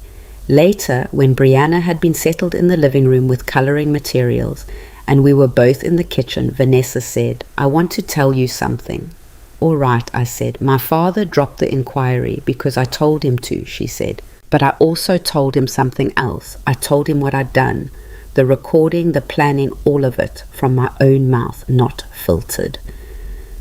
Later, when Brianna had been settled in the living room with coloring materials, and we were both in the kitchen, Vanessa said, I want to tell you something. All right, I said. My father dropped the inquiry because I told him to, she said. But I also told him something else. I told him what I'd done. The recording, the planning, all of it, from my own mouth, not filtered.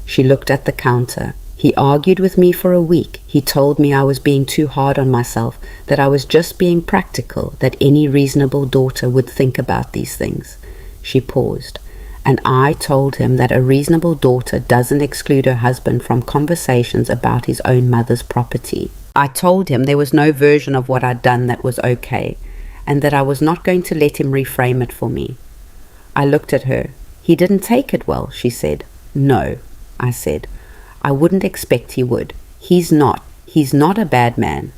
She looked at the counter. He argued with me for a week. He told me I was being too hard on myself, that I was just being practical, that any reasonable daughter would think about these things. She paused, and I told him that a reasonable daughter doesn't exclude her husband from conversations about his own mother's property. I told him there was no version of what I'd done that was okay, and that I was not going to let him reframe it for me. I looked at her. He didn't take it well, she said. No, I said. I wouldn't expect he would. He's not a bad man.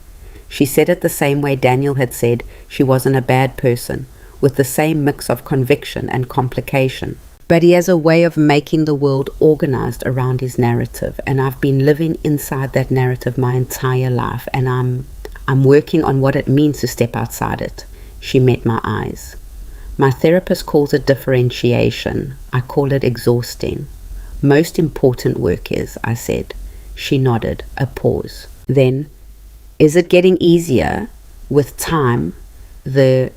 She said it the same way Daniel had said she wasn't a bad person, with the same mix of conviction and complication. But he has a way of making the world organized around his narrative, and I've been living inside that narrative my entire life, and I'm working on what it means to step outside it. She met my eyes. My therapist calls it differentiation. I call it exhausting. Most important work is, I said. She nodded, a pause. Then, is it getting easier? with time, the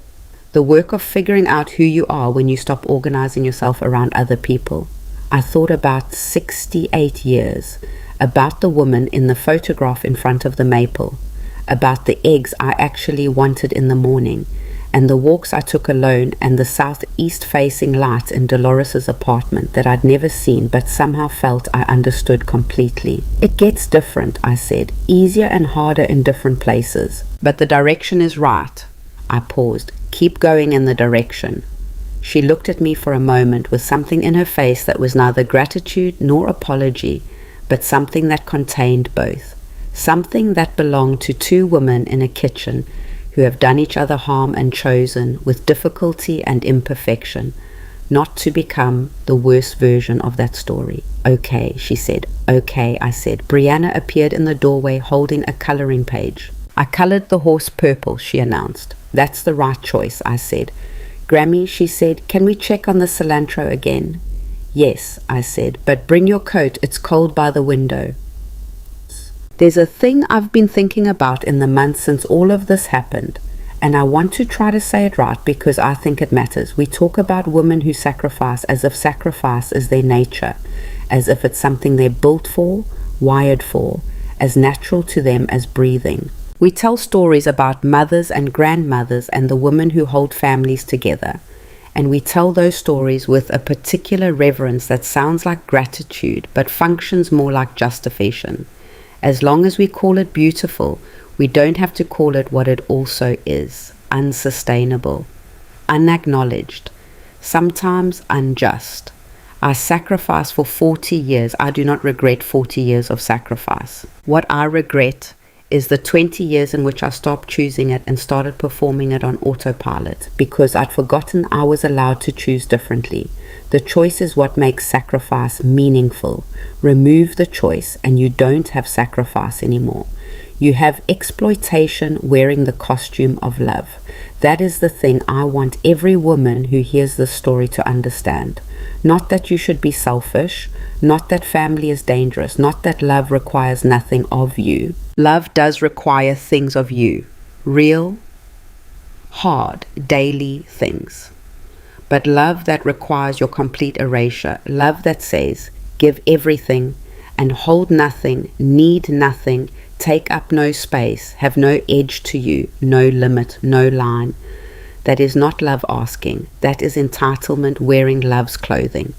work of figuring out who you are when you stop organizing yourself around other people. I thought about 68 years, about the woman in the photograph in front of the maple, about the eggs I actually wanted in the morning, and the walks I took alone, and the southeast-facing light in Dolores's apartment that I'd never seen but somehow felt I understood completely. It gets different, I said, easier and harder in different places. But the direction is right. I paused. Keep going in the direction. She looked at me for a moment with something in her face that was neither gratitude nor apology, but something that contained both. Something that belonged to two women in a kitchen who have done each other harm and chosen, with difficulty and imperfection, not to become the worst version of that story. Okay, she said. Okay, I said. Brianna appeared in the doorway holding a coloring page. I colored the horse purple, she announced. That's the right choice, I said. Grammy, she said, can we check on the cilantro again? Yes, I said, but bring your coat, it's cold by the window. There's a thing I've been thinking about in the months since all of this happened, and I want to try to say it right because I think it matters. We talk about women who sacrifice as if sacrifice is their nature, as if it's something they're built for, wired for, as natural to them as breathing. We tell stories about mothers and grandmothers and the women who hold families together, and we tell those stories with a particular reverence that sounds like gratitude but functions more like justification. As long as we call it beautiful, we don't have to call it what it also is: unsustainable, unacknowledged, sometimes unjust. I sacrificed for 40 years. I do not regret 40 years of sacrifice. What I regret is the 20 years in which I stopped choosing it and started performing it on autopilot because I'd forgotten I was allowed to choose differently. The choice is what makes sacrifice meaningful. Remove the choice and you don't have sacrifice anymore. You have exploitation wearing the costume of love. That is the thing I want every woman who hears this story to understand. Not that you should be selfish, not that family is dangerous, not that love requires nothing of you. Love does require things of you. Real, hard, daily things. But love that requires your complete erasure. Love that says, give everything and hold nothing, need nothing, take up no space, have no edge to you, no limit, no line. That is not love asking. That is entitlement wearing love's clothing.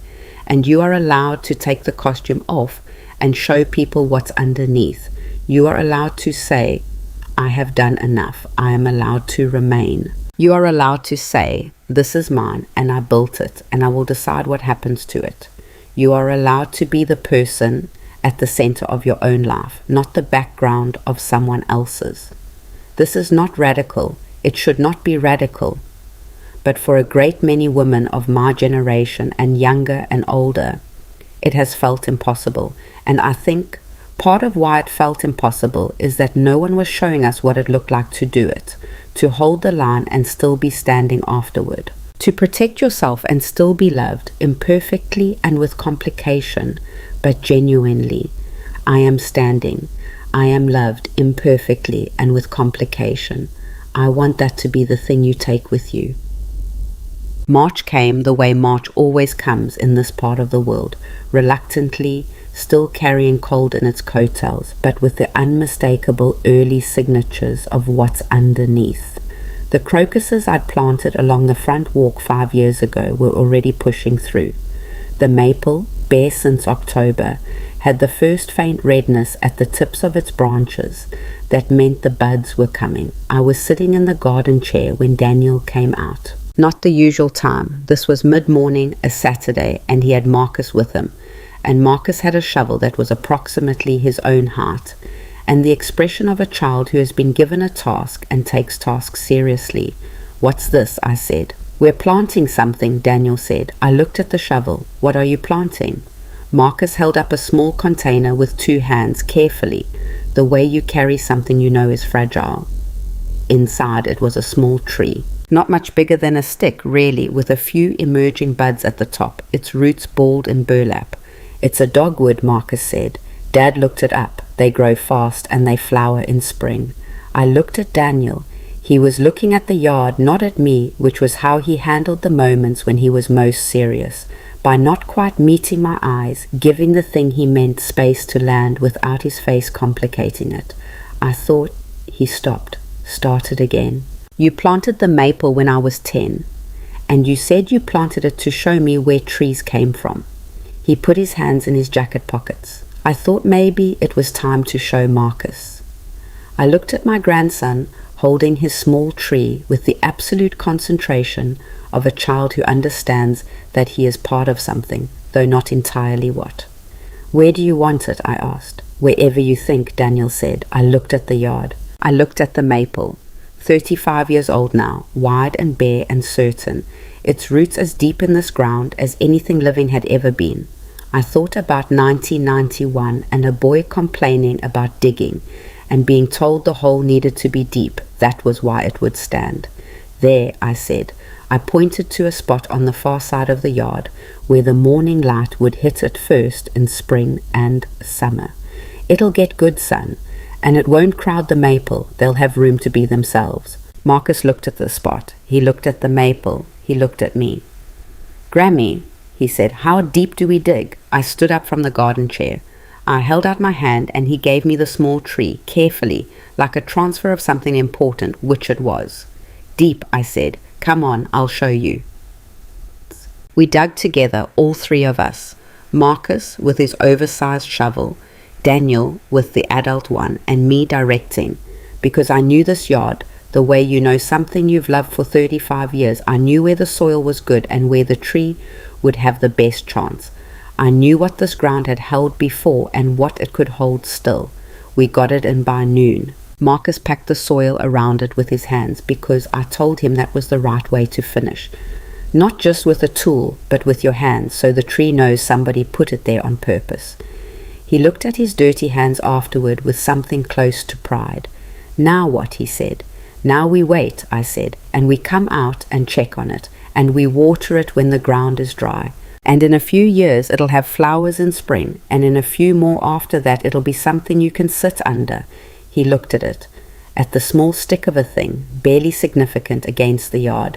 And you are allowed to take the costume off and show people what's underneath. You are allowed to say, I have done enough. I am allowed to remain. You are allowed to say, this is mine and I built it and I will decide what happens to it. You are allowed to be the person at the center of your own life, not the background of someone else's. This is not radical. It should not be radical. But for a great many women of my generation and younger and older, it has felt impossible. And I think part of why it felt impossible is that no one was showing us what it looked like to do it, to hold the line and still be standing afterward, to protect yourself and still be loved, imperfectly and with complication, but genuinely. I am standing. I am loved imperfectly and with complication. I want that to be the thing you take with you. March came the way March always comes in this part of the world, reluctantly, still carrying cold in its coattails, but with the unmistakable early signatures of what's underneath. The crocuses I'd planted along the front walk 5 years ago were already pushing through. The maple, bare since October, had the first faint redness at the tips of its branches that meant the buds were coming. I was sitting in the garden chair when Daniel came out. Not the usual time. This was mid-morning, a Saturday, and he had Marcus with him. And Marcus had a shovel that was approximately his own height, and the expression of a child who has been given a task and takes tasks seriously. What's this? I said. We're planting something, Daniel said. I looked at the shovel. What are you planting? Marcus held up a small container with 2 hands carefully, the way you carry something you know is fragile. Inside it was a small tree. Not much bigger than a stick, really, with a few emerging buds at the top, its roots balled in burlap. It's a dogwood, Marcus said. Dad looked it up. They grow fast and they flower in spring. I looked at Daniel. He was looking at the yard, not at me, which was how he handled the moments when he was most serious, by not quite meeting my eyes, giving the thing he meant space to land without his face complicating it. I thought. He stopped, started again. You planted the maple when I was 10, and you said you planted it to show me where trees came from. He put his hands in his jacket pockets. I thought maybe it was time to show Marcus. I looked at my grandson holding his small tree with the absolute concentration of a child who understands that he is part of something, though not entirely what. Where do you want it? I asked. Wherever you think, Daniel said. I looked at the yard. I looked at the maple, 35 years old now, wide and bare and certain, its roots as deep in this ground as anything living had ever been. I thought about 1991 and a boy complaining about digging and being told the hole needed to be deep. That was why it would stand. There, I said. I pointed to a spot on the far side of the yard where the morning light would hit it first in spring and summer. It'll get good sun. And it won't crowd the maple. They'll have room to be themselves. Marcus looked at the spot. He looked at the maple. He looked at me. Grammy, he said, how deep do we dig? I stood up from the garden chair. I held out my hand and he gave me the small tree, carefully, like a transfer of something important, which it was. Deep, I said. Come on, I'll show you. We dug together, all three of us. Marcus with his oversized shovel, Daniel with the adult one, and me directing, because I knew this yard, the way you know something you've loved for 35 years. I knew where the soil was good and where the tree would have the best chance. I knew what this ground had held before and what it could hold still. We got it in by noon. Marcus packed the soil around it with his hands because I told him that was the right way to finish. Not just with a tool, but with your hands, so the tree knows somebody put it there on purpose. He looked at his dirty hands afterward with something close to pride. Now what? He said. Now we wait, I said, and we come out and check on it, and we water it when the ground is dry. And in a few years it'll have flowers in spring, and in a few more after that it'll be something you can sit under. He looked at it, at the small stick of a thing, barely significant against the yard,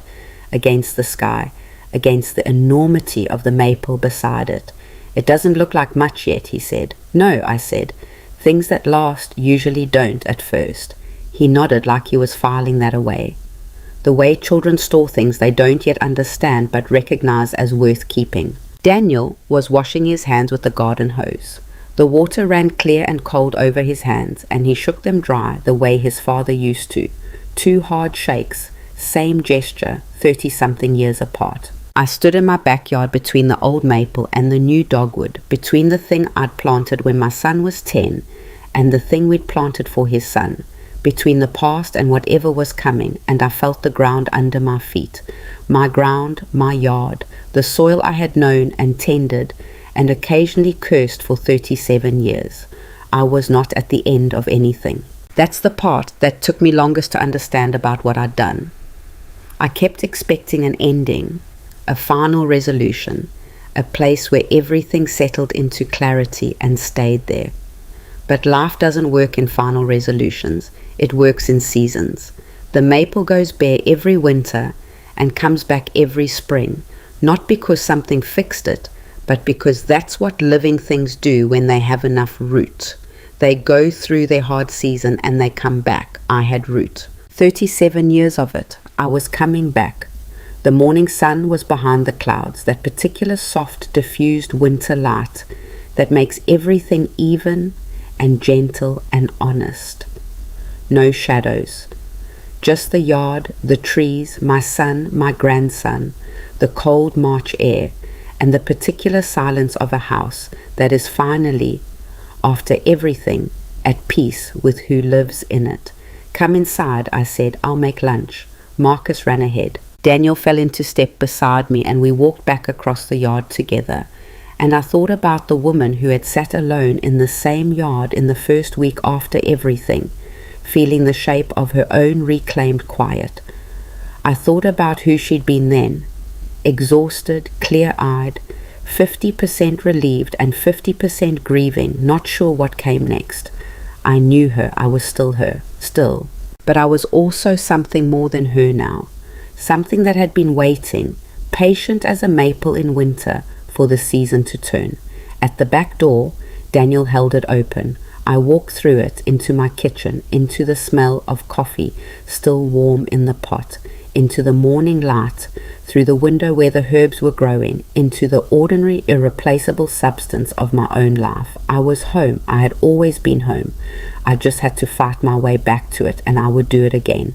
against the sky, against the enormity of the maple beside it. It doesn't look like much yet, he said. No, I said. Things that last usually don't at first. He nodded like he was filing that away. The way children store things they don't yet understand but recognize as worth keeping. Daniel was washing his hands with the garden hose. The water ran clear and cold over his hands, and he shook them dry the way his father used to. 2 hard shakes, same gesture, 30-something years apart. I stood in my backyard between the old maple and the new dogwood, between the thing I'd planted when my son was 10 and the thing we'd planted for his son, between the past and whatever was coming, and I felt the ground under my feet. My ground, my yard, the soil I had known and tended and occasionally cursed for 37 years. I was not at the end of anything. That's the part that took me longest to understand about what I'd done. I kept expecting an ending, a final resolution, a place where everything settled into clarity and stayed there. But life doesn't work in final resolutions. It works in seasons. The maple goes bare every winter and comes back every spring, not because something fixed it, but because that's what living things do when they have enough root. They go through their hard season and they come back. I had root. 37 years of it. I was coming back. The morning sun was behind the clouds, that particular soft, diffused winter light that makes everything even and gentle and honest. No shadows. Just the yard, the trees, my son, my grandson, the cold March air, and the particular silence of a house that is finally, after everything, at peace with who lives in it. Come inside, I said. I'll make lunch. Marcus ran ahead. Daniel fell into step beside me, and we walked back across the yard together. And I thought about the woman who had sat alone in the same yard in the first week after everything, feeling the shape of her own reclaimed quiet. I thought about who she'd been then, exhausted, clear-eyed, 50% relieved and 50% grieving, not sure what came next. I knew her. I was still her. Still. but I was also something more than her now, something that had been waiting, patient as a maple in winter, for the season to turn. At the back door, Daniel held it open. I walked through it into my kitchen, into the smell of coffee still warm in the pot, into the morning light, through the window where the herbs were growing, into the ordinary, irreplaceable substance of my own life. I was home. I had always been home. I just had to fight my way back to it, and I would do it again.